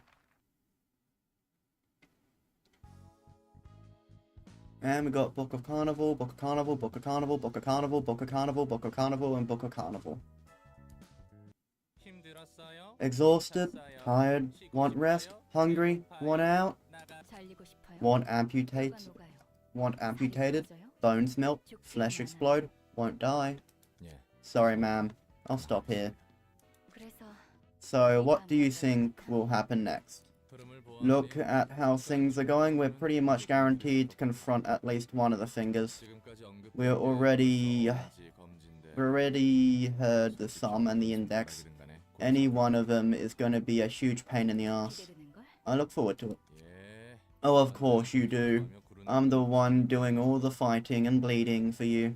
And we got Book of Carnival, Book of Carnival, Book of Carnival, Book of Carnival, Book of Carnival, Book of Carnival, and Book of Carnival. Exhausted, tired, want rest, hungry, want out, want amputated, bones melt, flesh explode, won't die. Sorry, ma'am. I'll stop here. So, what do you think will happen next? Look at how things are going. We're pretty much guaranteed to confront at least one of the fingers. We already heard the sum and the index. Any one of them is going to be a huge pain in the ass. I look forward to it. Oh, of course you do. I'm the one doing all the fighting and bleeding for you.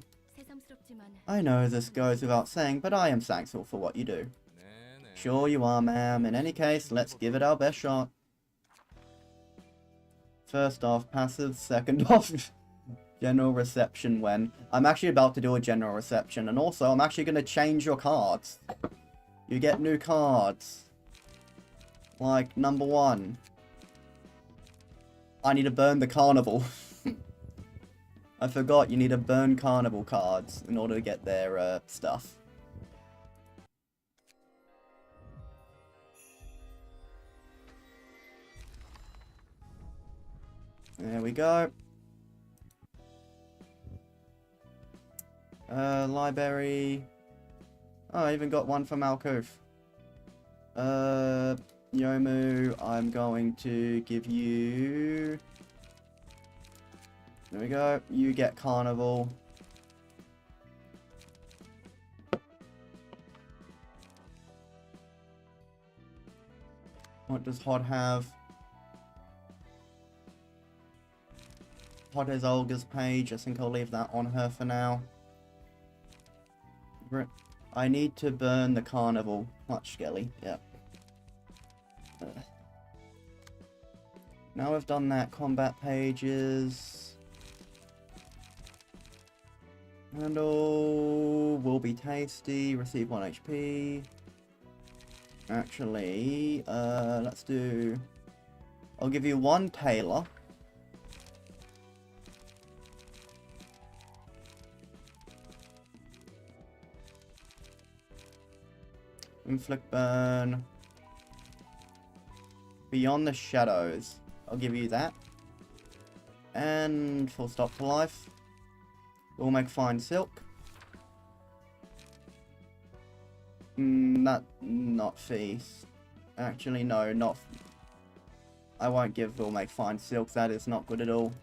I know this goes without saying, but I am thankful for what you do. Sure you are, ma'am. In any case, let's give it our best shot. First off, passive. Second off, general reception when. I'm actually about to do a general reception, and also I'm actually going to change your cards. You get new cards. Like, number 1. I need to burn the carnival. I forgot you need to burn carnival cards in order to get their stuff. There we go. Library. Oh, I even got one from Alcove. Yomu, I'm going to give you... There we go. You get Carnival. What does Hod have? Hod has Olga's page. I think I'll leave that on her for now. I need to burn the Carnival. Clutchskelly. Yep. Now we've done that, combat pages. Handle will be tasty. Receive 1 HP. Actually, let's do... I'll give you 1 Tailor. Inflict burn. Beyond the Shadows. I'll give you that. And full stop to life. We'll make fine silk. Not feast. Actually, no, not. I won't give we'll make fine silk. That is not good at all.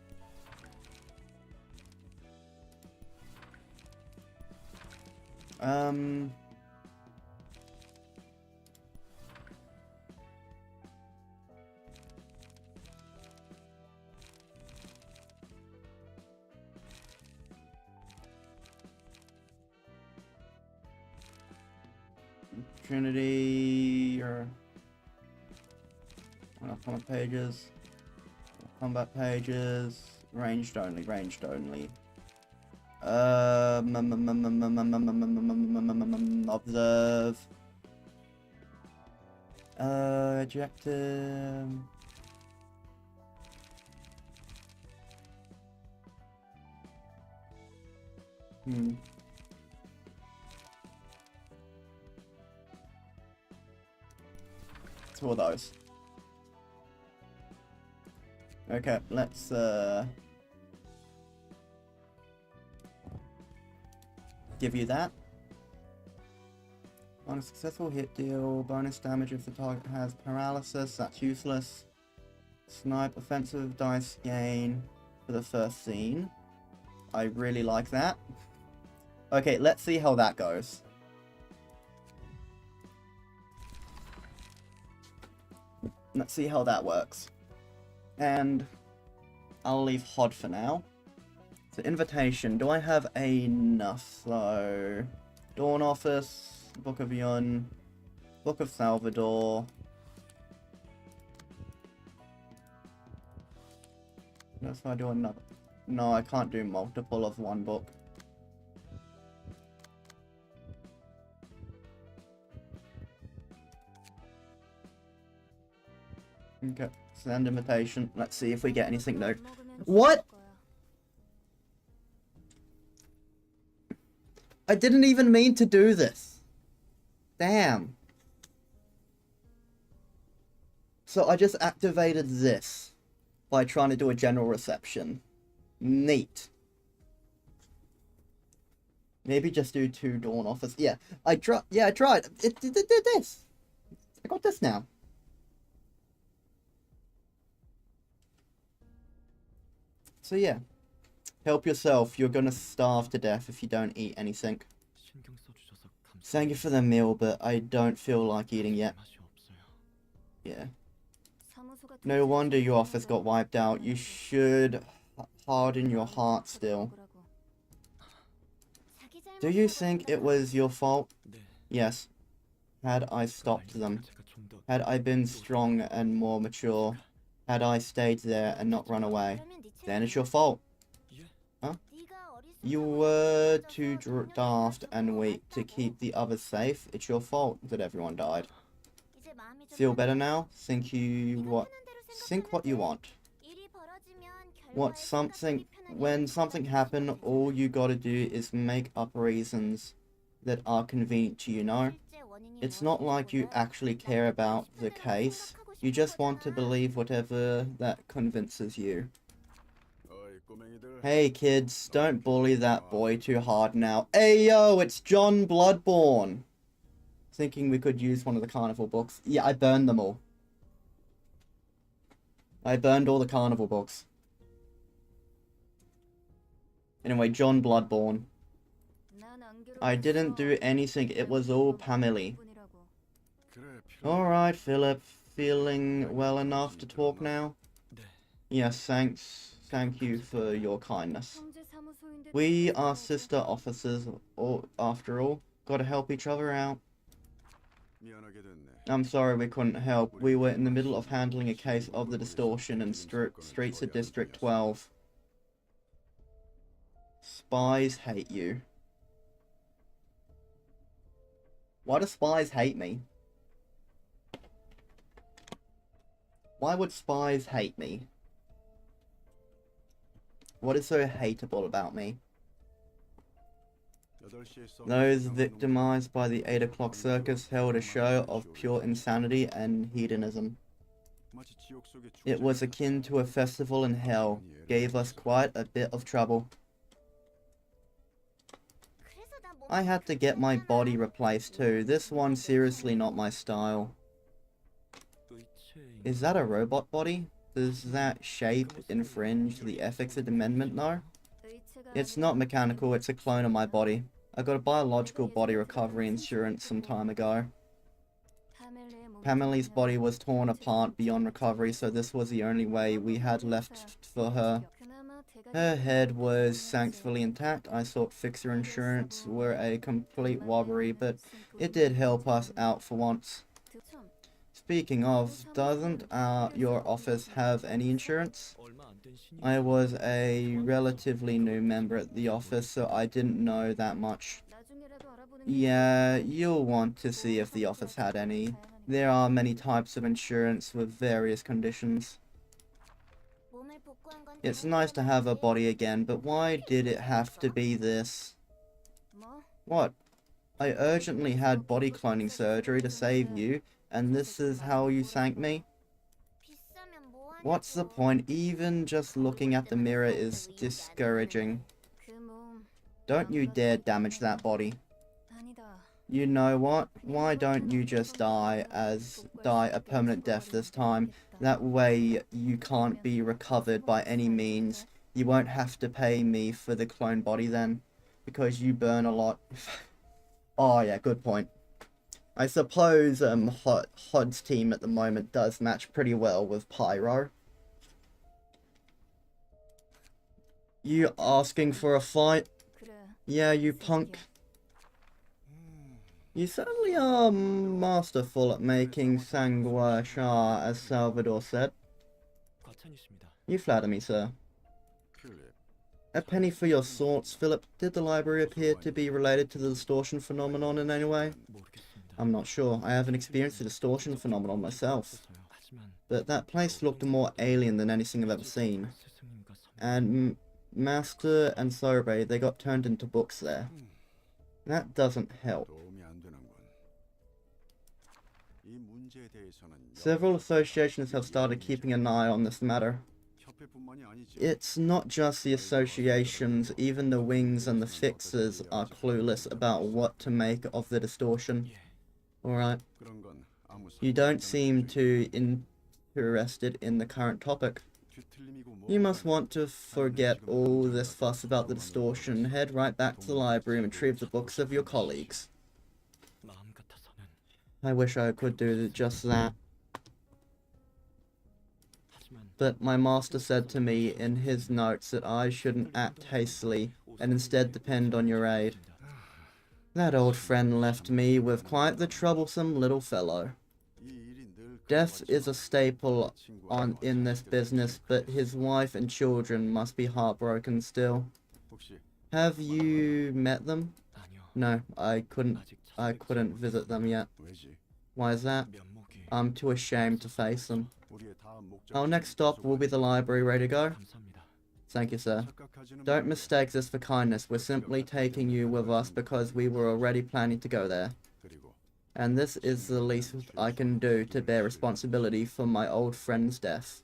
Trinity or combat pages, ranged only, observe, ejected, Two of those. Okay, let's give you that. On a successful hit deal, bonus damage if the target has paralysis, that's useless. Snipe offensive dice gain for the first scene. I really like that. Okay, let's see how that goes. Let's see how that works. And I'll leave Hod for now. So invitation, do I have enough? So Dawn Office, Book of Yun, Book of Salvador. That's if I do another. No, I can't do multiple of one book. Okay, send invitation. Let's see if we get anything though. What? I didn't even mean to do this. Damn. So I just activated this by trying to do a general reception. Neat. Maybe just do 2 Dawn Office. Yeah, I tried. Yeah, I tried. It did this. I got this now. So yeah, help yourself. You're gonna starve to death if you don't eat anything. Thank you for the meal, but I don't feel like eating yet. Yeah. No wonder your office got wiped out. You should harden your heart still. Do you think it was your fault? Yes. Had I stopped them, had I been strong and more mature, had I stayed there and not run away, then it's your fault. Huh? You were too daft and weak to keep the others safe. It's your fault that everyone died. Feel better now? Think what you want. When something happened, all you gotta do is make up reasons that are convenient to you, no? It's not like you actually care about the case. You just want to believe whatever that convinces you. Hey kids, don't bully that boy too hard now. Hey yo, it's John Bloodborne. Thinking we could use one of the carnival books. Yeah, I burned them all. I burned all the carnival books. Anyway, John Bloodborne. I didn't do anything, it was all Pamely. Alright, Philip. Feeling well enough to talk now? Yes, thanks. Thank you for your kindness. We are sister officers, after all. Gotta help each other out. I'm sorry we couldn't help. We were in the middle of handling a case of the distortion in streets of District 12. Spies hate you. Why do spies hate me? Why would spies hate me? What is so hateable about me? Those victimized by the 8 o'clock circus held a show of pure insanity and hedonism. It was akin to a festival in hell. Gave us quite a bit of trouble. I had to get my body replaced too. This one's seriously not my style. Is that a robot body? Does that shape infringe the ethics amendment though? It's not mechanical, it's a clone of my body. I got a biological body recovery insurance some time ago. Pamela's body was torn apart beyond recovery, so this was the only way we had left for her. Her head was thankfully intact. I thought fixer insurance were a complete robbery, but it did help us out for once. Speaking of, doesn't your office have any insurance? I was a relatively new member at the office, so I didn't know that much. Yeah, you'll want to see if the office had any. There are many types of insurance with various conditions. It's nice to have a body again, but why did it have to be this? What? I urgently had body cloning surgery to save you, and this is how you thank me? What's the point? Even just looking at the mirror is discouraging. Don't you dare damage that body. You know what? Why don't you just die a permanent death this time? That way you can't be recovered by any means. You won't have to pay me for the clone body then, because you burn a lot. Oh yeah, good point. I suppose HOD's team at the moment does match pretty well with Pyro. You asking for a fight? Yeah, you punk. You certainly are masterful at making sangua sha, as Salvador said. You flatter me, sir. A penny for your thoughts, Philip. Did the library appear to be related to the distortion phenomenon in any way? I'm not sure. I haven't experienced the distortion phenomenon myself. But that place looked more alien than anything I've ever seen. And Master and Sobe, they got turned into books there. That doesn't help. Several associations have started keeping an eye on this matter. It's not just the associations, even the wings and the fixers are clueless about what to make of the distortion. Alright. You don't seem too interested in the current topic. You must want to forget all this fuss about the distortion, head right back to the library and retrieve the books of your colleagues. I wish I could do just that. But my master said to me in his notes that I shouldn't act hastily and instead depend on your aid. That old friend left me with quite the troublesome little fellow. Death is a staple in this business, but his wife and children must be heartbroken still. Have you met them? No, I couldn't visit them yet. Why is that? I'm too ashamed to face them. Our next stop will be the library. Ready to go? Thank you, sir. Don't mistake this for kindness. We're simply taking you with us because we were already planning to go there. And this is the least I can do to bear responsibility for my old friend's death.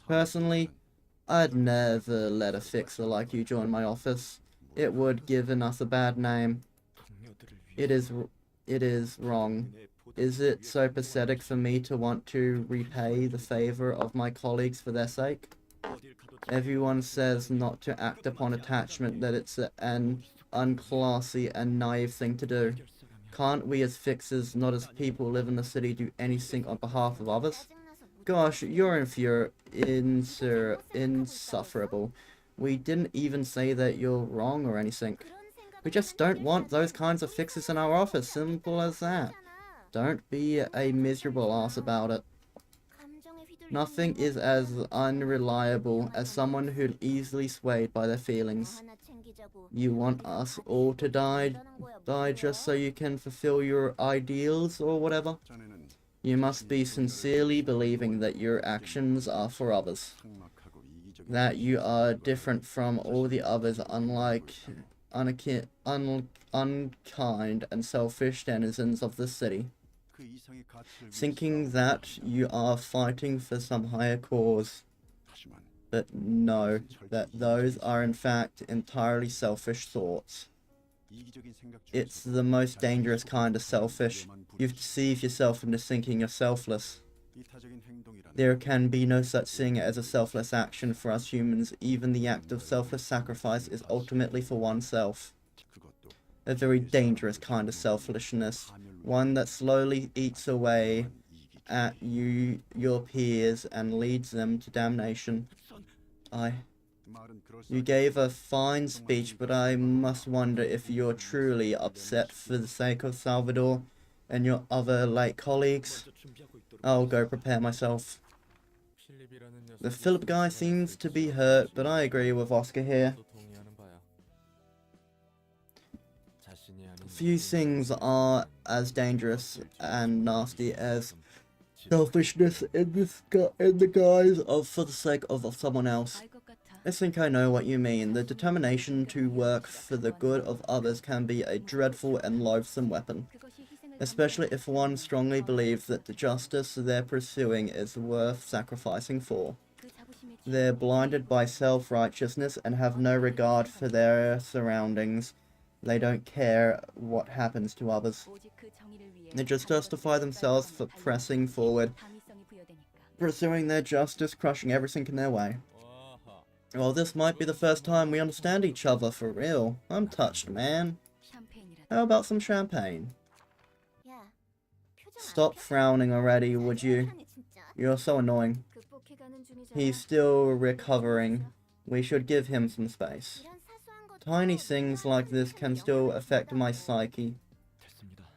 Personally, I'd never let a fixer like you join my office. It would give us a bad name. It is wrong. Is it so pathetic for me to want to repay the favor of my colleagues for their sake? Everyone says not to act upon attachment, that it's an unclassy and naive thing to do. Can't we as fixers, not as people who live in the city, do anything on behalf of others? Gosh, you're insufferable. We didn't even say that you're wrong or anything. We just don't want those kinds of fixers in our office, simple as that. Don't be a miserable ass about it. Nothing is as unreliable as someone who's easily swayed by their feelings. You want us all to die just so you can fulfill your ideals or whatever? You must be sincerely believing that your actions are for others. That you are different from all the others, unlike unkind and selfish denizens of the city. Thinking that you are fighting for some higher cause. But no, that those are in fact entirely selfish thoughts. It's the most dangerous kind of selfish. You deceive yourself into thinking you're selfless. There can be no such thing as a selfless action for us humans. Even the act of selfless sacrifice is ultimately for oneself. A very dangerous kind of selfishness. One that slowly eats away at your peers, and leads them to damnation. You gave a fine speech, but I must wonder if you're truly upset for the sake of Salvador and your other late colleagues. I'll go prepare myself. The Philip guy seems to be hurt, but I agree with Oscar here. Few things are as dangerous and nasty as selfishness in the guise of for the sake of someone else. I think I know what you mean. The determination to work for the good of others can be a dreadful and loathsome weapon, especially if one strongly believes that the justice they're pursuing is worth sacrificing for. They're blinded by self-righteousness and have no regard for their surroundings. They don't care what happens to others. They just justify themselves for pressing forward, pursuing their justice, crushing everything in their way. Well, this might be the first time we understand each other for real. I'm touched, man. How about some champagne? Stop frowning already, would you? You're so annoying. He's still recovering. We should give him some space. Tiny things like this can still affect my psyche.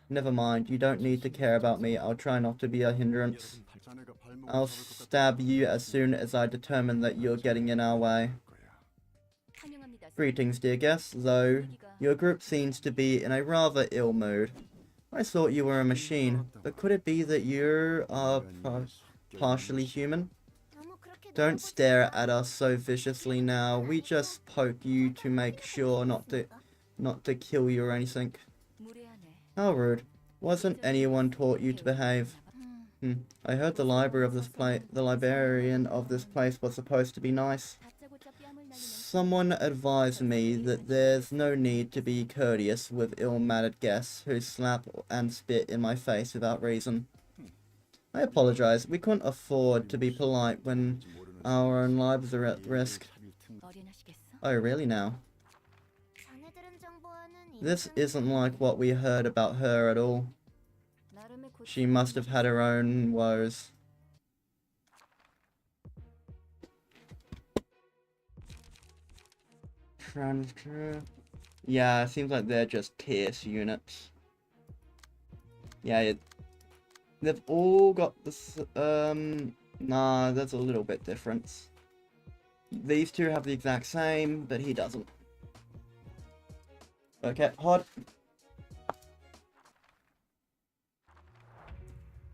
Never mind, you don't need to care about me. I'll try not to be a hindrance. I'll stab you as soon as I determine that you're getting in our way. Greetings, dear guests, though your group seems to be in a rather ill mood. I thought you were a machine, but could it be that you are partially human? Don't stare at us so viciously now. We just poke you to make sure not to kill you or anything. How rude. Wasn't anyone taught you to behave? I heard the librarian of this place was supposed to be nice. Someone advised me that there's no need to be courteous with ill-mannered guests who slap and spit in my face without reason. I apologize. We couldn't afford to be polite when our own lives are at risk. Oh, really now? This isn't like what we heard about her at all. She must have had her own woes. Transfer. Yeah, it seems like they're just Pierce units. Yeah, they've all got this, nah, there's a little bit difference. These two have the exact same, but he doesn't. Okay, hot.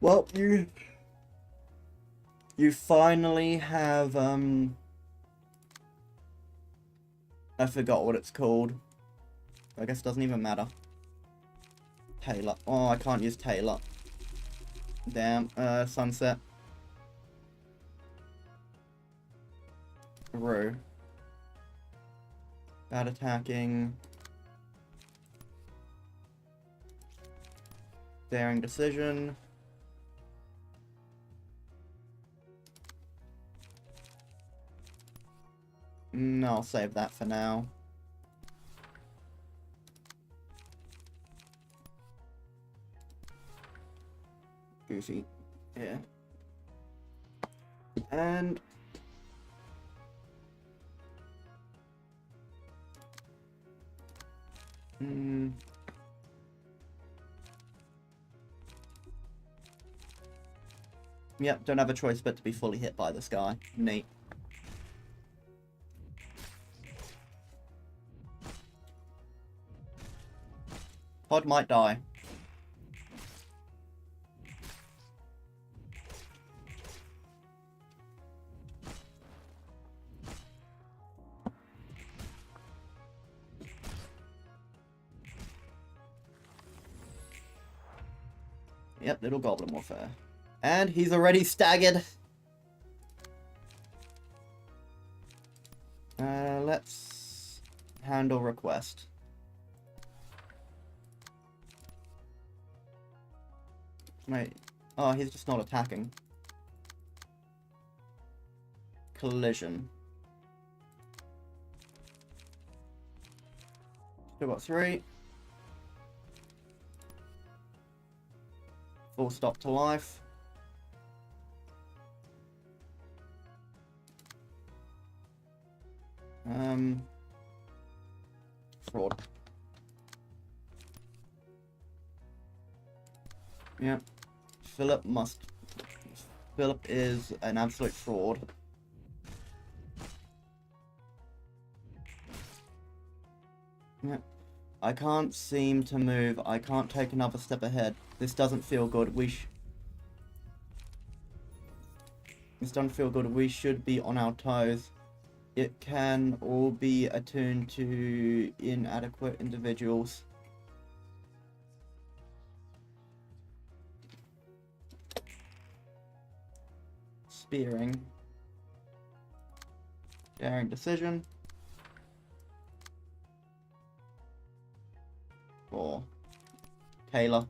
Well, you finally have, I forgot what it's called. I guess it doesn't even matter. Taylor. Oh, I can't use Taylor. Damn, Sunset. Rue. Bad attacking. Daring decision. No, I'll save that for now. Goosey. Yeah. And yep, don't have a choice but to be fully hit by this guy. Neat. Pod might die. Yep, little goblin warfare. And he's already staggered. Let's handle request. Wait. Oh, he's just not attacking. Collision. Still got 3. Full stop to life. Fraud. Yep. Philip is an absolute fraud. Yep. I can't seem to move. I can't take another step ahead. This doesn't feel good. This doesn't feel good. We should be on our toes. It can all be attuned to inadequate individuals. Spearing. Daring decision. 4. Taylor.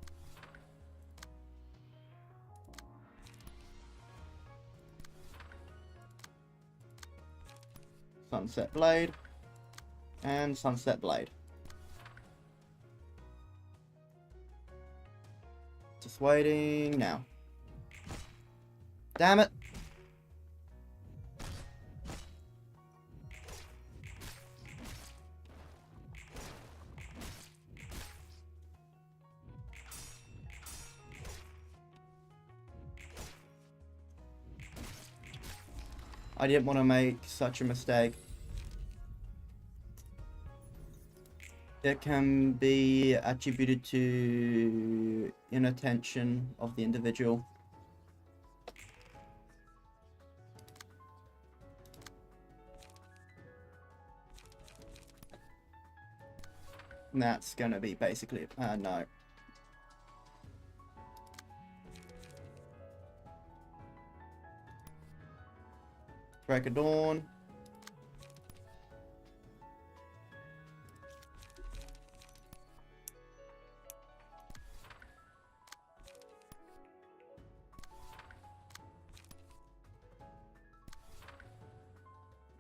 Sunset Blade. And Sunset Blade. Just waiting now. Damn it! I didn't want to make such a mistake. It can be attributed to inattention of the individual. And that's gonna be basically, no. Break of Dawn.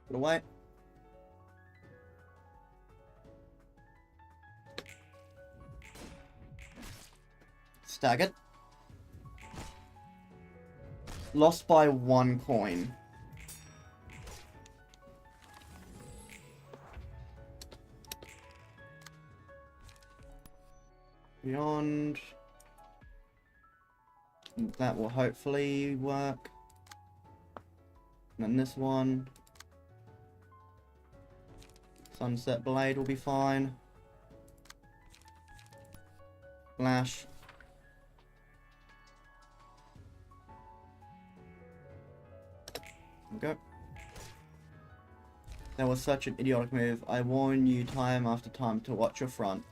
Put away. Staggered. Lost by 1 coin. beyond. That will hopefully work. And then this one. Sunset Blade will be fine. Flash. There we go. That was such an idiotic move. I warn you time after time to watch your front.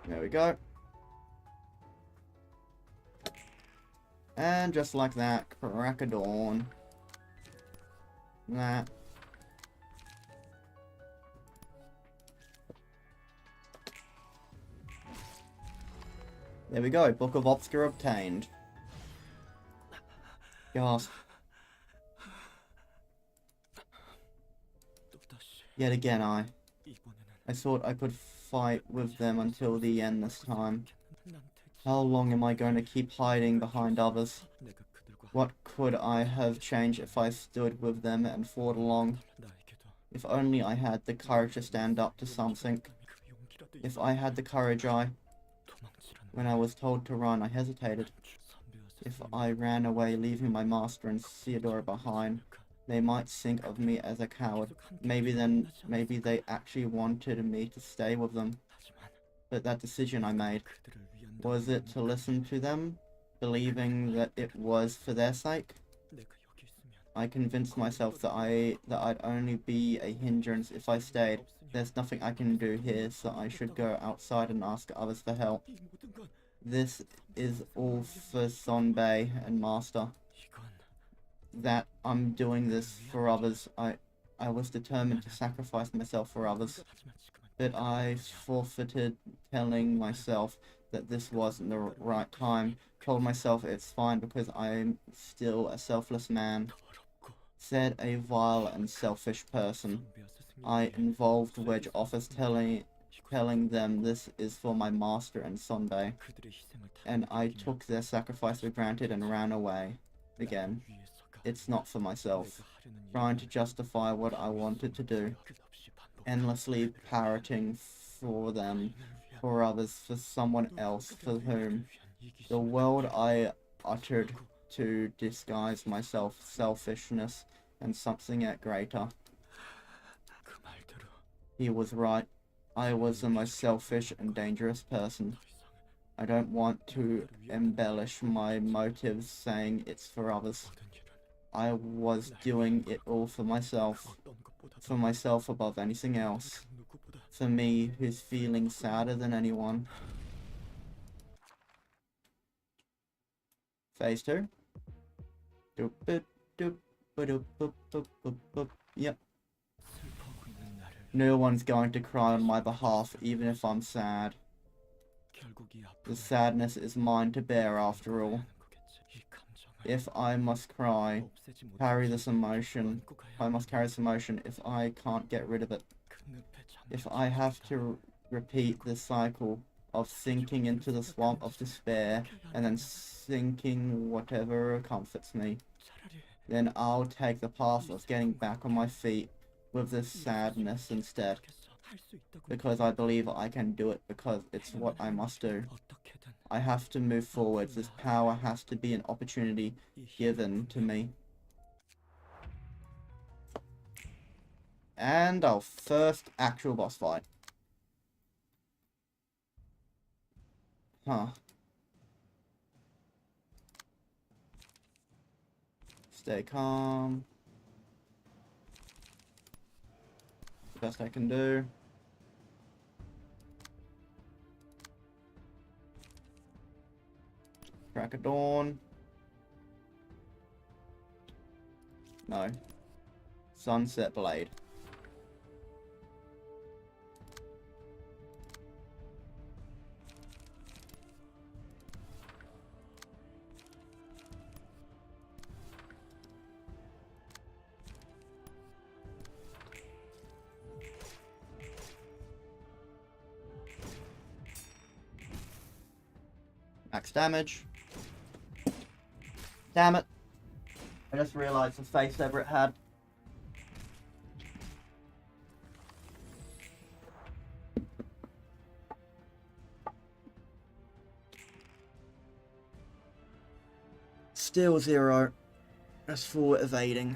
There we go. And just like that, crack of dawn. That. There we go, Book of Obscure obtained. Gasp. Yet again I thought I could fight with them until the end this time. How long am I going to keep hiding behind others? What could I have changed if I stood with them and fought along? If only I had the courage to stand up to something. If I had the courage When I was told to run, I hesitated. If I ran away, leaving my master and Theodora behind, they might think of me as a coward. Maybe they actually wanted me to stay with them. But that decision I made, was it to listen to them, believing that it was for their sake? I convinced myself that I'd only be a hindrance if I stayed. There's nothing I can do here, so I should go outside and ask others for help. This is all for Sonbei and Master. That I'm doing this for others. I was determined to sacrifice myself for others. But I forfeited telling myself that this wasn't the right time. Told myself it's fine because I'm still a selfless man. Said a vile and selfish person. I involved Wedge Office telling them this is for my master and Sonbei. And I took their sacrifice for granted and ran away. Again, it's not for myself. Trying to justify what I wanted to do. Endlessly parroting for them, for others, for someone else, for whom. The word I uttered to disguise my selfishness and something yet greater. He was right. I was the most selfish and dangerous person. I don't want to embellish my motives saying it's for others. I was doing it all for myself above anything else. For me, who's feeling sadder than anyone. Phase 2. Yep. No one's going to cry on my behalf, even if I'm sad. The sadness is mine to bear after all. If I must cry, carry this emotion. I must carry this emotion if I can't get rid of it. If I have to repeat the cycle of sinking into the swamp of despair and then sinking whatever comforts me, then I'll take the path of getting back on my feet with this sadness instead. Because I believe I can do it, because it's what I must do. I have to move forward. This power has to be an opportunity given to me. And our first actual boss fight. Huh. Stay calm. The best I can do. Crack of dawn. No. Sunset blade. Max damage. Damn it. I just realised the face ever it had. Still 0. That's for evading.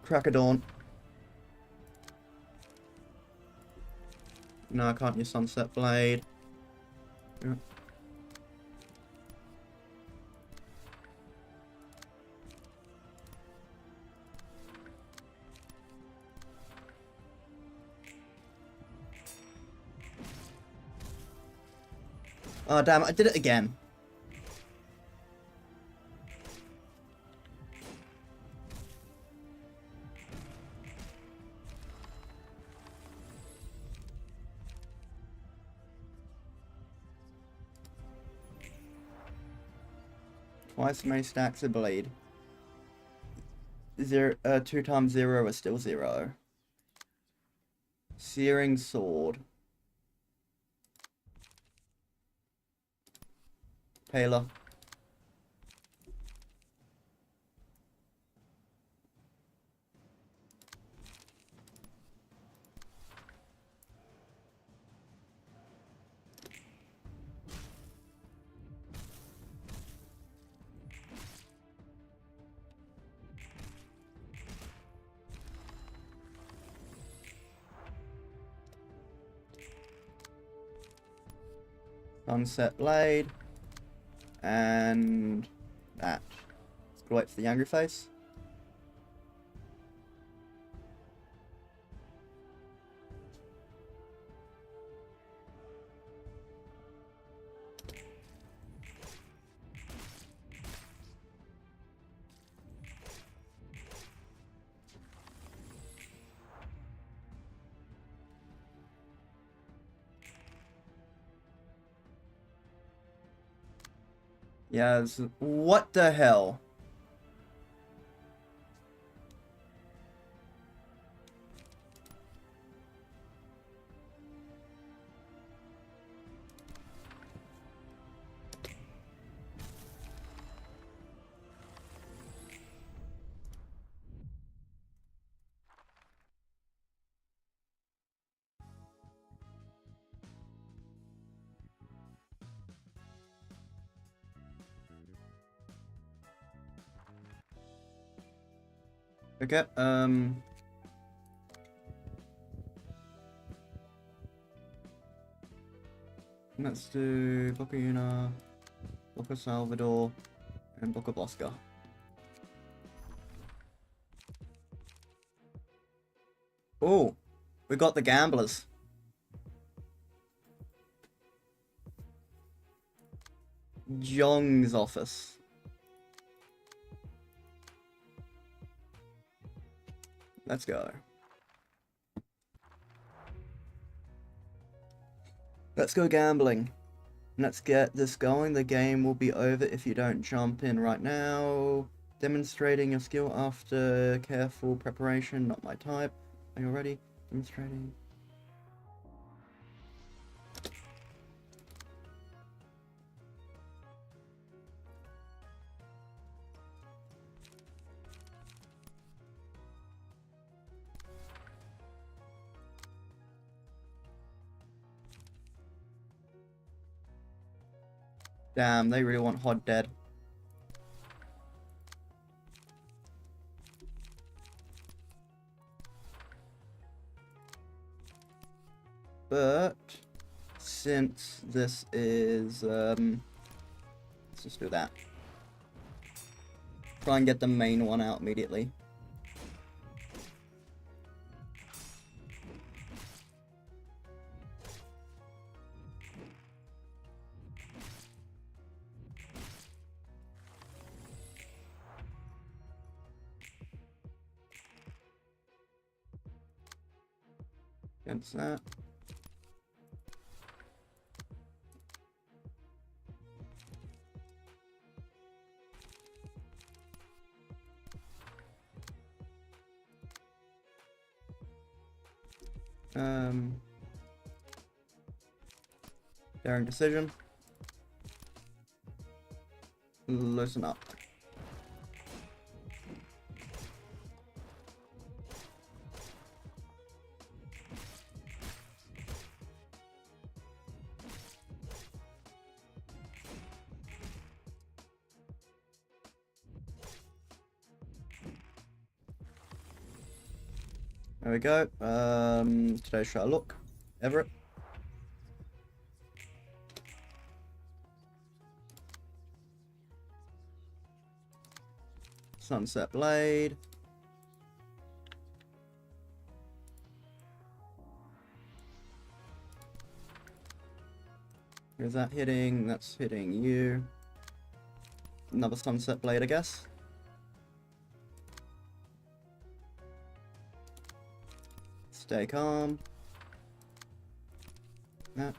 Crack of dawn. No, I can't use sunset blade. Yeah. Oh damn, I did it again. Twice as many stacks of blade. 2 times 0 is still 0. Searing sword. Paler. Sunset blade. And that. Let's wait for the angry face. Yes, what the hell? Okay, let's do Boca Una, Boca Salvador, and Boca Bosca. Oh, we got the gamblers. Jong's office. Let's go. Let's go gambling. Let's get this going. The game will be over if you don't jump in right now. Demonstrating your skill after careful preparation. Not my type. Are you ready? Demonstrating. Damn, they really want Hod dead. But since this is let's just do that. Try and get the main one out immediately. Against that. Daring decision. Listen up. There we go. Today's show look. Everett. Sunset Blade. Is that hitting? That's hitting you. Another Sunset Blade, I guess. Stay calm. Yeah.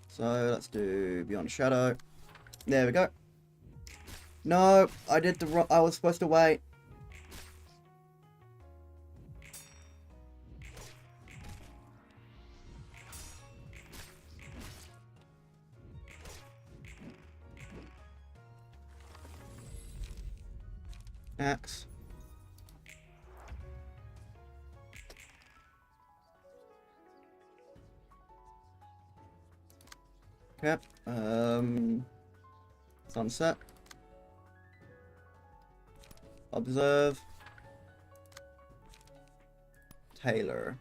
So let's do Beyond Shadow. There we go. No, I did the wrong. I was supposed to wait. Axe. Okay. Sunset. Observe. Taylor.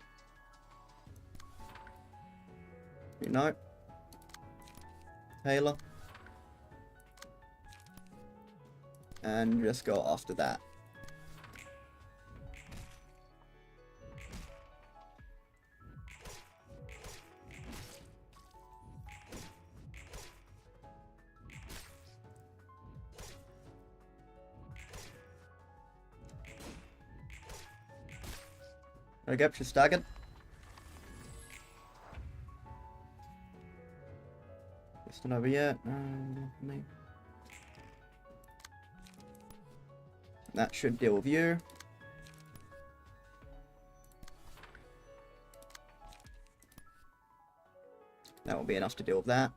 You know. Taylor. And just go after that. There we go, she's staggered. It's not over yet. Me. That should deal with you. That will be enough to deal with that.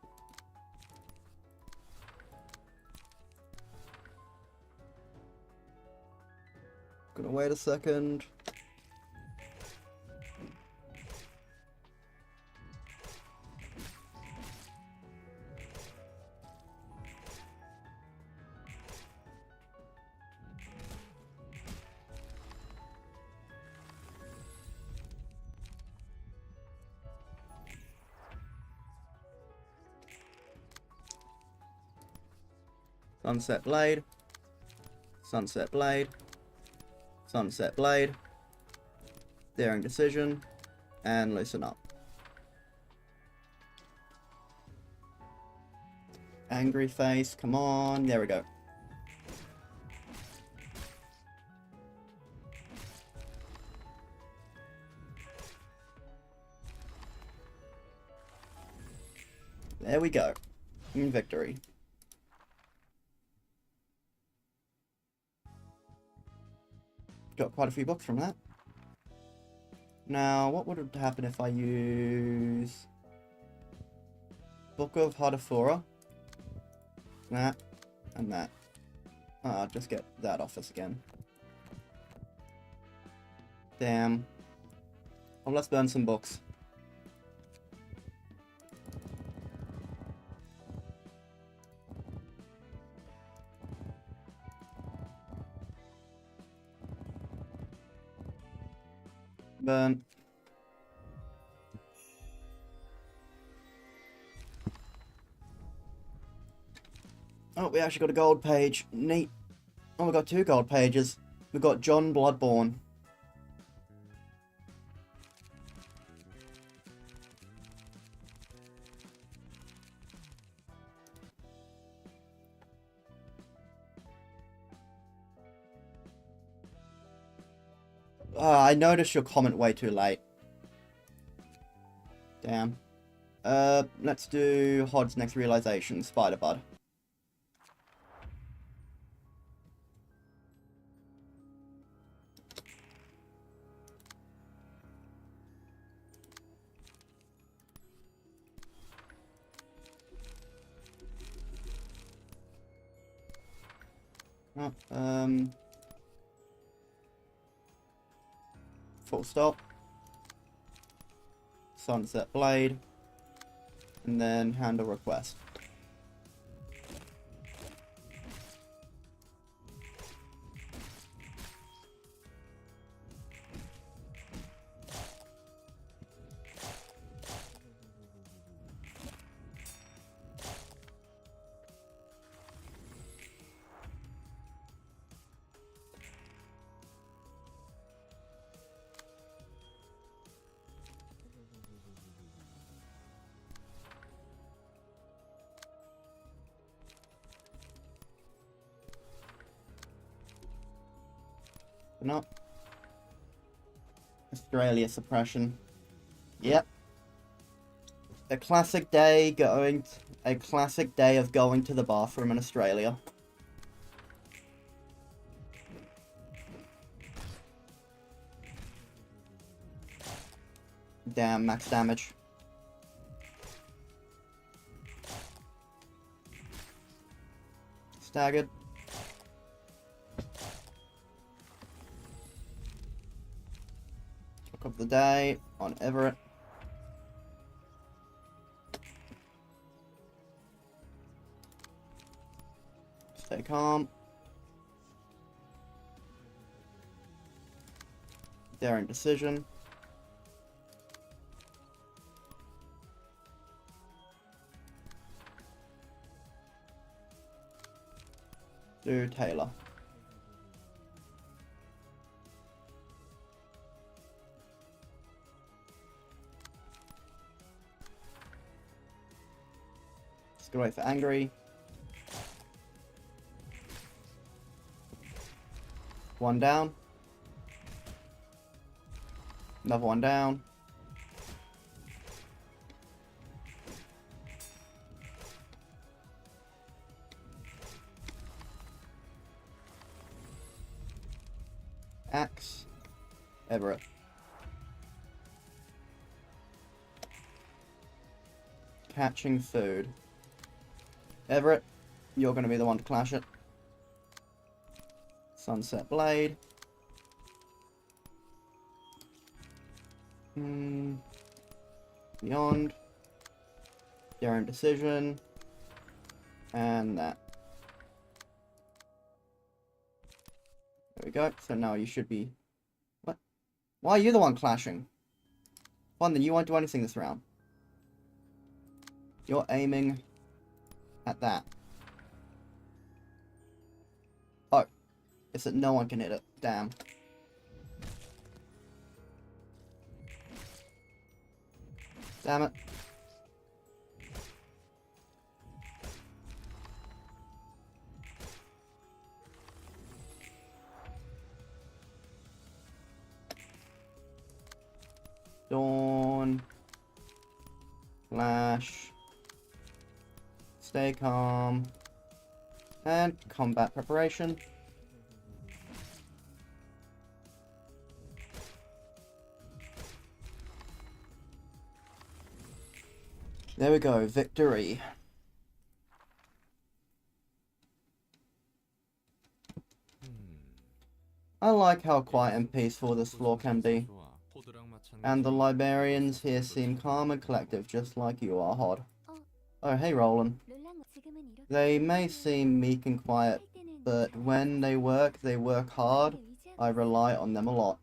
Gonna wait a second. Sunset Blade. Sunset Blade. Sunset Blade. Daring Decision. And loosen up. Angry Face. Come on. There we go. There we go. Victory. Got quite a few books from that. Now, what would happen if I use Book of Hadafura, that, and that? I'll just get that off us again. Damn. Well, let's burn some books. Burn. Oh, we actually got a gold page. Neat. Oh, we got 2 gold pages. We got John Bloodborne. I noticed your comment way too late. Damn. Let's do Hod's next realization, Spider Bud. Oh, full stop. Sunset Blade. And then handle request. Open up. Australia suppression. Yep. A classic day of going to the bathroom in Australia. Damn, max damage. Staggered. Talk of the day on Everett. Stay calm. Daring decision. Do Taylor. Let's go away for angry. One down. Another one down. Axe. Everett. Catching food. Everett, you're going to be the one to clash it. Sunset Blade. Beyond. Daring Decision. And that. There we go. So now you should be... What? Why are you the one clashing? Fun, then you won't do anything this round. You're aiming at that. Oh. It's that no one can hit it. Damn. Damn it. Dawn. Flash. Stay calm. And combat preparation. There we go, victory. I like how quiet and peaceful this floor can be. And the librarians here seem calm and collective, just like you are, Hod. Oh, hey, Roland. They may seem meek and quiet, but when they work hard. I rely on them a lot.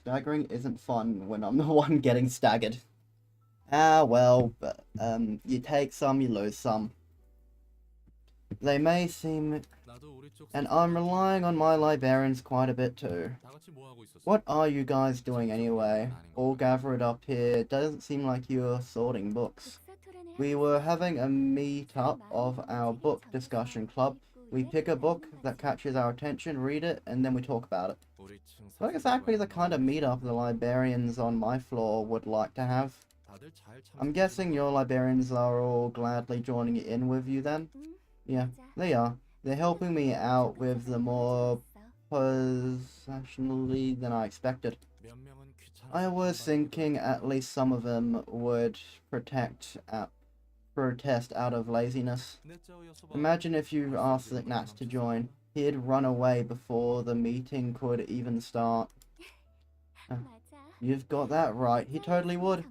Staggering isn't fun when I'm the one getting staggered. Ah, well, but, you take some, you lose some. They may seem... And I'm relying on my librarians quite a bit too. What are you guys doing anyway? All gathered up here, doesn't seem like you're sorting books. We were having a meet-up of our book discussion club. We pick a book that catches our attention, read it, and then we talk about it. Not exactly the kind of meet-up the librarians on my floor would like to have. I'm guessing your librarians are all gladly joining in with you then? Yeah, they are. They're helping me out with the more professionally than I expected. I was thinking at least some of them would protest out of laziness. Imagine if you asked Ignatz to join. He'd run away before the meeting could even start. You've got that right, he totally would.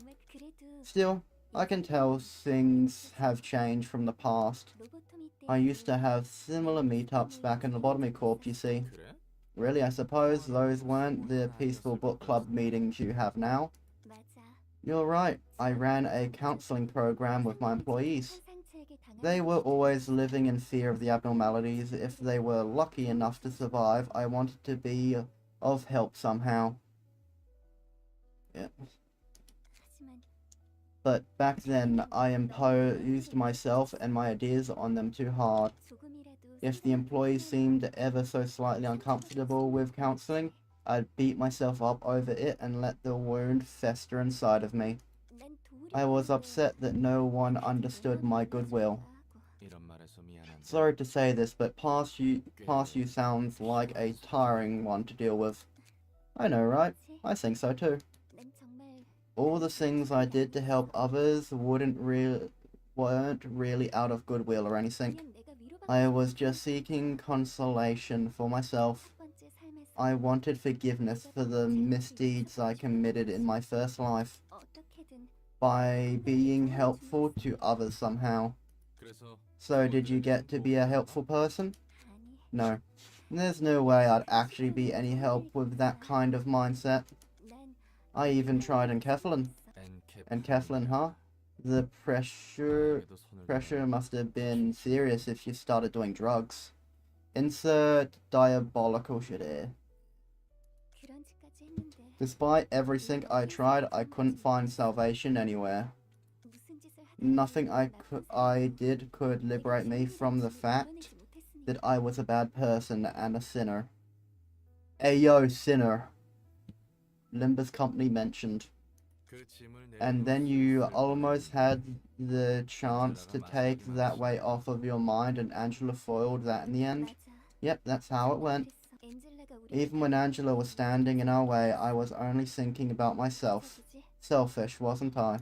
Still, I can tell things have changed from the past. I used to have similar meetups back in the Lobotomy Corp, you see. Really, I suppose those weren't the peaceful book club meetings you have now. You're right, I ran a counseling program with my employees. They were always living in fear of the abnormalities. If they were lucky enough to survive, I wanted to be of help somehow. Yeah. But back then, I imposed myself and my ideas on them too hard. If the employees seemed ever so slightly uncomfortable with counseling, I'd beat myself up over it and let the wound fester inside of me. I was upset that no one understood my goodwill. Sorry to say this, but past you sounds like a tiring one to deal with. I know, right? I think so too. All the things I did to help others weren't really out of goodwill or anything. I was just seeking consolation for myself. I wanted forgiveness for the misdeeds I committed in my first life by being helpful to others somehow. So did you get to be a helpful person? No. There's no way I'd actually be any help with that kind of mindset. I even tried Enkephalin. Enkephalin, huh? The pressure must have been serious if you started doing drugs. Insert diabolical shit here. Despite everything I tried, I couldn't find salvation anywhere. Nothing I did could liberate me from the fact that I was a bad person and a sinner. Ayo, sinner. Limber's company mentioned. And then you almost had the chance to take that weight off of your mind, and Angela foiled that in the end. Yep, that's how it went. Even when Angela was standing in our way, I was only thinking about myself. Selfish, wasn't I?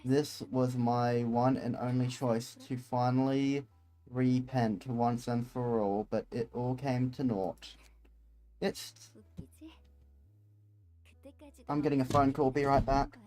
This was my one and only choice, to finally repent once and for all, but it all came to naught. I'm getting a phone call, be right back.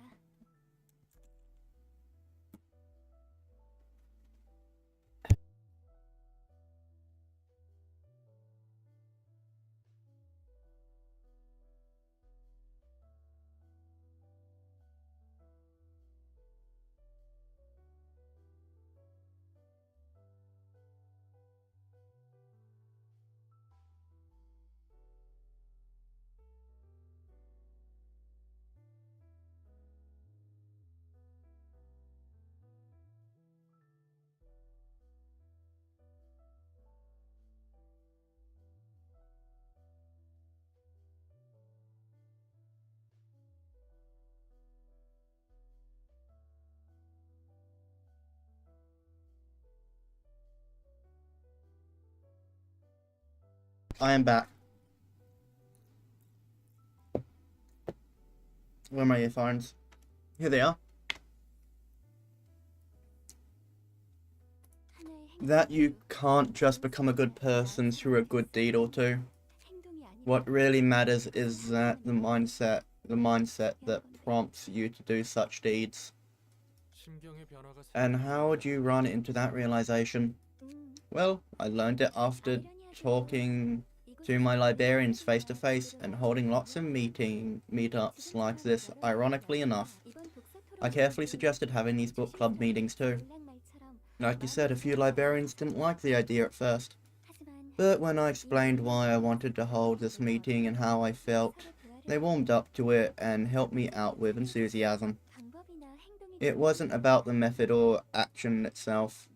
I am back. Where are my earphones? Here they are. That you can't just become a good person through a good deed or two. What really matters is that the mindset that prompts you to do such deeds. And how would you run into that realization? Well, I learned it after talking to my librarians face to face and holding lots of meetups like this. Ironically enough, I carefully suggested having these book club meetings too. Like you said, a few librarians didn't like the idea at first. But when I explained why I wanted to hold this meeting and how I felt, they warmed up to it and helped me out with enthusiasm. It wasn't about the method or action itself.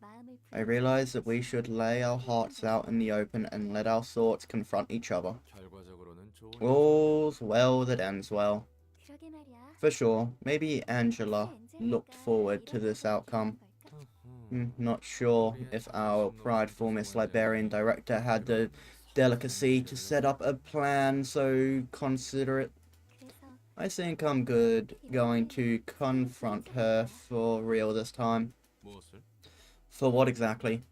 I realized that we should lay our hearts out in the open and let our thoughts confront each other. All's well that ends well. For sure, maybe Angela looked forward to this outcome. Not sure if our prideful Miss Librarian Director had the delicacy to set up a plan so considerate. I think I'm going to confront her for real this time. For what exactly?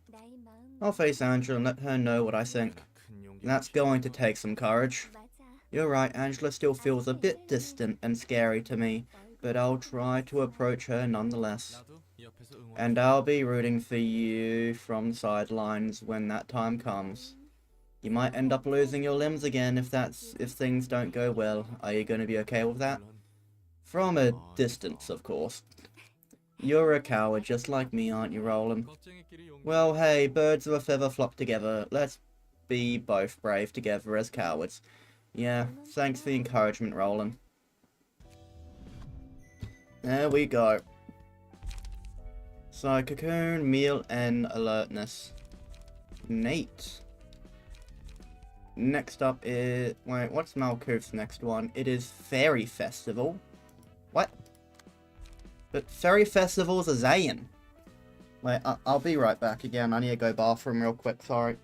I'll face Angela and let her know what I think. That's going to take some courage. You're right, Angela still feels a bit distant and scary to me, but I'll try to approach her nonetheless. And I'll be rooting for you from the sidelines when that time comes. You might end up losing your limbs again if things don't go well. Are you going to be okay with that? From a distance, of course. You're a coward just like me, aren't you, Roland? Well, hey, birds of a feather flock together. Let's be both brave together as cowards. Yeah, thanks for the encouragement, Roland. There we go. So, cocoon, meal, and alertness. Neat. Next up is... Wait, what's Malkuth's next one? It is Fairy Festival. What? But Fairy Festival's a Zayn. Wait, I'll be right back again. I need to go bathroom real quick, sorry.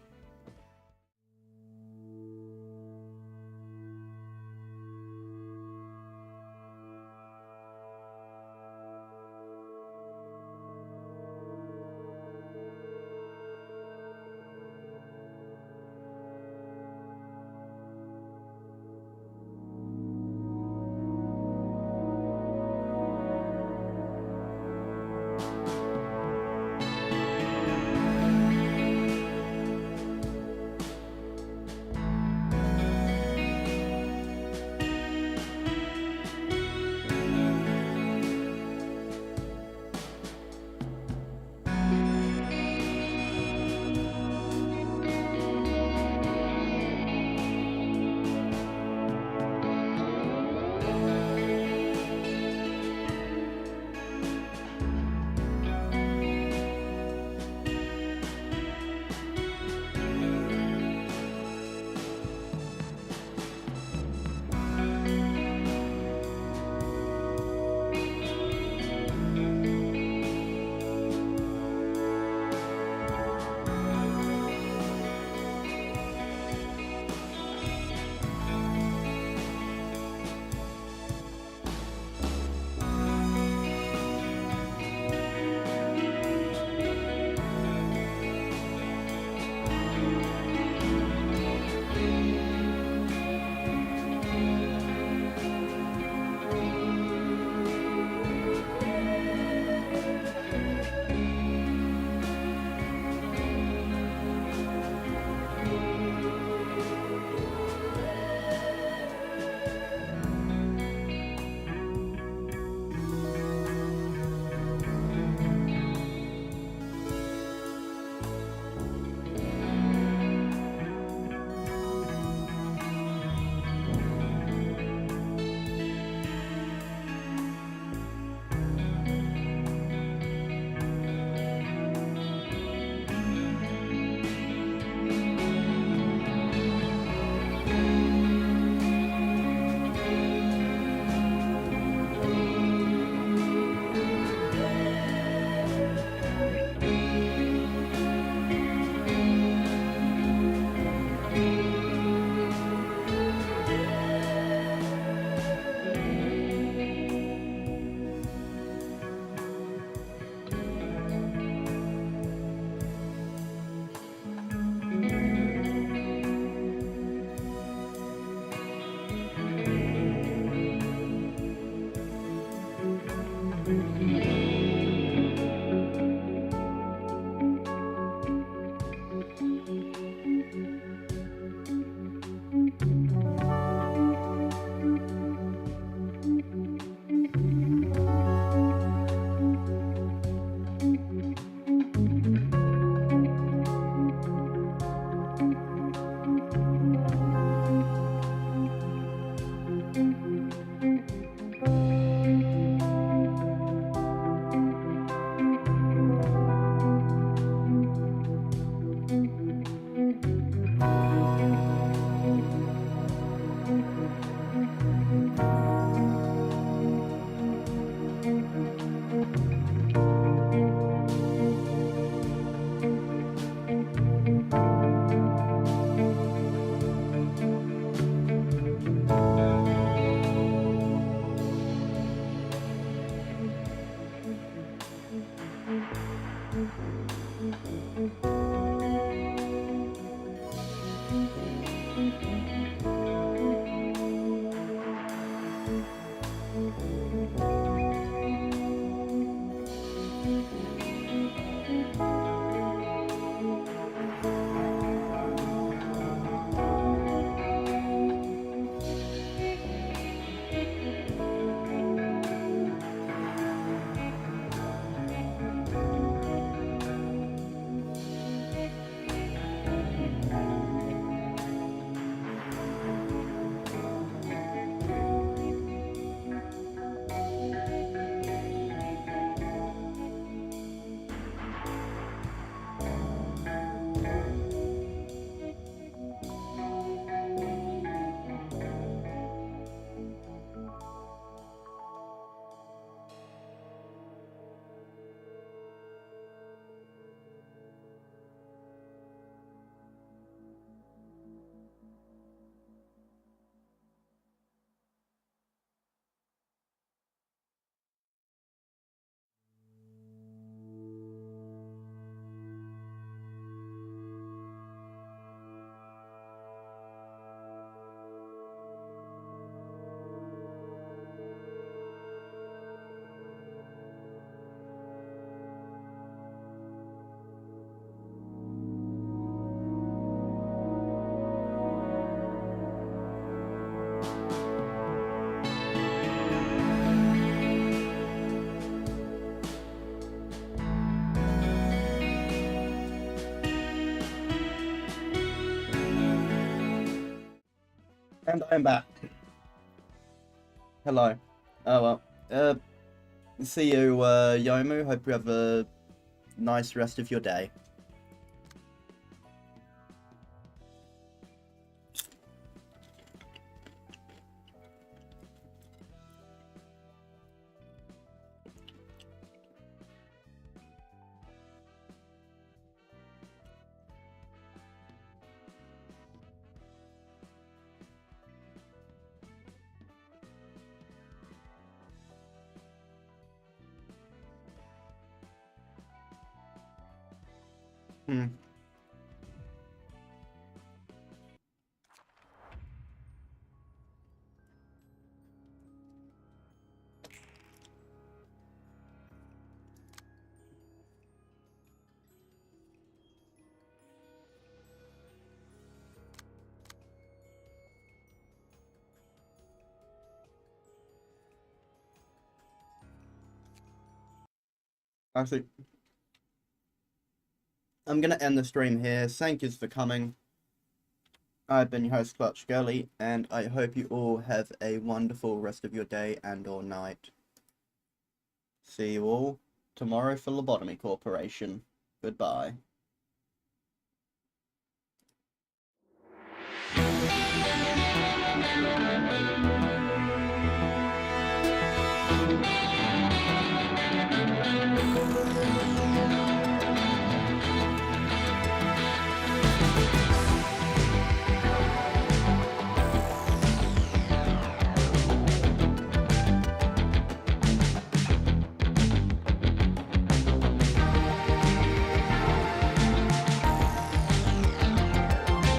And I am back. Hello. Oh well. See you, Yomu. Hope you have a nice rest of your day. Hmm. Actually, I'm gonna end the stream here. Thank you for coming. I've been your host, clutchskelly, and I hope you all have a wonderful rest of your day and or night. See you all tomorrow for Lobotomy Corporation. Goodbye.